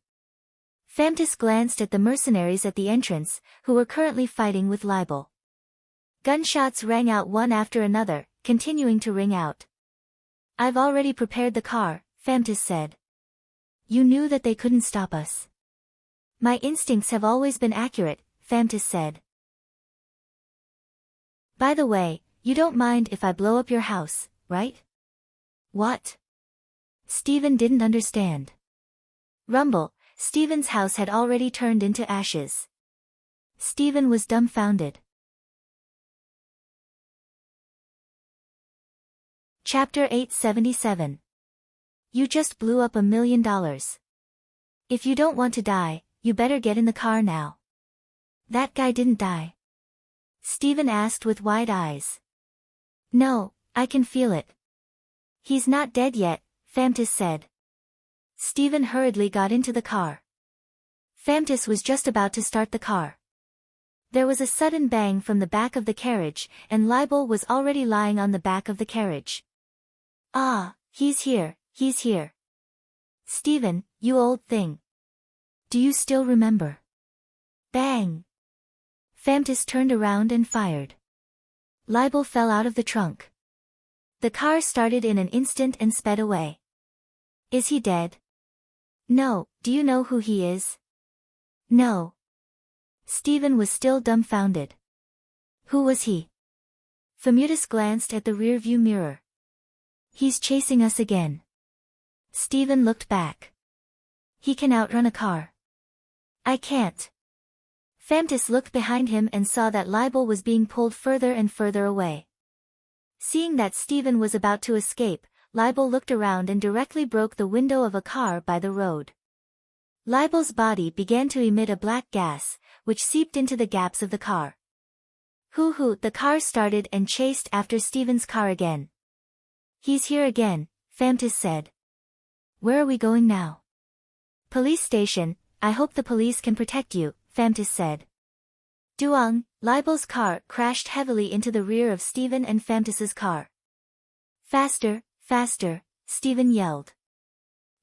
Famtis glanced at the mercenaries at the entrance, who were currently fighting with Libel. Gunshots rang out one after another, continuing to ring out. I've already prepared the car, Famtis said. You knew that they couldn't stop us. My instincts have always been accurate, Famtis said. By the way, you don't mind if I blow up your house, right? What? Stephen didn't understand. Rumble, Stephen's house had already turned into ashes. Stephen was dumbfounded. Chapter 877. You just blew up $1 million. If you don't want to die, you better get in the car now. That guy didn't die? Stephen asked with wide eyes. No, I can feel it. He's not dead yet, Famtis said. Stephen hurriedly got into the car. Famtis was just about to start the car. There was a sudden bang from the back of the carriage, and Libel was already lying on the back of the carriage. Ah, he's here, he's here. Stephen, you old thing. Do you still remember? Bang! Famtis turned around and fired. Libel fell out of the trunk. The car started in an instant and sped away. Is he dead? No. Do you know who he is? No. Stephen was still dumbfounded. Who was he? Famtis glanced at the rearview mirror. He's chasing us again. Stephen looked back. He can outrun a car. I can't. Famtis looked behind him and saw that Libel was being pulled further and further away. Seeing that Stephen was about to escape, Libel looked around and directly broke the window of a car by the road. Libel's body began to emit a black gas, which seeped into the gaps of the car. Hoo-hoo, the car started and chased after Stephen's car again. He's here again, Famtis said. Where are we going now? Police station. I hope the police can protect you, Famtis said. Duong, Libel's car crashed heavily into the rear of Stephen and Famtis's car. Faster, faster, Stephen yelled.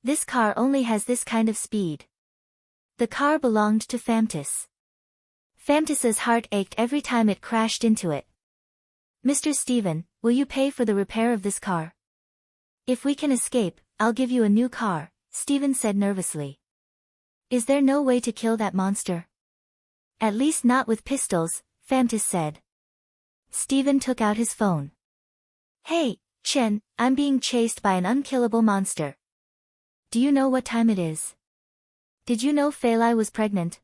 This car only has this kind of speed. The car belonged to Famtis. Famtis's heart ached every time it crashed into it. Mr. Stephen, will you pay for the repair of this car? If we can escape, I'll give you a new car, Stephen said nervously. Is there no way to kill that monster? At least not with pistols, Famtis said. Stephen took out his phone. Hey, Chen, I'm being chased by an unkillable monster. Do you know what time it is? Did you know Feilai was pregnant?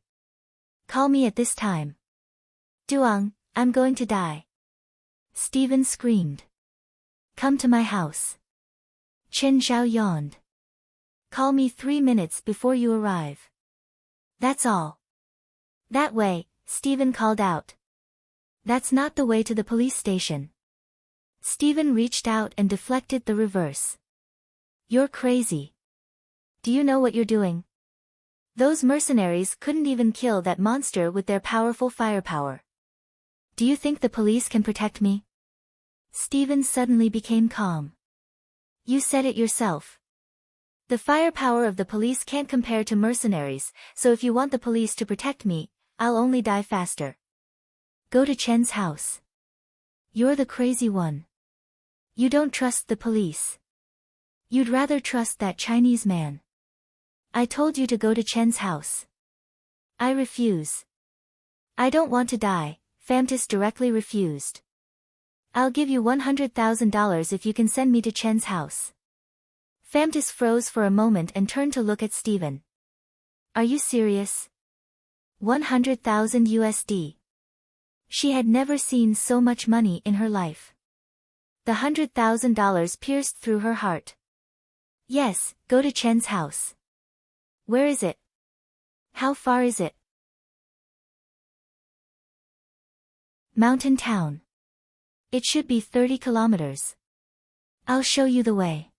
Call me at this time. Duong, I'm going to die. Stephen screamed. Come to my house. Chen Zhao yawned. Call me 3 minutes before you arrive. That's all. That way, Stephen called out. That's not the way to the police station. Stephen reached out and deflected the reverse. You're crazy. Do you know what you're doing? Those mercenaries couldn't even kill that monster with their powerful firepower. Do you think the police can protect me? Stephen suddenly became calm. You said it yourself. The firepower of the police can't compare to mercenaries, so if you want the police to protect me, I'll only die faster. Go to Chen's house. You're the crazy one. You don't trust the police. You'd rather trust that Chinese man. I told you to go to Chen's house. I refuse. I don't want to die, Famtis directly refused. I'll give you $100,000 if you can send me to Chen's house. Famtis froze for a moment and turned to look at Stephen. Are you serious? 100,000 USD. She had never seen so much money in her life. The $100,000 pierced through her heart. Yes, go to Chen's house. Where is it? How far is it? Mountain town. It should be 30 kilometers. I'll show you the way.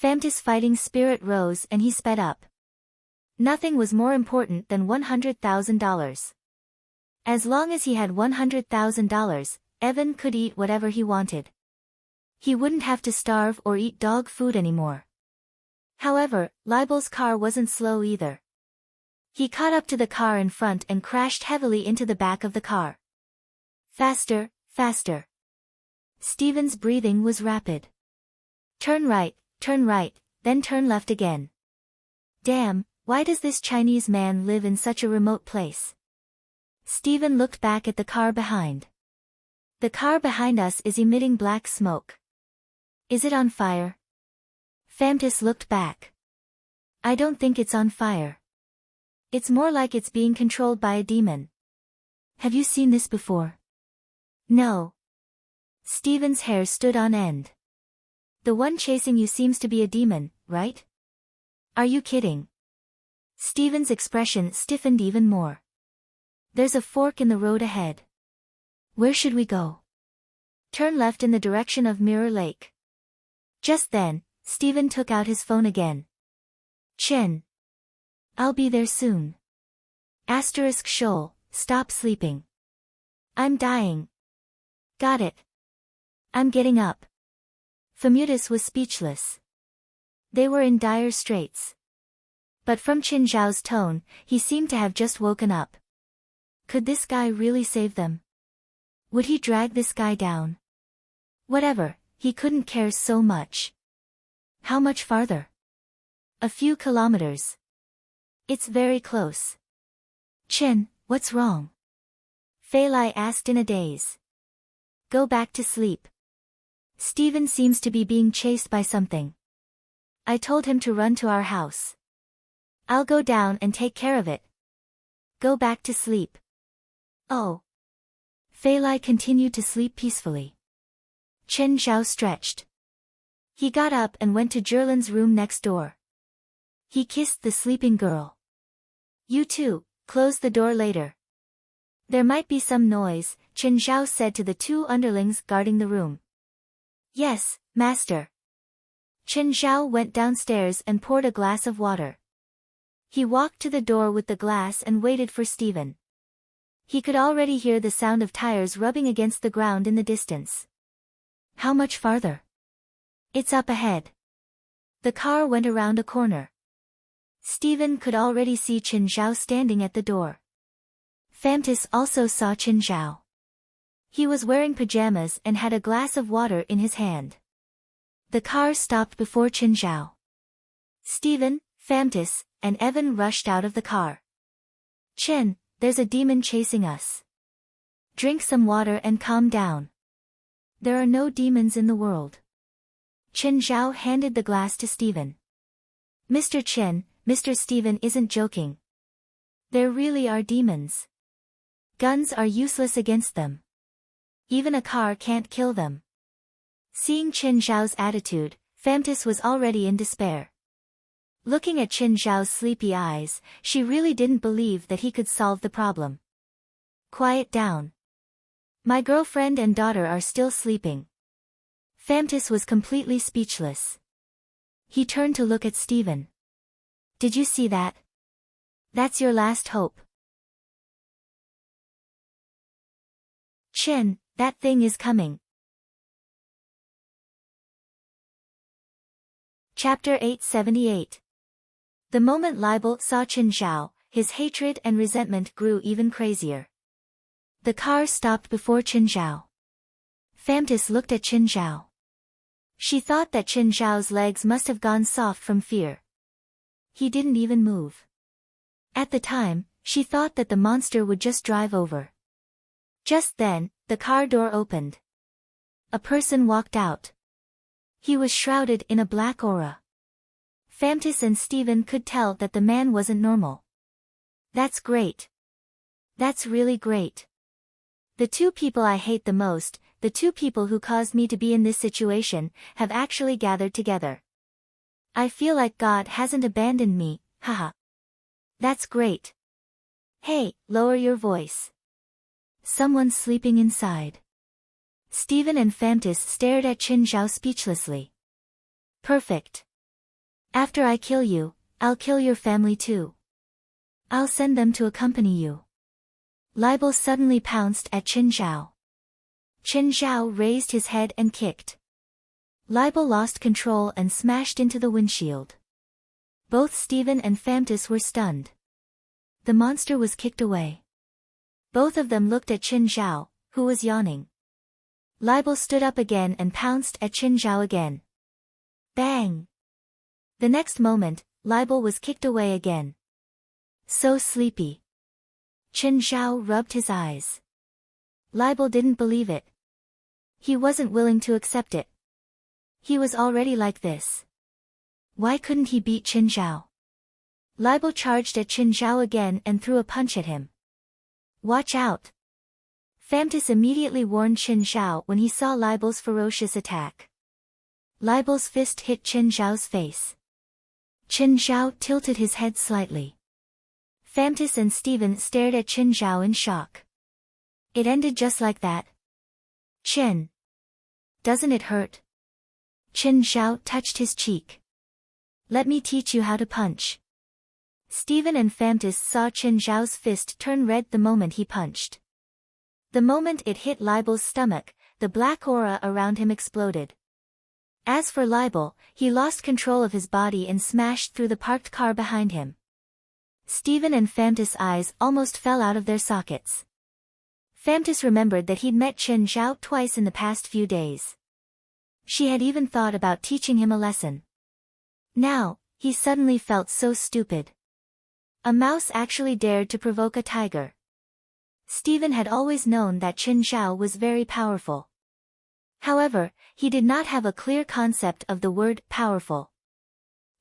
Famtis' fighting spirit rose and he sped up. Nothing was more important than $100,000. As long as he had $100,000, Evan could eat whatever he wanted. He wouldn't have to starve or eat dog food anymore. However, Libel's car wasn't slow either. He caught up to the car in front and crashed heavily into the back of the car. Faster, faster. Stephen's breathing was rapid. Turn right, then turn left again. Damn, why does this Chinese man live in such a remote place? Stephen looked back at the car behind. The car behind us is emitting black smoke. Is it on fire? Famtis looked back. I don't think it's on fire. It's more like it's being controlled by a demon. Have you seen this before? No. Stephen's hair stood on end. The one chasing you seems to be a demon, right? Are you kidding? Stephen's expression stiffened even more. There's a fork in the road ahead. Where should we go? Turn left in the direction of Mirror Lake. Just then, Stephen took out his phone again. Chin. I'll be there soon. Asterisk Shoal, stop sleeping. I'm dying. Got it. I'm getting up. Fameutus was speechless. They were in dire straits. But from Qin Zhao's tone, he seemed to have just woken up. Could this guy really save them? Would he drag this guy down? Whatever, he couldn't care so much. How much farther? A few kilometers. It's very close. Qin, what's wrong? Fei Lai asked in a daze. Go back to sleep. Steven seems to be being chased by something. I told him to run to our house. I'll go down and take care of it. Go back to sleep. Oh. Fei Lai continued to sleep peacefully. Chen Zhao stretched. He got up and went to Zhilin's room next door. He kissed the sleeping girl. You too, close the door later. There might be some noise, Chen Zhao said to the two underlings guarding the room. Yes, master. Chen Zhao went downstairs and poured a glass of water. He walked to the door with the glass and waited for Steven. He could already hear the sound of tires rubbing against the ground in the distance. How much farther? It's up ahead. The car went around a corner. Steven could already see Qin Zhao standing at the door. Fameutus also saw Qin Zhao. He was wearing pajamas and had a glass of water in his hand. The car stopped before Qin Zhao. Steven, Fameutus, and Evan rushed out of the car. Qin, there's a demon chasing us. Drink some water and calm down. There are no demons in the world. Qin Zhao handed the glass to Steven. Mr. Qin, Mr. Steven isn't joking. There really are demons. Guns are useless against them. Even a car can't kill them. Seeing Qin Zhao's attitude, Fameutus was already in despair. Looking at Qin Zhao's sleepy eyes, she really didn't believe that he could solve the problem. Quiet down. My girlfriend and daughter are still sleeping. Fameutus was completely speechless. He turned to look at Steven. Did you see that? That's your last hope. Qin, that thing is coming. Chapter 878. The moment Libel saw Qin Zhao, his hatred and resentment grew even crazier. The car stopped before Qin Zhao. Fameutus looked at Qin Zhao. She thought that Qin Zhao's legs must have gone soft from fear. He didn't even move. At the time, she thought that the monster would just drive over. Just then, the car door opened. A person walked out. He was shrouded in a black aura. Fameutus and Steven could tell that the man wasn't normal. That's great. That's really great. The two people I hate the most, the two people who caused me to be in this situation, have actually gathered together. I feel like God hasn't abandoned me, haha. That's great. Hey, lower your voice. Someone's sleeping inside. Steven and Fameutus stared at Qin Zhao speechlessly. Perfect. After I kill you, I'll kill your family too. I'll send them to accompany you. Libel suddenly pounced at Qin Zhao. Qin Zhao raised his head and kicked. Libel lost control and smashed into the windshield. Both Steven and Fameutus were stunned. The monster was kicked away. Both of them looked at Qin Zhao, who was yawning. Libel stood up again and pounced at Qin Zhao again. Bang! The next moment, Libel was kicked away again. So sleepy. Qin Zhao rubbed his eyes. Libel didn't believe it. He wasn't willing to accept it. He was already like this. Why couldn't he beat Qin Zhao? Libel charged at Qin Zhao again and threw a punch at him. Watch out! Fameutus immediately warned Qin Zhao when he saw Libel's ferocious attack. Libel's fist hit Qin Zhao's face. Qin Zhao tilted his head slightly. Fameutus and Steven stared at Qin Zhao in shock. It ended just like that. Qin. Doesn't it hurt? Qin Zhao touched his cheek. Let me teach you how to punch. Stephen and Famtis saw Chen Zhao's fist turn red the moment he punched. The moment it hit Libel's stomach, the black aura around him exploded. As for Libel, he lost control of his body and smashed through the parked car behind him. Stephen and Famtis' eyes almost fell out of their sockets. Famtis remembered that he'd met Chen Zhao twice in the past few days. She had even thought about teaching him a lesson. Now, he suddenly felt so stupid. A mouse actually dared to provoke a tiger. Stephen had always known that Chen Zhao was very powerful. However, he did not have a clear concept of the word powerful.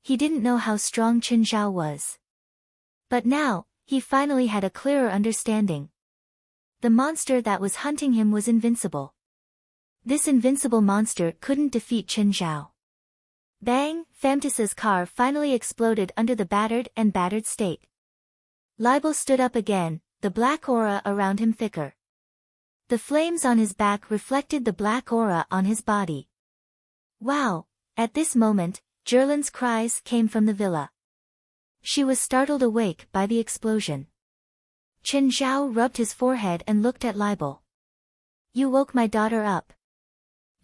He didn't know how strong Chen Zhao was. But now, he finally had a clearer understanding. The monster that was hunting him was invincible. This invincible monster couldn't defeat Chen Zhao. Bang! Famtis's car finally exploded under the battered state. Libel stood up again, the black aura around him thicker. The flames on his back reflected the black aura on his body. Wow! At this moment, Jerlin's cries came from the villa. She was startled awake by the explosion. Chen Zhao rubbed his forehead and looked at Libel. You woke my daughter up.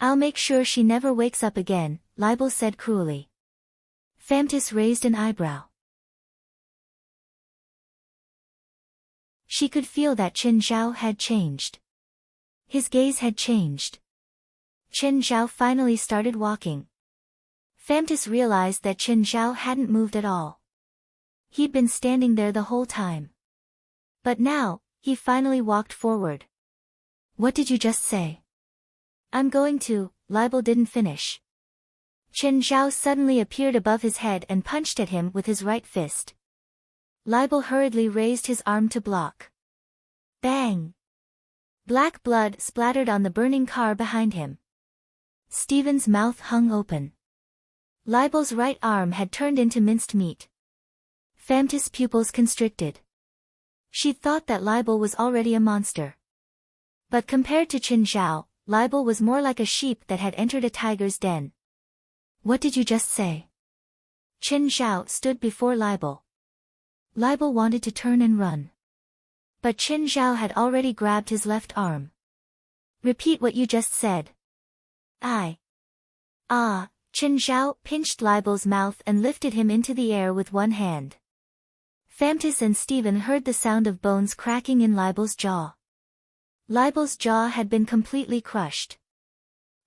I'll make sure she never wakes up again, Libel said cruelly. Famtis raised an eyebrow. She could feel that Chen Zhao had changed. His gaze had changed. Chen Zhao finally started walking. Famtis realized that Chen Zhao hadn't moved at all. He'd been standing there the whole time. But now, he finally walked forward. What did you just say? I'm going to, Libel didn't finish. Chen Zhao suddenly appeared above his head and punched at him with his right fist. Libel hurriedly raised his arm to block. Bang! Black blood splattered on the burning car behind him. Stephen's mouth hung open. Libel's right arm had turned into minced meat. Famtis' pupils constricted. She'd thought that Libel was already a monster. But compared to Chen Zhao, Libel was more like a sheep that had entered a tiger's den. What did you just say? Chen Zhao stood before Libel. Libel wanted to turn and run. But Chen Zhao had already grabbed his left arm. Repeat what you just said. Chen Zhao pinched Libel's mouth and lifted him into the air with one hand. Famtis and Stephen heard the sound of bones cracking in Libel's jaw. Libel's jaw had been completely crushed.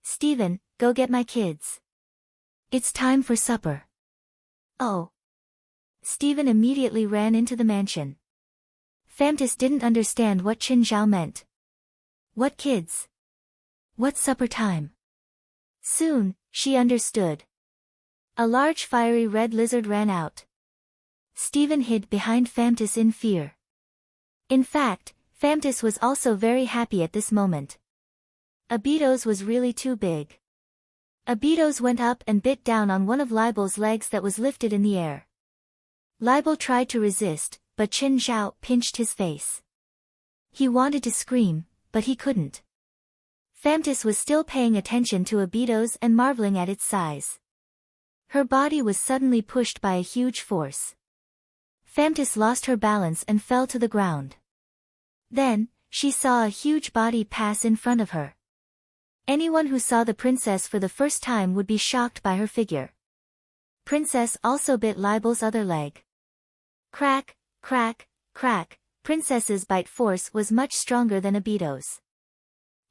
Stephen, go get my kids. It's time for supper. Oh. Stephen immediately ran into the mansion. Famtis didn't understand what Chen Zhao meant. What kids? What supper time? Soon, she understood. A large fiery red lizard ran out. Stephen hid behind Famtis in fear. In fact, Famtis was also very happy at this moment. Abitos was really too big. Abitos went up and bit down on one of Libel's legs that was lifted in the air. Libel tried to resist, but Chen Zhao pinched his face. He wanted to scream, but he couldn't. Famtis was still paying attention to Abitos and marveling at its size. Her body was suddenly pushed by a huge force. Famtis lost her balance and fell to the ground. Then, she saw a huge body pass in front of her. Anyone who saw the princess for the first time would be shocked by her figure. Princess also bit Libel's other leg. Crack, crack, crack, Princess's bite force was much stronger than Abitos.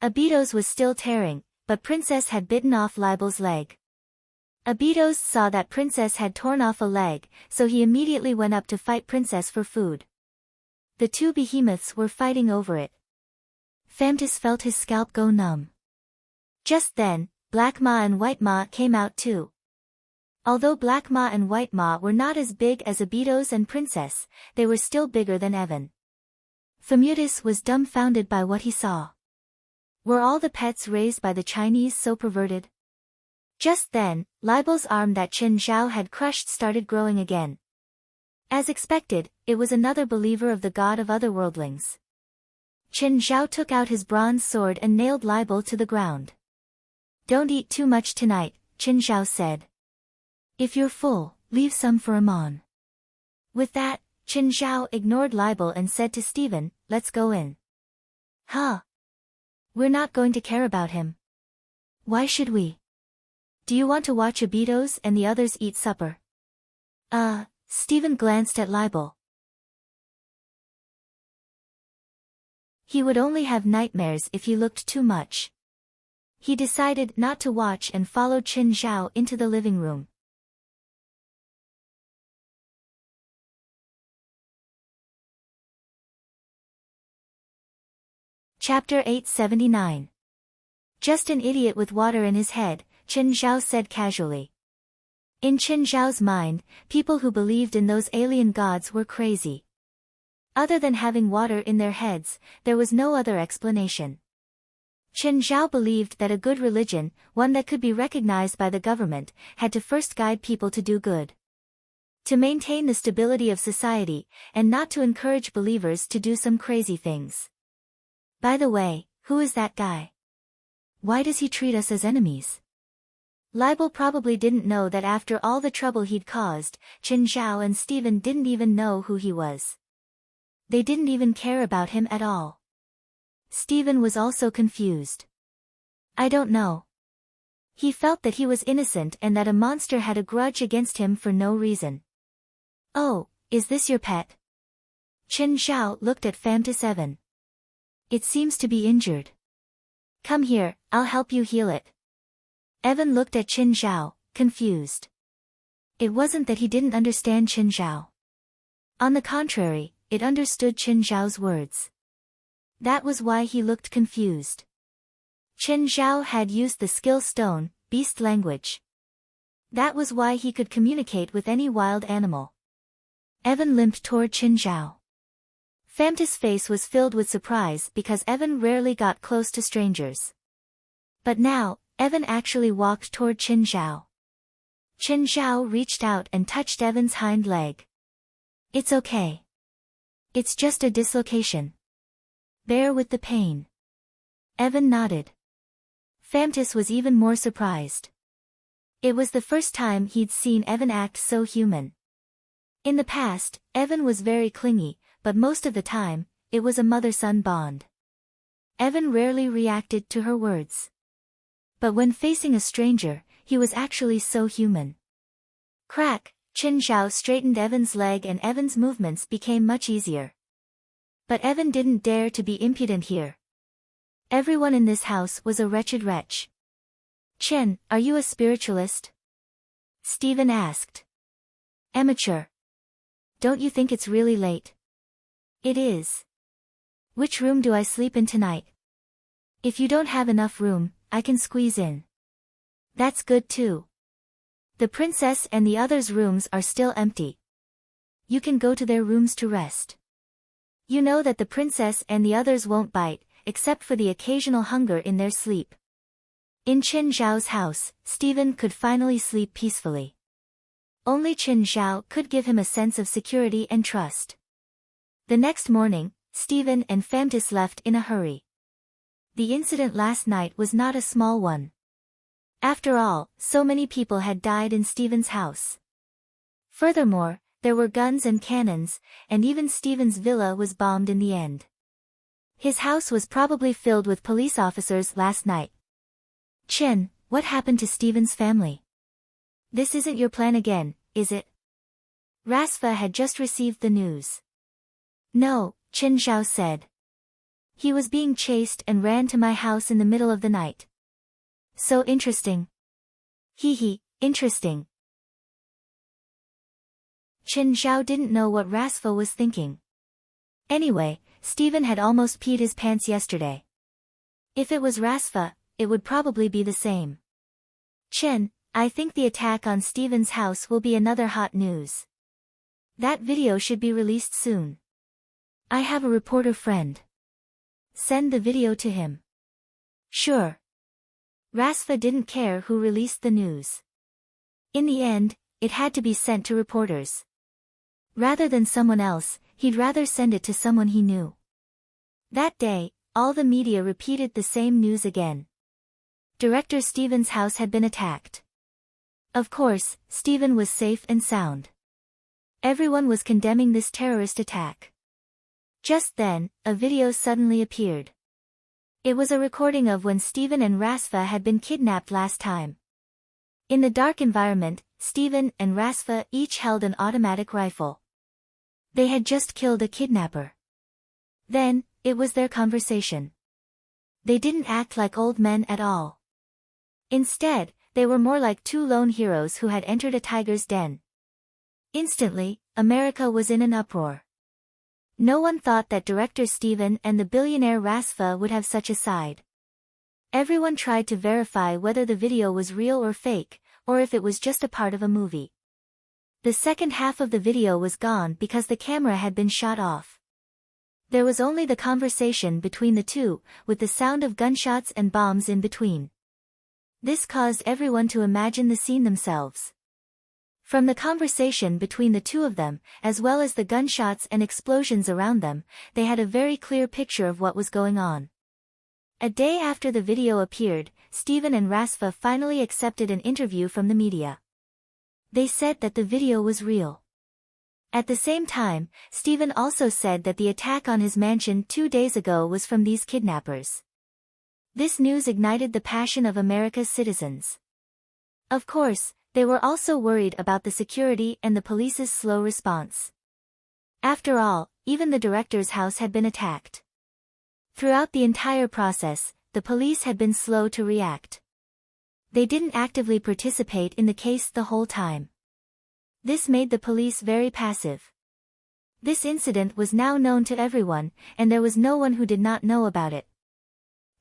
Abitos was still tearing, but Princess had bitten off Libel's leg. Abitos saw that Princess had torn off a leg, so he immediately went up to fight Princess for food. The two behemoths were fighting over it. Famtis felt his scalp go numb. Just then, Black Ma and White Ma came out too. Although Black Ma and White Ma were not as big as Abitos and Princess, they were still bigger than Evan. Famutus was dumbfounded by what he saw. Were all the pets raised by the Chinese so perverted? Just then, Libel's arm that Chen Zhao had crushed started growing again. As expected, it was another believer of the god of otherworldlings. Chen Zhao took out his bronze sword and nailed Libel to the ground. Don't eat too much tonight, Chen Zhao said. If you're full, leave some for Amon. With that, Qin Zhao ignored libel and said to Stephen, let's go in. Huh? We're not going to care about him. Why should we? Do you want to watch Abitos and the others eat supper? Stephen glanced at libel. He would only have nightmares if he looked too much. He decided not to watch and followed Qin Zhao into the living room. Chapter 879. Just an idiot with water in his head, Qin Zhao said casually. In Qin Zhao's mind, people who believed in those alien gods were crazy. Other than having water in their heads, there was no other explanation. Qin Zhao believed that a good religion, one that could be recognized by the government, had to first guide people to do good. To maintain the stability of society, and not to encourage believers to do some crazy things. By the way, who is that guy? Why does he treat us as enemies? Libel probably didn't know that after all the trouble he'd caused, Qin Zhao and Stephen didn't even know who he was. They didn't even care about him at all. Stephen was also confused. I don't know. He felt that he was innocent and that a monster had a grudge against him for no reason. Oh, is this your pet? Qin Zhao looked at Famtis Evan. It seems to be injured. Come here, I'll help you heal it. Evan looked at Qin Zhao, confused. It wasn't that he didn't understand Qin Zhao. On the contrary, it understood Qin Zhao's words. That was why he looked confused. Qin Zhao had used the skill stone, beast language. That was why he could communicate with any wild animal. Evan limped toward Qin Zhao. Famtis' face was filled with surprise because Evan rarely got close to strangers. But now, Evan actually walked toward Qin Zhao. Qin Zhao reached out and touched Evan's hind leg. It's okay. It's just a dislocation. Bear with the pain. Evan nodded. Famtis was even more surprised. It was the first time he'd seen Evan act so human. In the past, Evan was very clingy, but most of the time, it was a mother-son bond. Evan rarely reacted to her words. But when facing a stranger, he was actually so human. Crack, Qin Zhao straightened Evan's leg and Evan's movements became much easier. But Evan didn't dare to be impudent here. Everyone in this house was a wretched wretch. Chen, are you a spiritualist? Stephen asked. Amateur. Don't you think it's really late? It is. Which room do I sleep in tonight? If you don't have enough room, I can squeeze in. That's good too. The princess and the others' rooms are still empty. You can go to their rooms to rest. You know that the princess and the others won't bite, except for the occasional hunger in their sleep. In Qin Zhao's house, Stephen could finally sleep peacefully. Only Qin Zhao could give him a sense of security and trust. The next morning, Stephen and Famtis left in a hurry. The incident last night was not a small one. After all, so many people had died in Stephen's house. Furthermore, there were guns and cannons, and even Stephen's villa was bombed in the end. His house was probably filled with police officers last night. Chen, what happened to Stephen's family? This isn't your plan again, is it? Rasfa had just received the news. No, Qin Zhao said. He was being chased and ran to my house in the middle of the night. So interesting. Hee, interesting. Qin Zhao didn't know what Rasfa was thinking. Anyway, Stephen had almost peed his pants yesterday. If it was Rasfa, it would probably be the same. Chen, I think the attack on Stephen's house will be another hot news. That video should be released soon. I have a reporter friend. Send the video to him. Sure. Rasfa didn't care who released the news. In the end, it had to be sent to reporters. Rather than someone else, he'd rather send it to someone he knew. That day, all the media repeated the same news again. Director Stephen's house had been attacked. Of course, Stephen was safe and sound. Everyone was condemning this terrorist attack. Just then, a video suddenly appeared. It was a recording of when Stephen and Rasfa had been kidnapped last time. In the dark environment, Stephen and Rasfa each held an automatic rifle. They had just killed a kidnapper. Then, it was their conversation. They didn't act like old men at all. Instead, they were more like two lone heroes who had entered a tiger's den. Instantly, America was in an uproar. No one thought that director Stephen and the billionaire Rasfa would have such a side. Everyone tried to verify whether the video was real or fake, or if it was just a part of a movie. The second half of the video was gone because the camera had been shot off. There was only the conversation between the two, with the sound of gunshots and bombs in between. This caused everyone to imagine the scene themselves. From the conversation between the two of them, as well as the gunshots and explosions around them, they had a very clear picture of what was going on. A day after the video appeared, Stephen and Rasfa finally accepted an interview from the media. They said that the video was real. At the same time, Stephen also said that the attack on his mansion 2 days ago was from these kidnappers. This news ignited the passion of America's citizens. Of course, they were also worried about the security and the police's slow response. After all, even the director's house had been attacked. Throughout the entire process, the police had been slow to react. They didn't actively participate in the case the whole time. This made the police very passive. This incident was now known to everyone, and there was no one who did not know about it.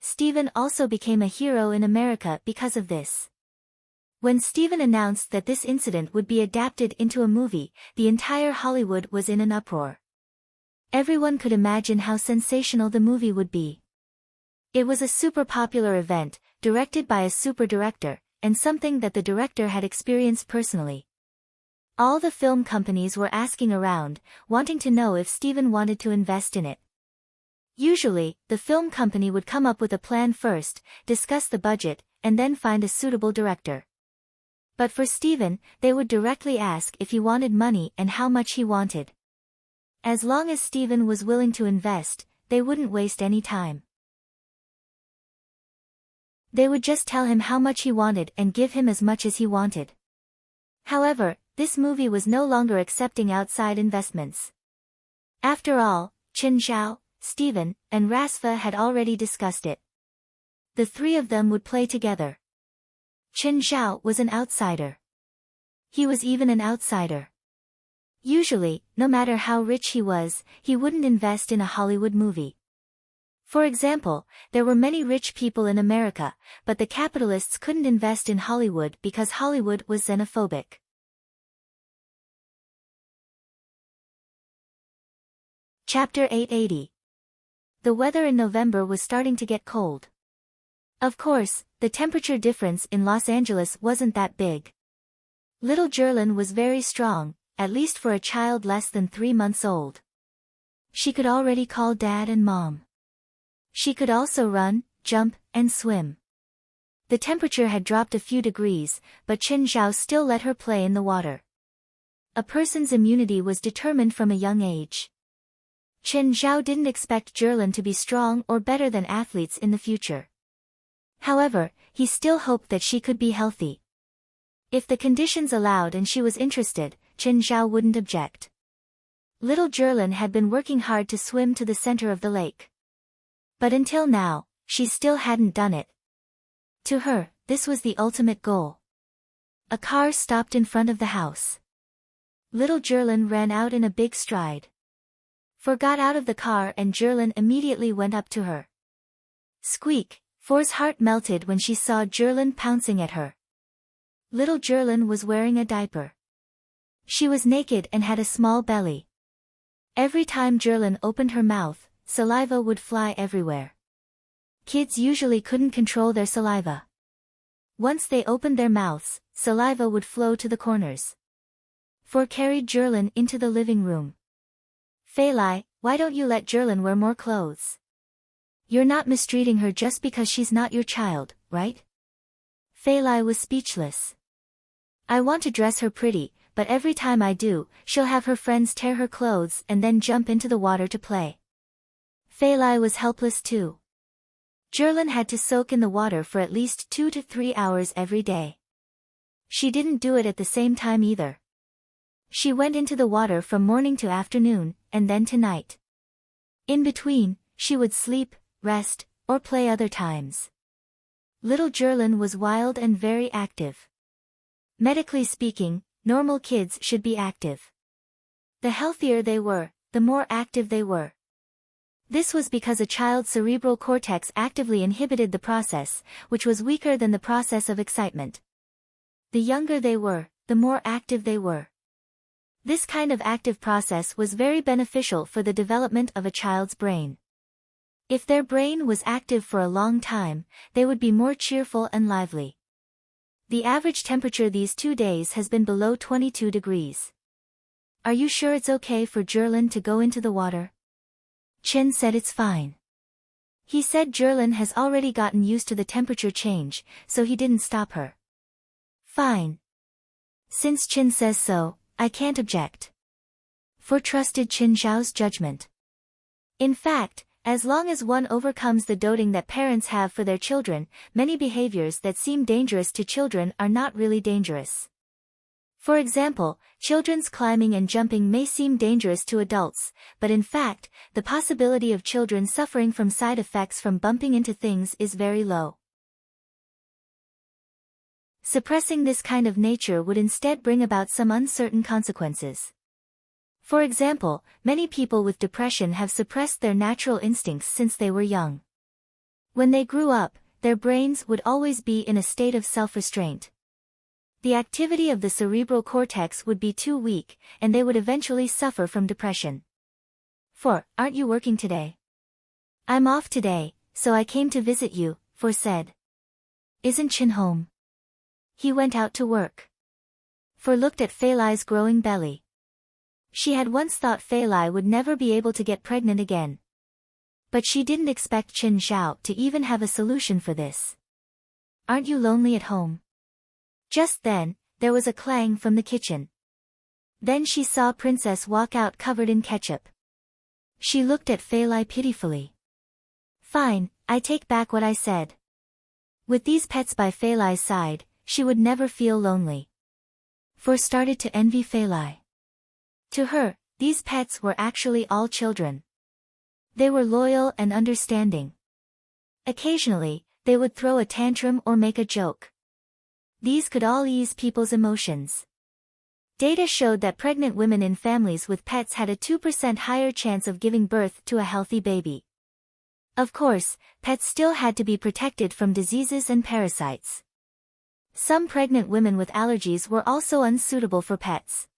Stephen also became a hero in America because of this. When Stephen announced that this incident would be adapted into a movie, the entire Hollywood was in an uproar. Everyone could imagine how sensational the movie would be. It was a super popular event, directed by a super director, and something that the director had experienced personally. All the film companies were asking around, wanting to know if Stephen wanted to invest in it. Usually, the film company would come up with a plan first, discuss the budget, and then find a suitable director. But for Stephen, they would directly ask if he wanted money and how much he wanted. As long as Stephen was willing to invest, they wouldn't waste any time. They would just tell him how much he wanted and give him as much as he wanted. However, this movie was no longer accepting outside investments. After all, Chen Zhao, Stephen, and Rasfa had already discussed it. The three of them would play together. Chen Zhao was an outsider. He was even an outsider. Usually, no matter how rich he was, he wouldn't invest in a Hollywood movie. For example, there were many rich people in America, but the capitalists couldn't invest in Hollywood because Hollywood was xenophobic. Chapter 880. The weather in November was starting to get cold. Of course, the temperature difference in Los Angeles wasn't that big. Little Jerlin was very strong, at least for a child less than 3 months old. She could already call Dad and Mom. She could also run, jump, and swim. The temperature had dropped a few degrees, but Chen Zhao still let her play in the water. A person's immunity was determined from a young age. Chen Zhao didn't expect Jerlin to be strong or better than athletes in the future. However, he still hoped that she could be healthy. If the conditions allowed and she was interested, Chen Zhao wouldn't object. Little Jerlin had been working hard to swim to the center of the lake. But until now, she still hadn't done it. To her, this was the ultimate goal. A car stopped in front of the house. Little Jerlin ran out in a big stride. Got out of the car and Jerlin immediately went up to her. Squeak! For's heart melted when she saw Jerlin pouncing at her. Little Jerlin was wearing a diaper. She was naked and had a small belly. Every time Jerlin opened her mouth, saliva would fly everywhere. Kids usually couldn't control their saliva. Once they opened their mouths, saliva would flow to the corners. For carried Jerlin into the living room. Fei Lai, why don't you let Jerlin wear more clothes? You're not mistreating her just because she's not your child, right? Fei Lai was speechless. I want to dress her pretty, but every time I do, she'll have her friends tear her clothes and then jump into the water to play. Feilai was helpless too. Jerlin had to soak in the water for at least 2 to 3 hours every day. She didn't do it at the same time either. She went into the water from morning to afternoon, and then to night. In between, she would sleep, rest, or play other times. Little Jerlin was wild and very active. Medically speaking, normal kids should be active. The healthier they were, the more active they were. This was because a child's cerebral cortex actively inhibited the process, which was weaker than the process of excitement. The younger they were, the more active they were. This kind of active process was very beneficial for the development of a child's brain. If their brain was active for a long time, they would be more cheerful and lively. The average temperature these 2 days has been below 22 degrees. Are you sure it's okay for Jerlin to go into the water? Chin said it's fine. He said Jerlin has already gotten used to the temperature change, so he didn't stop her. Fine. Since Chin says so, I can't object. For trusted Chin Zhao's judgment. In fact, as long as one overcomes the doting that parents have for their children, many behaviors that seem dangerous to children are not really dangerous. For example, children's climbing and jumping may seem dangerous to adults, but in fact, the possibility of children suffering from side effects from bumping into things is very low. Suppressing this kind of nature would instead bring about some uncertain consequences. For example, many people with depression have suppressed their natural instincts since they were young. When they grew up, their brains would always be in a state of self-restraint. The activity of the cerebral cortex would be too weak, and they would eventually suffer from depression. 4. Aren't you working today? I'm off today, so I came to visit you, 4 said. Isn't Chin home? He went out to work. 4 looked at Feilai's growing belly. She had once thought Feilai would never be able to get pregnant again. But she didn't expect Chin Zhao to even have a solution for this. Aren't you lonely at home? Just then, there was a clang from the kitchen. Then she saw Princess walk out covered in ketchup. She looked at Feilai pitifully. Fine, I take back what I said. With these pets by Feilai's side, she would never feel lonely. 4 started to envy Feilai. To her, these pets were actually all children. They were loyal and understanding. Occasionally, they would throw a tantrum or make a joke. These could all ease people's emotions. Data showed that pregnant women in families with pets had a 2% higher chance of giving birth to a healthy baby. Of course, pets still had to be protected from diseases and parasites. Some pregnant women with allergies were also unsuitable for pets.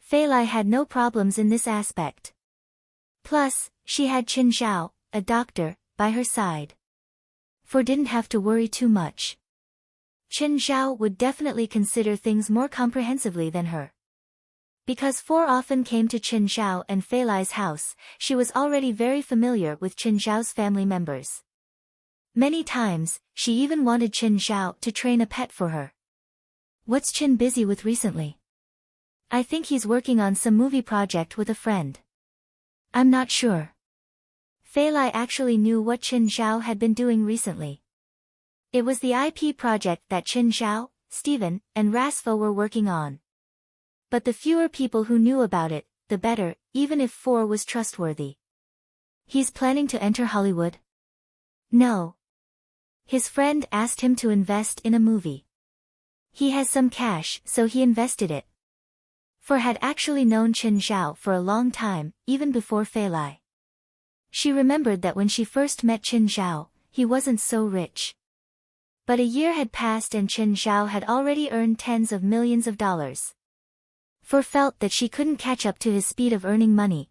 Feilai had no problems in this aspect. Plus, she had Chin Zhao, a doctor, by her side. 4 didn't have to worry too much. Chin Zhao would definitely consider things more comprehensively than her. Because 4 often came to Chin Zhao and Feilai's house, she was already very familiar with Chin Zhao's family members. Many times, she even wanted Chin Zhao to train a pet for her. What's Chin busy with recently? I think he's working on some movie project with a friend. I'm not sure. Feilai actually knew what Chin Zhao had been doing recently. It was the IP project that Chin Zhao, Steven, and Rasfo were working on. But the fewer people who knew about it, the better, even if 4 was trustworthy. He's planning to enter Hollywood? No. His friend asked him to invest in a movie. He has some cash, so he invested it. 4 had actually known Chin Zhao for a long time, even before Feilai. She remembered that when she first met Chin Zhao, he wasn't so rich. But a year had passed and Chin Zhao had already earned tens of millions of dollars. 4 felt that she couldn't catch up to his speed of earning money.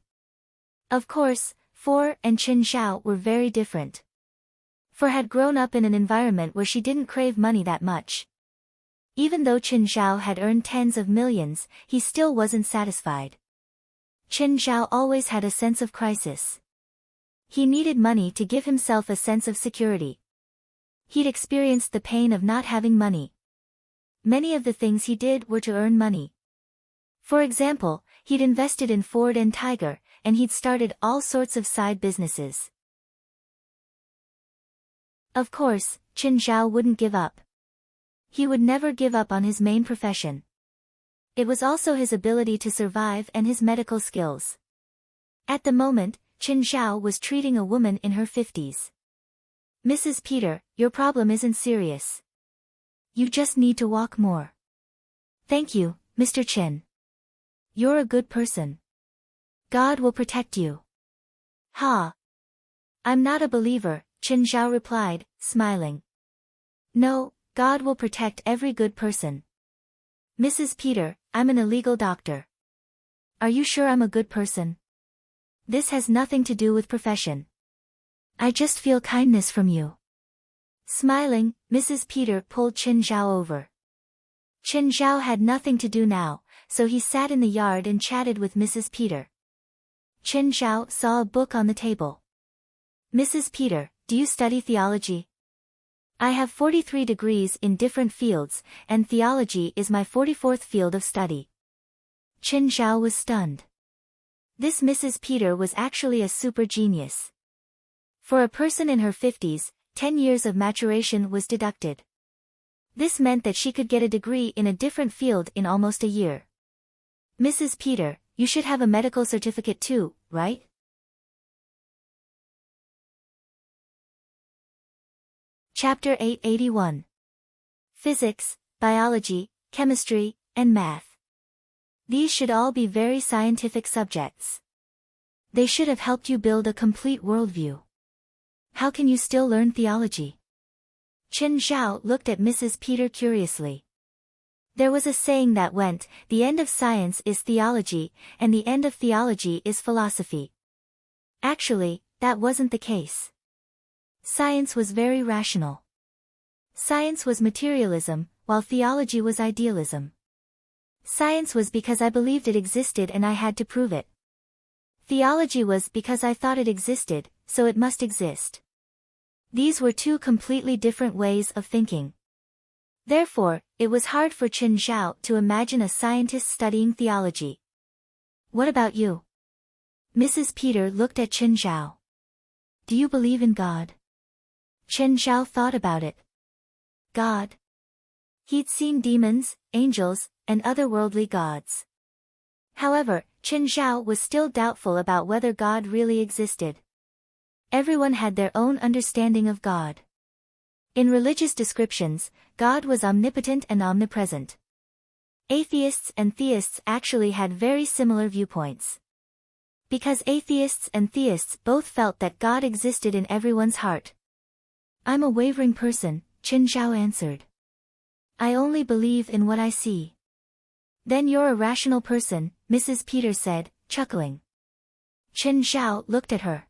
Of course, 4 and Chin Zhao were very different. 4 had grown up in an environment where she didn't crave money that much. Even though Chin Zhao had earned tens of millions, he still wasn't satisfied. Chin Zhao always had a sense of crisis. He needed money to give himself a sense of security. He'd experienced the pain of not having money. Many of the things he did were to earn money. For example, he'd invested in Ford and Tiger, and he'd started all sorts of side businesses. Of course, Qin Zhao wouldn't give up. He would never give up on his main profession. It was also his ability to survive and his medical skills. At the moment, Qin Zhao was treating a woman in her 50s. Mrs. Peter, your problem isn't serious. You just need to walk more. Thank you, Mr. Qin. You're a good person. God will protect you. Ha! I'm not a believer, Qin Zhao replied, smiling. No, God will protect every good person. Mrs. Peter, I'm an illegal doctor. Are you sure I'm a good person? This has nothing to do with profession. I just feel kindness from you. Smiling, Mrs. Peter pulled Qin Zhao over. Qin Zhao had nothing to do now, so he sat in the yard and chatted with Mrs. Peter. Qin Zhao saw a book on the table. Mrs. Peter, do you study theology? I have 43 degrees in different fields, and theology is my 44th field of study. Qin Zhao was stunned. This Mrs. Peter was actually a super genius. For a person in her 50s, 10 years of maturation was deducted. This meant that she could get a degree in a different field in almost a year. Mrs. Peter, you should have a medical certificate too, right? Chapter 881. Physics, Biology, Chemistry, and Math. These should all be very scientific subjects. They should have helped you build a complete worldview. How can you still learn theology? Qin Zhao looked at Mrs. Peter curiously. There was a saying that went, the end of science is theology, and the end of theology is philosophy. Actually, that wasn't the case. Science was very rational. Science was materialism, while theology was idealism. Science was because I believed it existed and I had to prove it. Theology was because I thought it existed, so it must exist. These were two completely different ways of thinking. Therefore, it was hard for Qin Zhao to imagine a scientist studying theology. What about you? Mrs. Peter looked at Qin Zhao. Do you believe in God? Qin Zhao thought about it. God. He'd seen demons, angels, and otherworldly gods. However, Qin Zhao was still doubtful about whether God really existed. Everyone had their own understanding of God. In religious descriptions, God was omnipotent and omnipresent. Atheists and theists actually had very similar viewpoints. Because atheists and theists both felt that God existed in everyone's heart. I'm a wavering person, Qin Zhao answered. I only believe in what I see. Then you're a rational person, Mrs. Peter said, chuckling. Qin Zhao looked at her.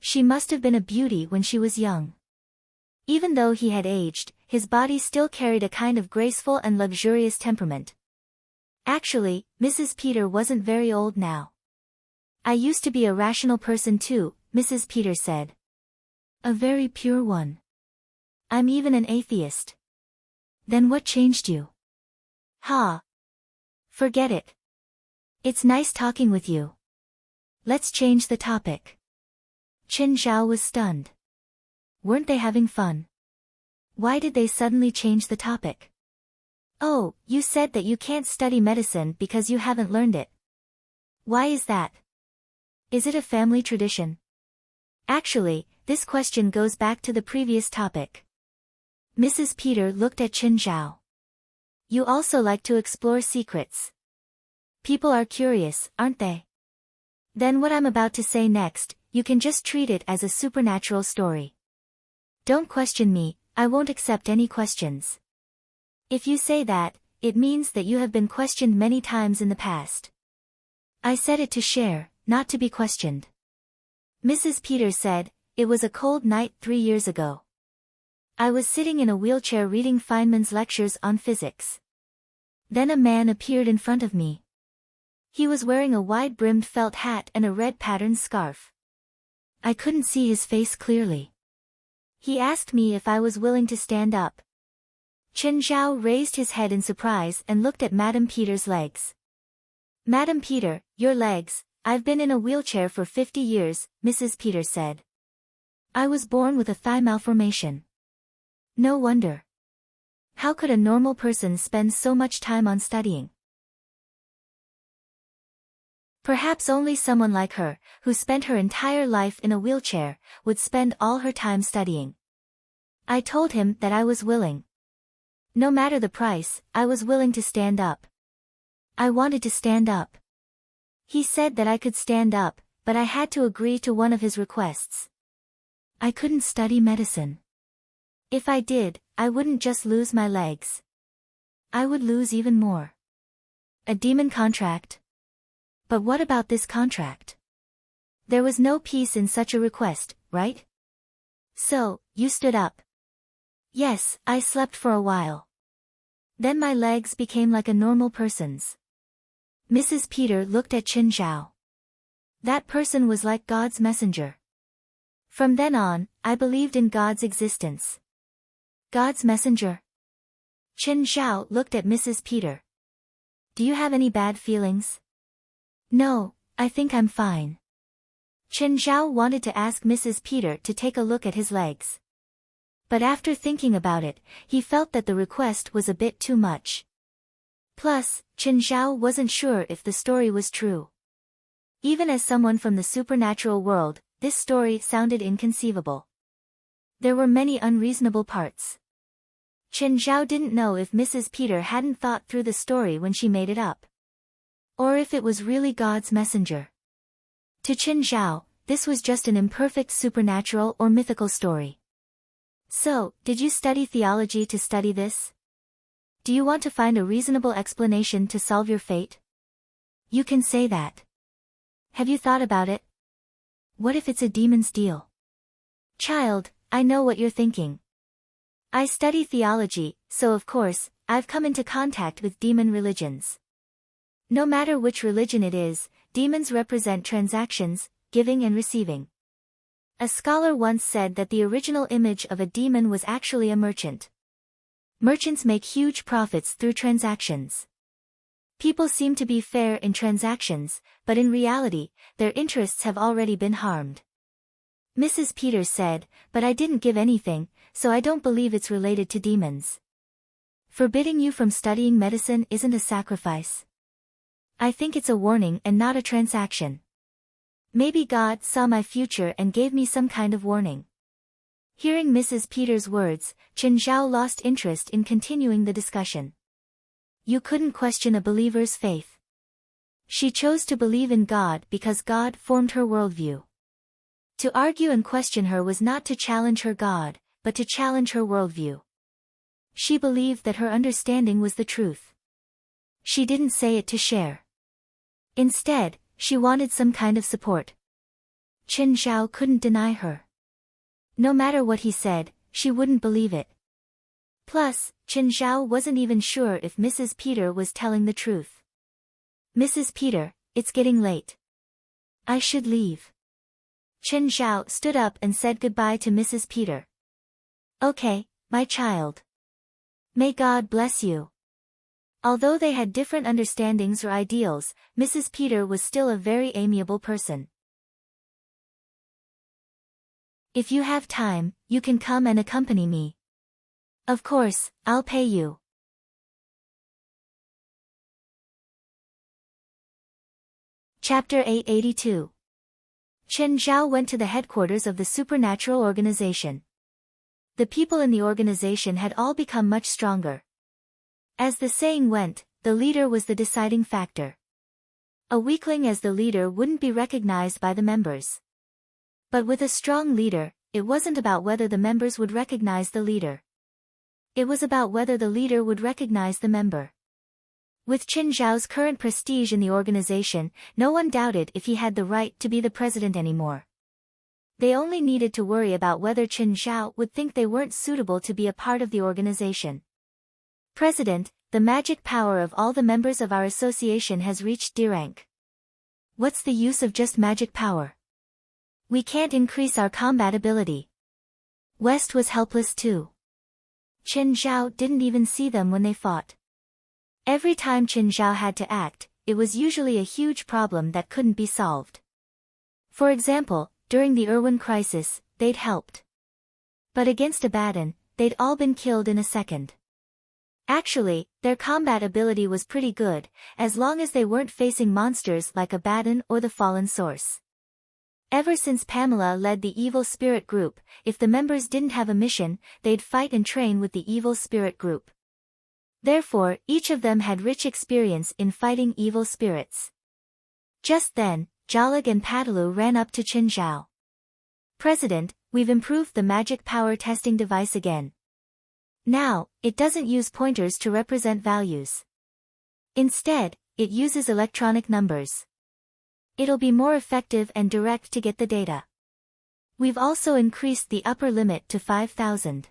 She must have been a beauty when she was young. Even though he had aged, his body still carried a kind of graceful and luxurious temperament. Actually, Mrs. Peter wasn't very old now. I used to be a rational person too, Mrs. Peter said. A very pure one. I'm even an atheist. Then what changed you? Ha! Forget it. It's nice talking with you. Let's change the topic. Qin Zhao was stunned. Weren't they having fun? Why did they suddenly change the topic? Oh, you said that you can't study medicine because you haven't learned it. Why is that? Is it a family tradition? Actually, this question goes back to the previous topic. Mrs. Peter looked at Qin Zhao. You also like to explore secrets. People are curious, aren't they? Then what I'm about to say next, you can just treat it as a supernatural story. Don't question me, I won't accept any questions. If you say that, it means that you have been questioned many times in the past. I said it to share, not to be questioned. Mrs. Peter said, it was a cold night 3 years ago. I was sitting in a wheelchair reading Feynman's lectures on physics. Then a man appeared in front of me. He was wearing a wide-brimmed felt hat and a red patterned scarf. I couldn't see his face clearly. He asked me if I was willing to stand up. Chen Zhao raised his head in surprise and looked at Madame Peter's legs. Madame Peter, your legs, I've been in a wheelchair for 50 years, Mrs. Peter said. I was born with a thigh malformation. No wonder. How could a normal person spend so much time on studying? Perhaps only someone like her, who spent her entire life in a wheelchair, would spend all her time studying. I told him that I was willing. No matter the price, I was willing to stand up. I wanted to stand up. He said that I could stand up, but I had to agree to one of his requests. I couldn't study medicine. If I did, I wouldn't just lose my legs. I would lose even more. A demon contract? But what about this contract? There was no peace in such a request, right? So, you stood up. Yes, I slept for a while. Then my legs became like a normal person's. Mrs. Peter looked at Chen Zhao. That person was like God's messenger. From then on, I believed in God's existence. God's messenger? Chen Zhao looked at Mrs. Peter. Do you have any bad feelings? No, I think I'm fine. Chen Zhao wanted to ask Mrs. Peter to take a look at his legs. But after thinking about it, he felt that the request was a bit too much. Plus, Chen Zhao wasn't sure if the story was true. Even as someone from the supernatural world, this story sounded inconceivable. There were many unreasonable parts. Chen Zhao didn't know if Mrs. Peter hadn't thought through the story when she made it up. Or if it was really God's messenger. To Chen Zhao, this was just an imperfect supernatural or mythical story. So, did you study theology to study this? Do you want to find a reasonable explanation to solve your fate? You can say that. Have you thought about it? What if it's a demon's deal? Child, I know what you're thinking. I study theology, so of course, I've come into contact with demon religions. No matter which religion it is, demons represent transactions, giving and receiving. A scholar once said that the original image of a demon was actually a merchant. Merchants make huge profits through transactions. People seem to be fair in transactions, but in reality, their interests have already been harmed. Mrs. Peters said, but I didn't give anything, so I don't believe it's related to demons. Forbidding you from studying medicine isn't a sacrifice. I think it's a warning and not a transaction. Maybe God saw my future and gave me some kind of warning. Hearing Mrs. Peters' words, Chen Zhao lost interest in continuing the discussion. You couldn't question a believer's faith. She chose to believe in God because God formed her worldview. To argue and question her was not to challenge her God, but to challenge her worldview. She believed that her understanding was the truth. She didn't say it to share. Instead, she wanted some kind of support. Chen Zhao couldn't deny her. No matter what he said, she wouldn't believe it. Plus, Chen Zhao wasn't even sure if Mrs. Peter was telling the truth. Mrs. Peter, it's getting late. I should leave. Chen Zhao stood up and said goodbye to Mrs. Peter. Okay, my child. May God bless you. Although they had different understandings or ideals, Mrs. Peter was still a very amiable person. If you have time, you can come and accompany me. Of course, I'll pay you. Chapter 882. Chen Zhao went to the headquarters of the supernatural organization. The people in the organization had all become much stronger. As the saying went, the leader was the deciding factor. A weakling as the leader wouldn't be recognized by the members. But with a strong leader, it wasn't about whether the members would recognize the leader. It was about whether the leader would recognize the member. With Chen Zhao's current prestige in the organization, no one doubted if he had the right to be the president anymore. They only needed to worry about whether Chen Zhao would think they weren't suitable to be a part of the organization. President, the magic power of all the members of our association has reached D rank. What's the use of just magic power? We can't increase our combat ability. West was helpless too. Chen Zhao didn't even see them when they fought. Every time Chen Zhao had to act, it was usually a huge problem that couldn't be solved. For example, during the Irwin crisis, they'd helped. But against Abaddon, they'd all been killed in a second. Actually, their combat ability was pretty good, as long as they weren't facing monsters like Abaddon or the Fallen Source. Ever since Pamela led the Evil Spirit Group, if the members didn't have a mission, they'd fight and train with the Evil Spirit Group. Therefore, each of them had rich experience in fighting evil spirits. Just then, Jalag and Patalu ran up to Chen Zhao. President, we've improved the magic power testing device again. Now, it doesn't use pointers to represent values. Instead, it uses electronic numbers. It'll be more effective and direct to get the data. We've also increased the upper limit to 5,000.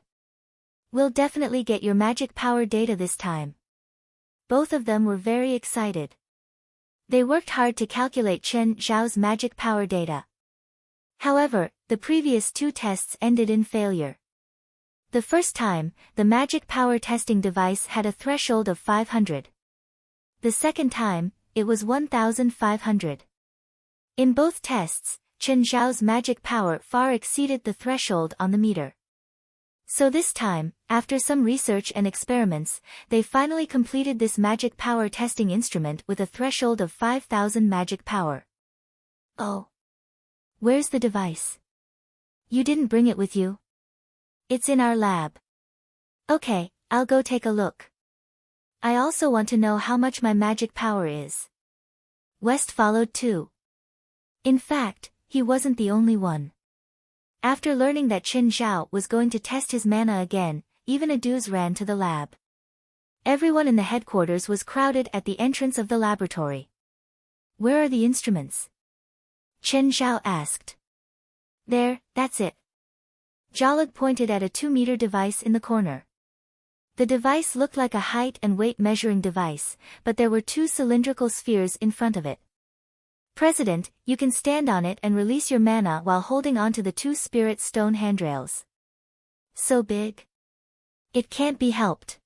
We'll definitely get your magic power data this time. Both of them were very excited. They worked hard to calculate Chen Zhao's magic power data. However, the previous two tests ended in failure. The first time, the magic power testing device had a threshold of 500. The second time, it was 1,500. In both tests, Chen Zhao's magic power far exceeded the threshold on the meter. So this time, after some research and experiments, they finally completed this magic power testing instrument with a threshold of 5,000 magic power. Oh. Where's the device? You didn't bring it with you? It's in our lab. Okay, I'll go take a look. I also want to know how much my magic power is. West followed too. In fact, he wasn't the only one. After learning that Chen Zhao was going to test his mana again, even Aduz ran to the lab. Everyone in the headquarters was crowded at the entrance of the laboratory. Where are the instruments? Chen Zhao asked. There, that's it. Jalag pointed at a 2-meter device in the corner. The device looked like a height and weight measuring device, but there were 2 cylindrical spheres in front of it. President, you can stand on it and release your mana while holding onto the 2 spirit stone handrails. So big? It can't be helped.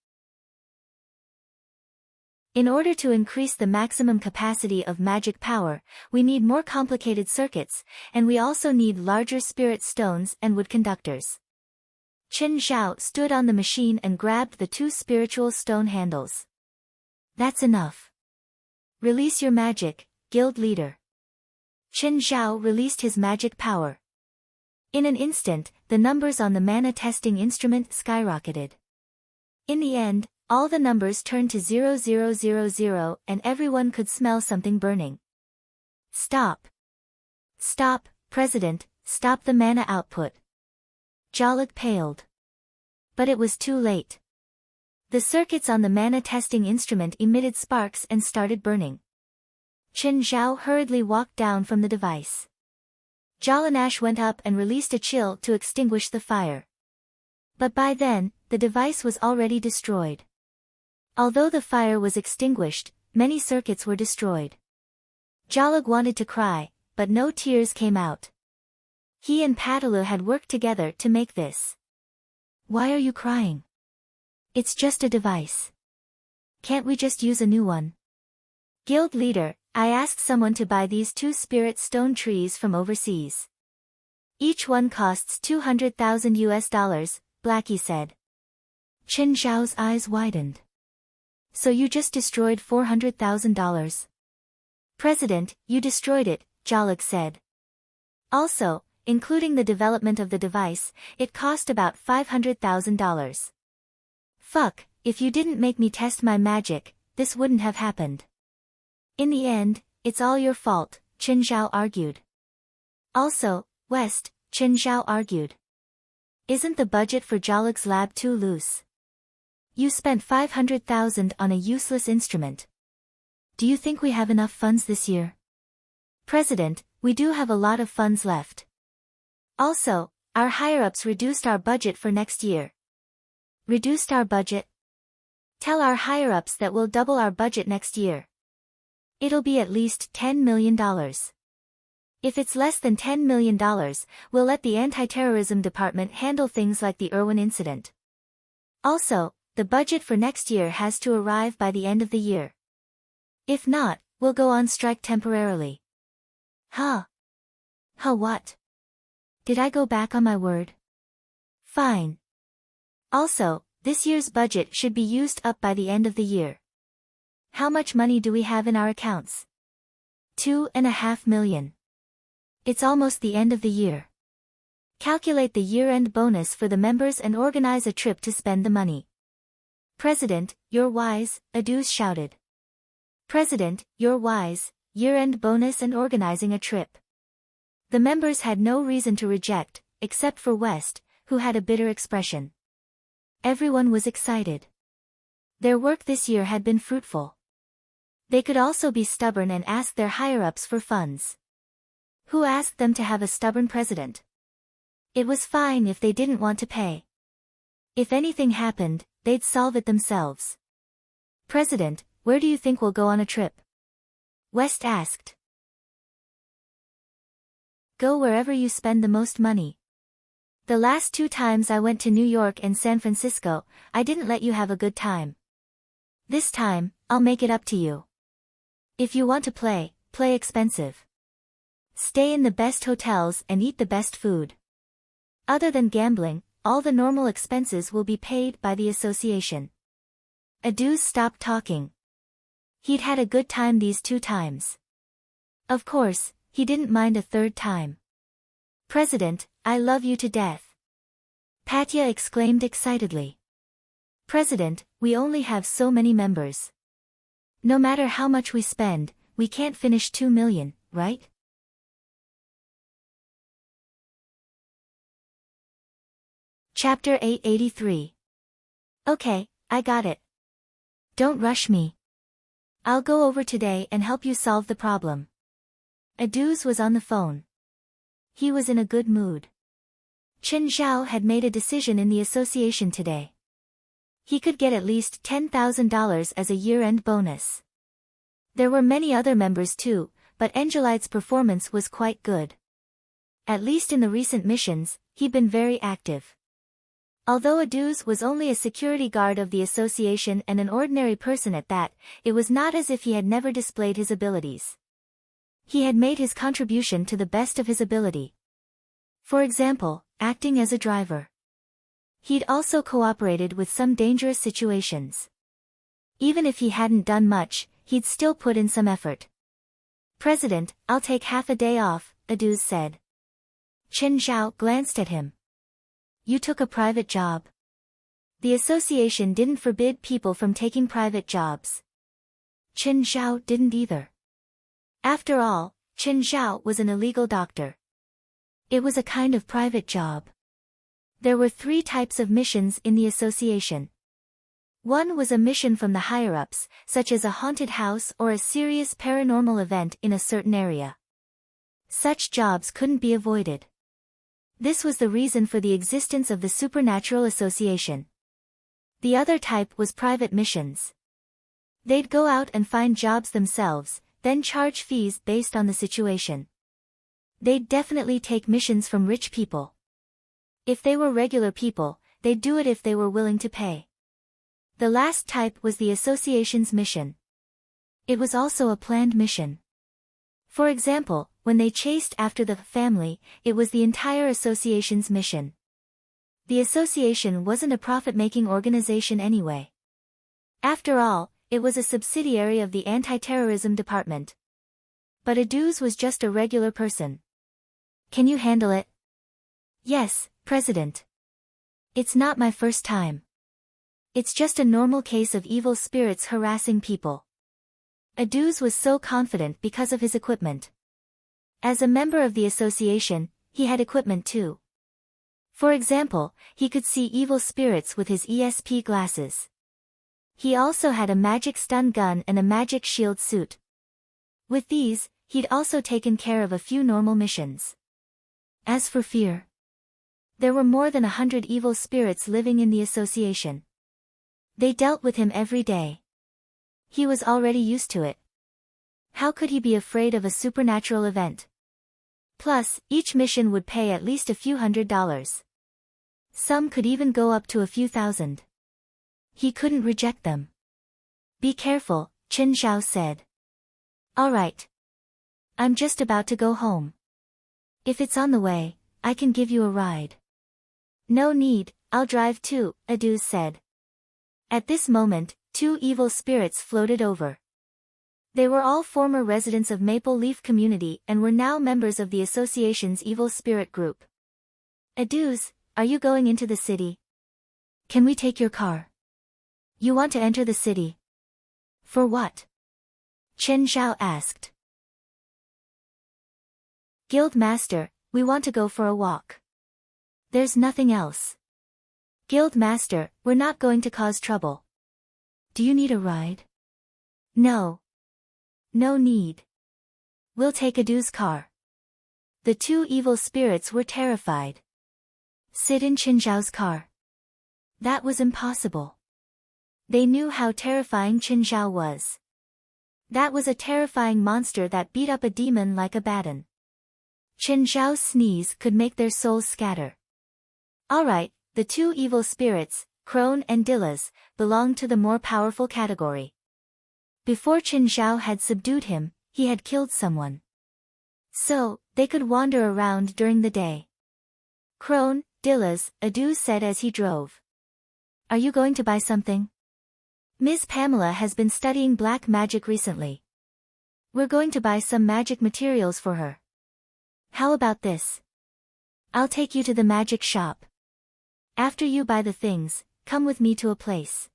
In order to increase the maximum capacity of magic power, we need more complicated circuits, and we also need larger spirit stones and wood conductors. Chen Zhao stood on the machine and grabbed the 2 spiritual stone handles. That's enough. Release your magic, guild leader. Chen Zhao released his magic power. In an instant, the numbers on the mana testing instrument skyrocketed. In the end, all the numbers turned to 0000 and everyone could smell something burning. Stop. Stop, President, stop the mana output. Jalag paled. But it was too late. The circuits on the mana testing instrument emitted sparks and started burning. Chen Zhao hurriedly walked down from the device. Jalanash went up and released a chill to extinguish the fire. But by then, the device was already destroyed. Although the fire was extinguished, many circuits were destroyed. Jalag wanted to cry, but no tears came out. He and Patalu had worked together to make this. Why are you crying? It's just a device. Can't we just use a new one? Guild leader, I asked someone to buy these 2 spirit stone trees from overseas. Each one costs $200,000, Blackie said. Chen Zhao's eyes widened. So you just destroyed $400,000? President, you destroyed it, Jalag said. Also, including the development of the device, it cost about $500,000. Fuck, if you didn't make me test my magic, this wouldn't have happened. In the end, it's all your fault, Chen Zhao argued. Also, West, Chen Zhao argued. Isn't the budget for Jalag's lab too loose? You spent $500,000 on a useless instrument. Do you think we have enough funds this year? President, we do have a lot of funds left. Also, our higher-ups reduced our budget for next year. Reduced our budget? Tell our higher-ups that we'll double our budget next year. It'll be at least $10 million. If it's less than $10 million, we'll let the anti-terrorism department handle things like the Irwin incident. Also, the budget for next year has to arrive by the end of the year. If not, we'll go on strike temporarily. Huh? Huh, what? Did I go back on my word? Fine. Also, this year's budget should be used up by the end of the year. How much money do we have in our accounts? 2.5 million. It's almost the end of the year. Calculate the year-end bonus for the members and organize a trip to spend the money. President, you're wise, Aduz shouted. President, you're wise, year-end bonus and organizing a trip. The members had no reason to reject, except for West, who had a bitter expression. Everyone was excited. Their work this year had been fruitful. They could also be stubborn and ask their higher-ups for funds. Who asked them to have a stubborn president? It was fine if they didn't want to pay. If anything happened, they'd solve it themselves. President, where do you think we'll go on a trip? West asked. Go wherever you spend the most money. The last 2 times I went to New York and San Francisco, I didn't let you have a good time. This time, I'll make it up to you. If you want to play expensive. Stay in the best hotels and eat the best food. Other than gambling, all the normal expenses will be paid by the association. Aduz stopped talking. He'd had a good time these 2 times. Of course, he didn't mind a 3rd time. President, I love you to death. Patya exclaimed excitedly. President, we only have so many members. No matter how much we spend, we can't finish 2 million, right? Chapter 883. Okay, I got it. Don't rush me. I'll go over today and help you solve the problem. Aduz was on the phone. He was in a good mood. Chen Zhao had made a decision in the association today. He could get at least $10,000 as a year-end bonus. There were many other members too, but Angelite's performance was quite good. At least in the recent missions, he'd been very active. Although Aduz was only a security guard of the association and an ordinary person at that, it was not as if he had never displayed his abilities. He had made his contribution to the best of his ability. For example, acting as a driver. He'd also cooperated with some dangerous situations. Even if he hadn't done much, he'd still put in some effort. President, I'll take half a day off, Aduz said. Chen Zhao glanced at him. You took a private job. The association didn't forbid people from taking private jobs. Chen Zhao didn't either. After all, Chen Zhao was an illegal doctor. It was a kind of private job. There were 3 types of missions in the association. One was a mission from the higher-ups, such as a haunted house or a serious paranormal event in a certain area. Such jobs couldn't be avoided. This was the reason for the existence of the Supernatural Association. The other type was private missions. They'd go out and find jobs themselves, then charge fees based on the situation. They'd definitely take missions from rich people. If they were regular people, they'd do it if they were willing to pay. The last type was the association's mission. It was also a planned mission. For example, when they chased after the family, it was the entire association's mission. The association wasn't a profit-making organization anyway. After all, it was a subsidiary of the anti-terrorism department. But Aduz was just a regular person. Can you handle it? Yes, President. It's not my first time. It's just a normal case of evil spirits harassing people. Aduz was so confident because of his equipment. As a member of the association, he had equipment too. For example, he could see evil spirits with his ESP glasses. He also had a magic stun gun and a magic shield suit. With these, he'd also taken care of a few normal missions. As for fear, there were more than 100 evil spirits living in the association. They dealt with him every day. He was already used to it. How could he be afraid of a supernatural event? Plus, each mission would pay at least a few $100s. Some could even go up to a few thousand. He couldn't reject them. Be careful, Chen Zhao said. All right. I'm just about to go home. If it's on the way, I can give you a ride. No need, I'll drive too, Adu said. At this moment, two evil spirits floated over. They were all former residents of Maple Leaf Community and were now members of the association's evil spirit group. Adus, are you going into the city? Can we take your car? You want to enter the city? For what? Chen Zhao asked. Guild Master, we want to go for a walk. There's nothing else. Guild Master, we're not going to cause trouble. Do you need a ride? No. No need. We'll take Adu's car. The two evil spirits were terrified. Sit in Chen Zhao's car. That was impossible. They knew how terrifying Chen Zhao was. That was a terrifying monster that beat up a demon like a baton. Chen Zhao's sneeze could make their souls scatter. Alright, the two evil spirits, Crone and Dillas, belonged to the more powerful category. Before Chen Zhao had subdued him, he had killed someone. So, they could wander around during the day. Crone, Dillas, Adu said as he drove. Are you going to buy something? Ms. Pamela has been studying black magic recently. We're going to buy some magic materials for her. How about this? I'll take you to the magic shop. After you buy the things, come with me to a place.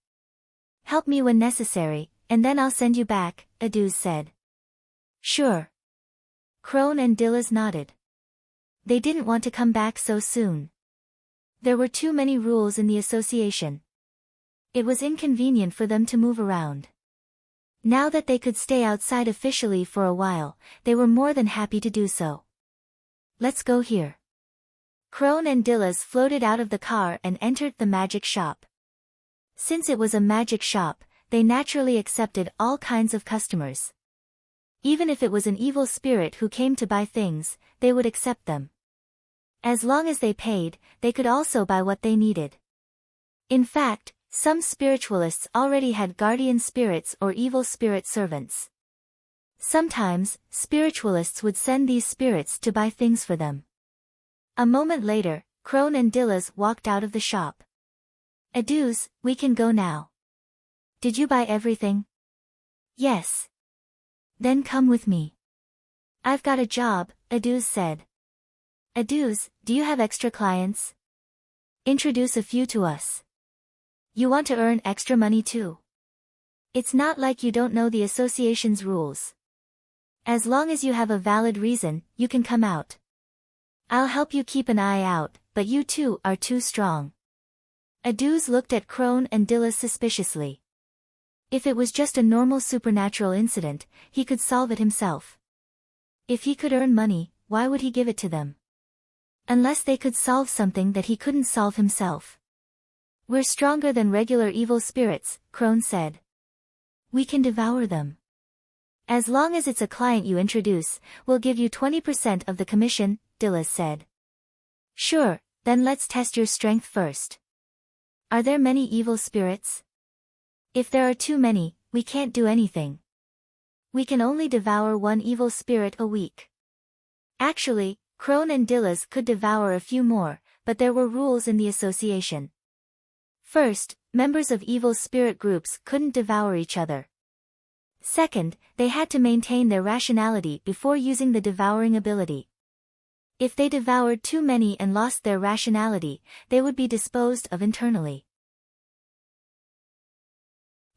Help me when necessary, and then I'll send you back, Adu said. Sure. Crone and Dillas nodded. They didn't want to come back so soon. There were too many rules in the association. It was inconvenient for them to move around. Now that they could stay outside officially for a while, they were more than happy to do so. Let's go here. Crone and Dillas floated out of the car and entered the magic shop. Since it was a magic shop, they naturally accepted all kinds of customers. Even if it was an evil spirit who came to buy things, they would accept them. As long as they paid, they could also buy what they needed. In fact, some spiritualists already had guardian spirits or evil spirit servants. Sometimes, spiritualists would send these spirits to buy things for them. A moment later, Crone and Dillas walked out of the shop. Adus, we can go now. Did you buy everything? Yes. Then come with me. I've got a job, Adus said. Adus, do you have extra clients? Introduce a few to us. You want to earn extra money too. It's not like you don't know the association's rules. As long as you have a valid reason, you can come out. I'll help you keep an eye out, but you two are too strong. Adus looked at Crone and Dillas suspiciously. If it was just a normal supernatural incident, he could solve it himself. If he could earn money, why would he give it to them? Unless they could solve something that he couldn't solve himself. We're stronger than regular evil spirits, Crone said. We can devour them. As long as it's a client you introduce, we'll give you 20% of the commission, Dillas said. Sure, then let's test your strength first. Are there many evil spirits? If there are too many, we can't do anything. We can only devour one evil spirit a week. Actually, Crone and Dillas could devour a few more, but there were rules in the association. First, members of evil spirit groups couldn't devour each other. Second, they had to maintain their rationality before using the devouring ability. If they devoured too many and lost their rationality, they would be disposed of internally.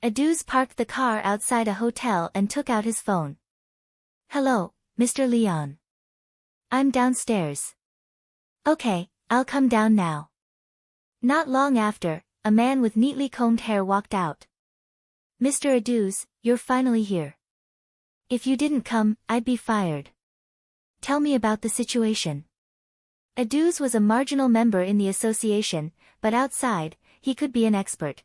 Adus parked the car outside a hotel and took out his phone. Hello, Mr. Leon. I'm downstairs. Okay, I'll come down now. Not long after, a man with neatly combed hair walked out. Mr. Adus, you're finally here. If you didn't come, I'd be fired. Tell me about the situation. Adus was a marginal member in the association, but outside, he could be an expert.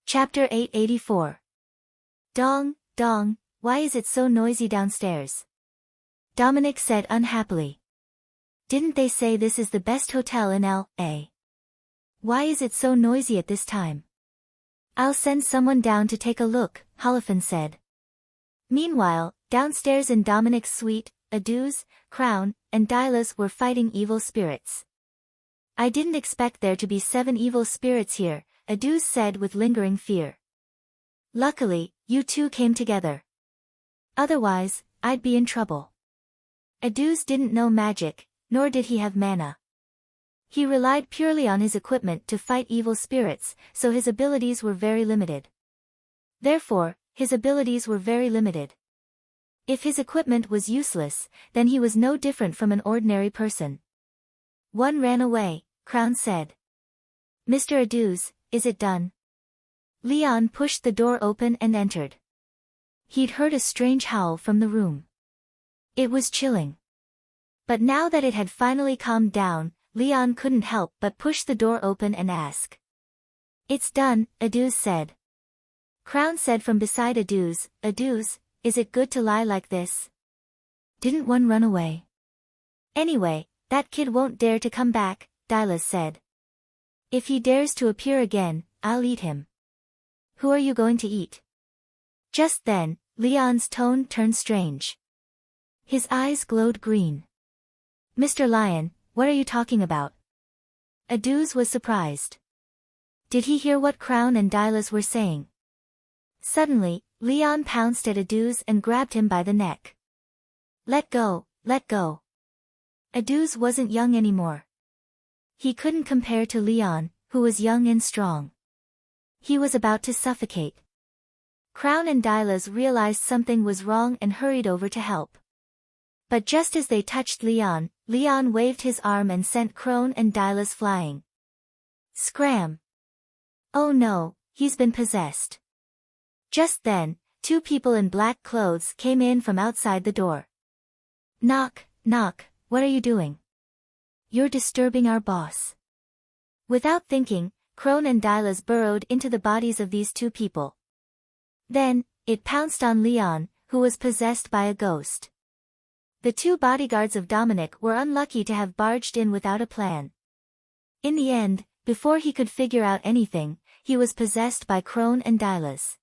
Chapter 884. Dong, Dong, why is it so noisy downstairs? Dominic said unhappily. Didn't they say this is the best hotel in L.A.? Why is it so noisy at this time? I'll send someone down to take a look, Holofan said. Meanwhile, downstairs in Dominic's suite, Aduz, Crown, and Dylas were fighting evil spirits. I didn't expect there to be 7 evil spirits here, Aduz said with lingering fear. Luckily, you two came together. Otherwise, I'd be in trouble. Aduz didn't know magic, nor did he have mana. He relied purely on his equipment to fight evil spirits, so his abilities were very limited. Therefore, his abilities were very limited. If his equipment was useless, then he was no different from an ordinary person. One ran away, Crown said. Mr. Aduz, is it done? Leon pushed the door open and entered. He'd heard a strange howl from the room. It was chilling. But now that it had finally calmed down, Leon couldn't help but push the door open and ask. It's done, Aduz said. Crown said from beside Aduz, Aduz, is it good to lie like this? Didn't one run away? Anyway, that kid won't dare to come back, Dylas said. If he dares to appear again, I'll eat him. Who are you going to eat? Just then, Leon's tone turned strange. His eyes glowed green. Mr. Lion, what are you talking about? Aduz was surprised. Did he hear what Crown and Dylas were saying? Suddenly, Leon pounced at Aduz and grabbed him by the neck. Let go, let go. Aduz wasn't young anymore. He couldn't compare to Leon, who was young and strong. He was about to suffocate. Crown and Dylas realized something was wrong and hurried over to help. But just as they touched Leon, Leon waved his arm and sent Crown and Dylas flying. Scram! Oh no, he's been possessed. Just then, 2 people in black clothes came in from outside the door. Knock, knock, what are you doing? You're disturbing our boss. Without thinking, Crown and Dylas burrowed into the bodies of these 2 people. Then, it pounced on Leon, who was possessed by a ghost. The 2 bodyguards of Dominic were unlucky to have barged in without a plan. In the end, before he could figure out anything, he was possessed by Crown and Dylas.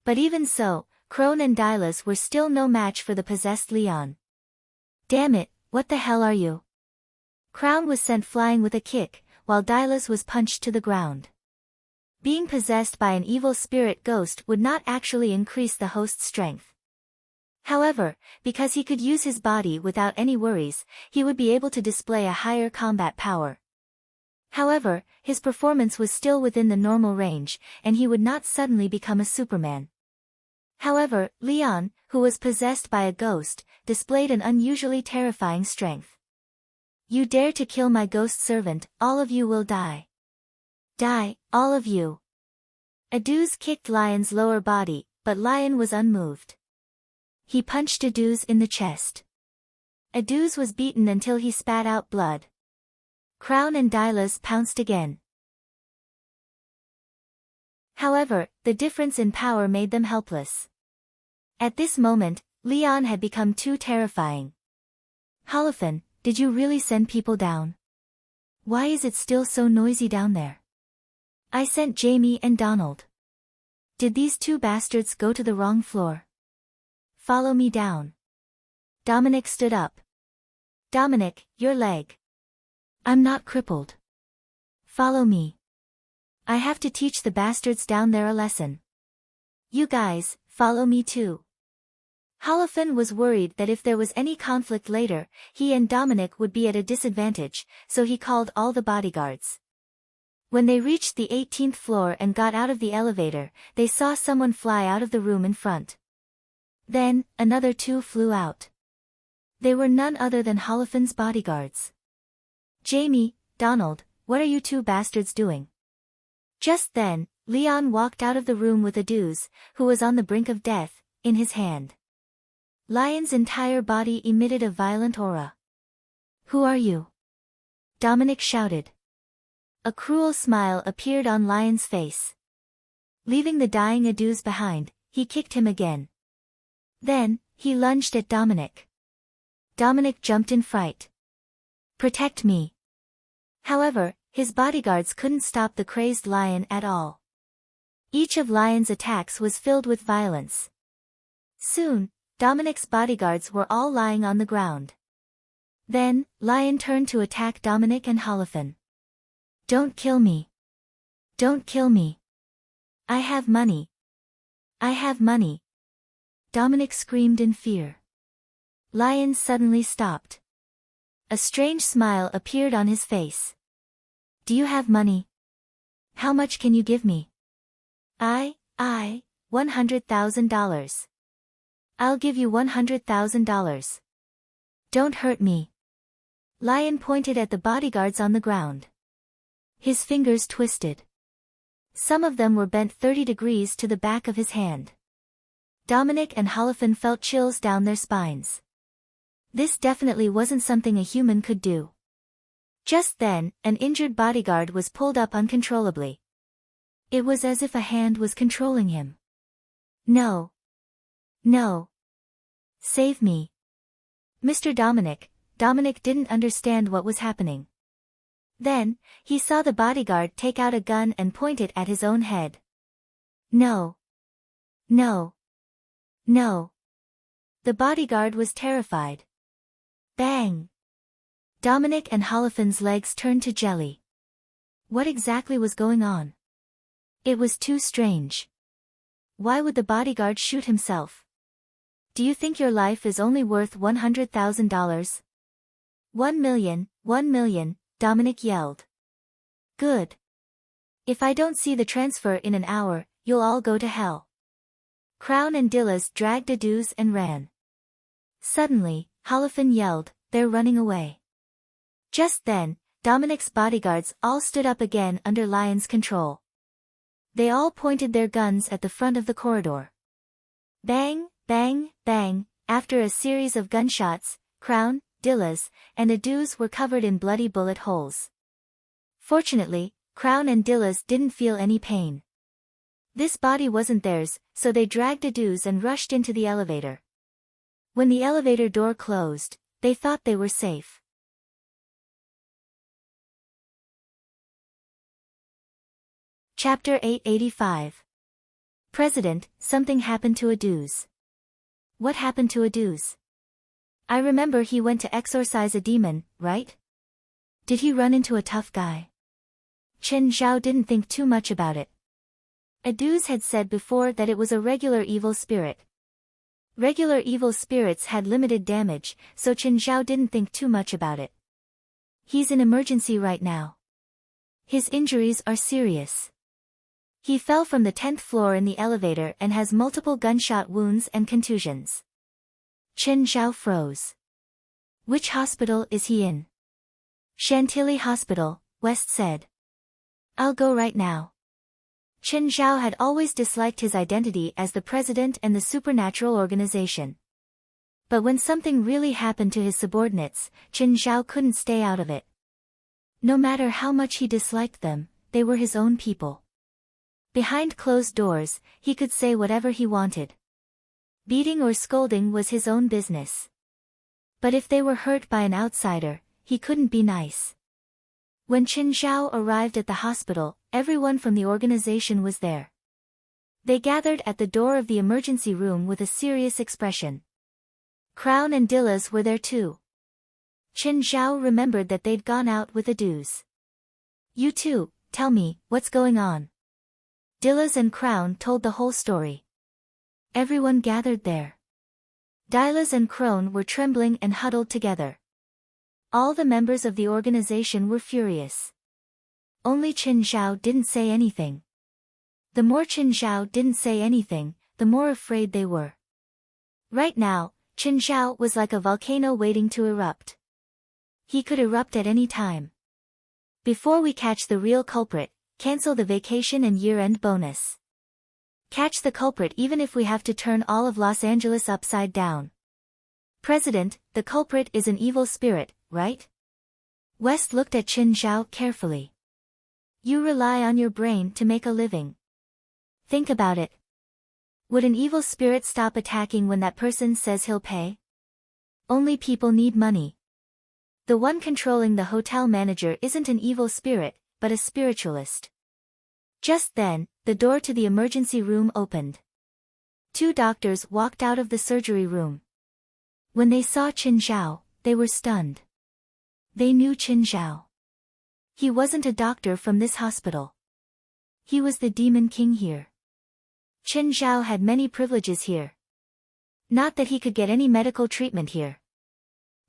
But even so, Crown and Dylas were still no match for the possessed Leon. Damn it, what the hell are you? Crown was sent flying with a kick, while Dylas was punched to the ground. Being possessed by an evil spirit ghost would not actually increase the host's strength. However, because he could use his body without any worries, he would be able to display a higher combat power. However, his performance was still within the normal range, and he would not suddenly become a Superman. However, Leon, who was possessed by a ghost, displayed an unusually terrifying strength. You dare to kill my ghost servant, all of you will die. Die, all of you. Aduz kicked Lion's lower body, but Lion was unmoved. He punched Aduz in the chest. Aduz was beaten until he spat out blood. Crown and Dylas pounced again. However, the difference in power made them helpless. At this moment, Leon had become too terrifying. Holofan, did you really send people down? Why is it still so noisy down there? I sent Jamie and Donald. Did these 2 bastards go to the wrong floor? Follow me down. Dominic stood up. Dominic, your leg. I'm not crippled. Follow me. I have to teach the bastards down there a lesson. You guys, follow me too. Holofan was worried that if there was any conflict later, he and Dominic would be at a disadvantage, so he called all the bodyguards. When they reached the 18th floor and got out of the elevator, they saw someone fly out of the room in front. Then, another 2 flew out. They were none other than Holofan's bodyguards. Jamie, Donald, what are you 2 bastards doing? Just then, Leon walked out of the room with Aduz, who was on the brink of death, in his hand. Lion's entire body emitted a violent aura. Who are you? Dominic shouted. A cruel smile appeared on Lion's face. Leaving the dying Aduz behind, he kicked him again. Then, he lunged at Dominic. Dominic jumped in fright. Protect me. However, his bodyguards couldn't stop the crazed lion at all. Each of Lion's attacks was filled with violence. Soon, Dominic's bodyguards were all lying on the ground. Then, Lion turned to attack Dominic and Holophan. Don't kill me. Don't kill me. I have money. I have money. Dominic screamed in fear. Lion suddenly stopped. A strange smile appeared on his face. Do you have money? How much can you give me? $100,000. I'll give you $100,000. Don't hurt me. Lion pointed at the bodyguards on the ground. His fingers twisted. Some of them were bent 30 degrees to the back of his hand. Dominic and Holophan felt chills down their spines. This definitely wasn't something a human could do. Just then, an injured bodyguard was pulled up uncontrollably. It was as if a hand was controlling him. No. No. Save me. Mr. Dominic. Dominic didn't understand what was happening. Then, he saw the bodyguard take out a gun and point it at his own head. No. No. No. The bodyguard was terrified. Bang! Dominic and Holophan's legs turned to jelly. What exactly was going on? It was too strange. Why would the bodyguard shoot himself? Do you think your life is only worth $100,000? 1 million, Dominic yelled. Good. If I don't see the transfer in an hour, you'll all go to hell. Crown and Dillas dragged Aduz and ran. Suddenly, Holophan yelled, they're running away. Just then, Dominic's bodyguards all stood up again under Lion's control. They all pointed their guns at the front of the corridor. Bang, bang, bang, after a series of gunshots, Crown, Dillas, and Aduz were covered in bloody bullet holes. Fortunately, Crown and Dillas didn't feel any pain. This body wasn't theirs, so they dragged Aduz and rushed into the elevator. When the elevator door closed, they thought they were safe. Chapter 885. President, something happened to Aduz. What happened to Aduz? I remember he went to exorcise a demon, right? Did he run into a tough guy? Chen Zhao didn't think too much about it. Aduz had said before that it was a regular evil spirit. Regular evil spirits had limited damage, so Chen Zhao didn't think too much about it. He's in emergency right now. His injuries are serious. He fell from the 10th floor in the elevator and has multiple gunshot wounds and contusions. Chen Zhao froze. Which hospital is he in? Chantilly Hospital, West said. I'll go right now. Chen Zhao had always disliked his identity as the president and the supernatural organization. But when something really happened to his subordinates, Chen Zhao couldn't stay out of it. No matter how much he disliked them, they were his own people. Behind closed doors, he could say whatever he wanted. Beating or scolding was his own business. But if they were hurt by an outsider, he couldn't be nice. When Chen Zhao arrived at the hospital, everyone from the organization was there. They gathered at the door of the emergency room with a serious expression. Crown and Dillas were there too. Chen Zhao remembered that they'd gone out with Aduz. You two, tell me, what's going on? Dillas and Crown told the whole story. Everyone gathered there. Dillas and Crone were trembling and huddled together. All the members of the organization were furious. Only Chen Zhao didn't say anything. The more Chen Zhao didn't say anything, the more afraid they were. Right now, Chen Zhao was like a volcano waiting to erupt. He could erupt at any time. Before we catch the real culprit, cancel the vacation and year-end bonus. Catch the culprit even if we have to turn all of Los Angeles upside down. President, the culprit is an evil spirit, right? West looked at Chen Zhao carefully. You rely on your brain to make a living. Think about it. Would an evil spirit stop attacking when that person says he'll pay? Only people need money. The one controlling the hotel manager isn't an evil spirit, but a spiritualist. Just then, the door to the emergency room opened. 2 doctors walked out of the surgery room. When they saw Qin Zhao, they were stunned. They knew Qin Zhao. He wasn't a doctor from this hospital. He was the Demon King here. Qin Zhao had many privileges here. Not that he could get any medical treatment here.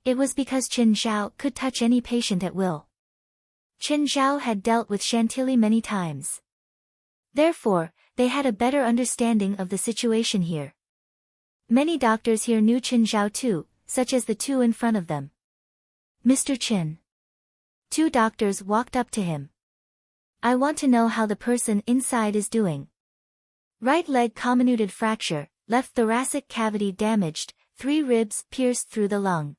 It was because Qin Zhao could touch any patient at will. Qin Zhao had dealt with Chantilly many times. Therefore, they had a better understanding of the situation here. Many doctors here knew Qin Zhao too, such as the 2 in front of them. Mr. Qin. 2 doctors walked up to him. I want to know how the person inside is doing. Right leg comminuted fracture, left thoracic cavity damaged, 3 ribs pierced through the lung.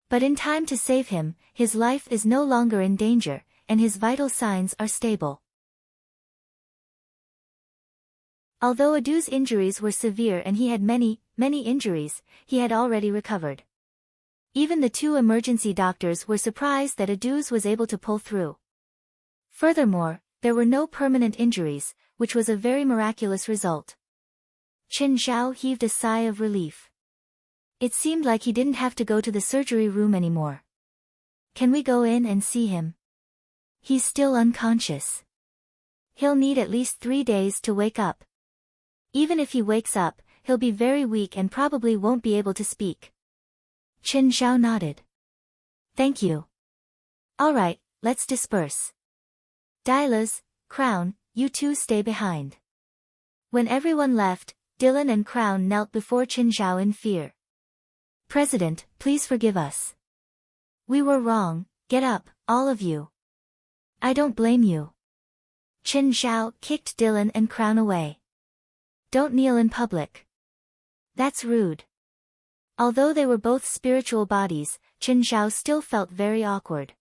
But in time to save him, his life is no longer in danger, and his vital signs are stable. Although Adu's injuries were severe and he had many injuries, he had already recovered. Even the 2 emergency doctors were surprised that Adu's was able to pull through. Furthermore, there were no permanent injuries, which was a very miraculous result. Qin Zhao heaved a sigh of relief. It seemed like he didn't have to go to the surgery room anymore. Can we go in and see him? He's still unconscious. He'll need at least 3 days to wake up. Even if he wakes up, he'll be very weak and probably won't be able to speak. Qin Zhao nodded. Thank you. Alright, let's disperse. Dylas, Crown, you 2 stay behind. When everyone left, Dylan and Crown knelt before Qin Zhao in fear. President, please forgive us. We were wrong, get up, all of you. I don't blame you. Qin Zhao kicked Dylan and Crown away. Don't kneel in public. That's rude. Although they were both spiritual bodies, Qin Zhao still felt very awkward.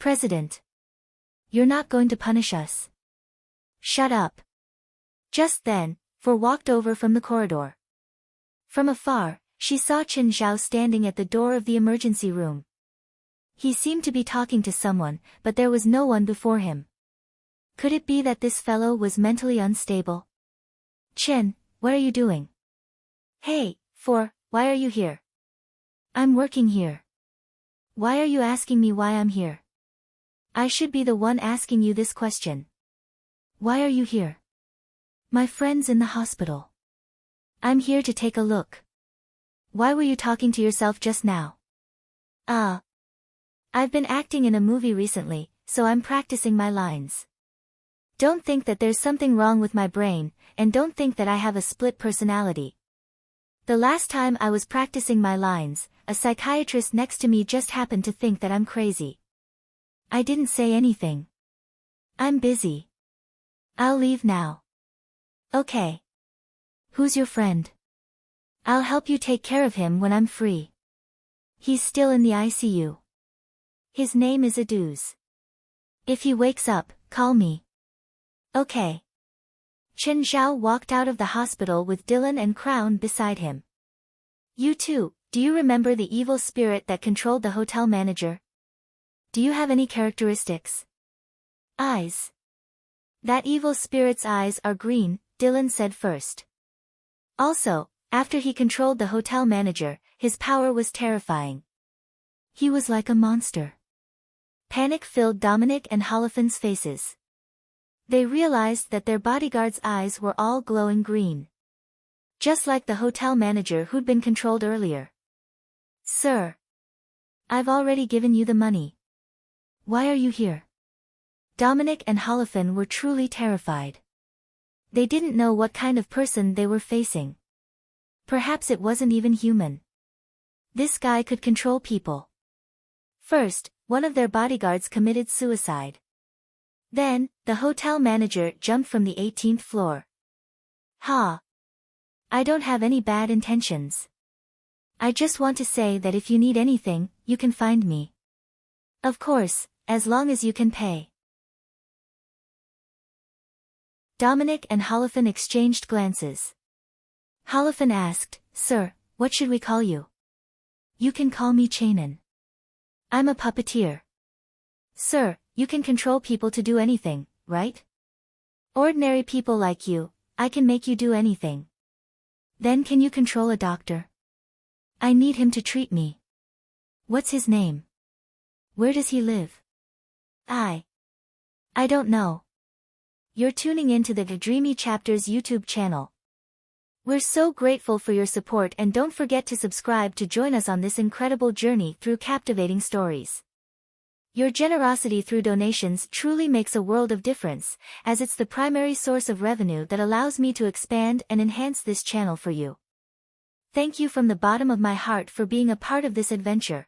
President. You're not going to punish us. Shut up. Just then, Fu walked over from the corridor. From afar, she saw Qin Zhao standing at the door of the emergency room. He seemed to be talking to someone, but there was no one before him. Could it be that this fellow was mentally unstable? Qin, what are you doing? Hey, Fu, why are you here? I'm working here. Why are you asking me why I'm here? I should be the one asking you this question. Why are you here? My friend's in the hospital. I'm here to take a look. Why were you talking to yourself just now? I've been acting in a movie recently, so I'm practicing my lines. Don't think that there's something wrong with my brain, and don't think that I have a split personality. The last time I was practicing my lines, a psychiatrist next to me just happened to think that I'm crazy. I didn't say anything. I'm busy. I'll leave now. Okay. Who's your friend? I'll help you take care of him when I'm free. He's still in the ICU. His name is Aduz. If he wakes up, call me. Okay. Qin Zhao walked out of the hospital with Dylan and Crown beside him. You two, do you remember the evil spirit that controlled the hotel manager? Do you have any characteristics? Eyes. That evil spirit's eyes are green, Dylan said first. Also, after he controlled the hotel manager, his power was terrifying. He was like a monster. Panic filled Dominic and Holophan's faces. They realized that their bodyguard's eyes were all glowing green. Just like the hotel manager who'd been controlled earlier. Sir. I've already given you the money. Why are you here? Dominic and Holophan were truly terrified. They didn't know what kind of person they were facing. Perhaps it wasn't even human. This guy could control people. First, one of their bodyguards committed suicide. Then, the hotel manager jumped from the 18th floor. Ha! I don't have any bad intentions. I just want to say that if you need anything, you can find me. Of course, as long as you can pay. Dominic and Holophan exchanged glances. Holophan asked, Sir, what should we call you? You can call me Chanin. I'm a puppeteer. Sir, you can control people to do anything, right? Ordinary people like you, I can make you do anything. Then can you control a doctor? I need him to treat me. What's his name? Where does he live? I don't know. You're tuning into the Dreamy Chapters YouTube channel. We're so grateful for your support, and don't forget to subscribe to join us on this incredible journey through captivating stories. Your generosity through donations truly makes a world of difference, as it's the primary source of revenue that allows me to expand and enhance this channel for you. Thank you from the bottom of my heart for being a part of this adventure.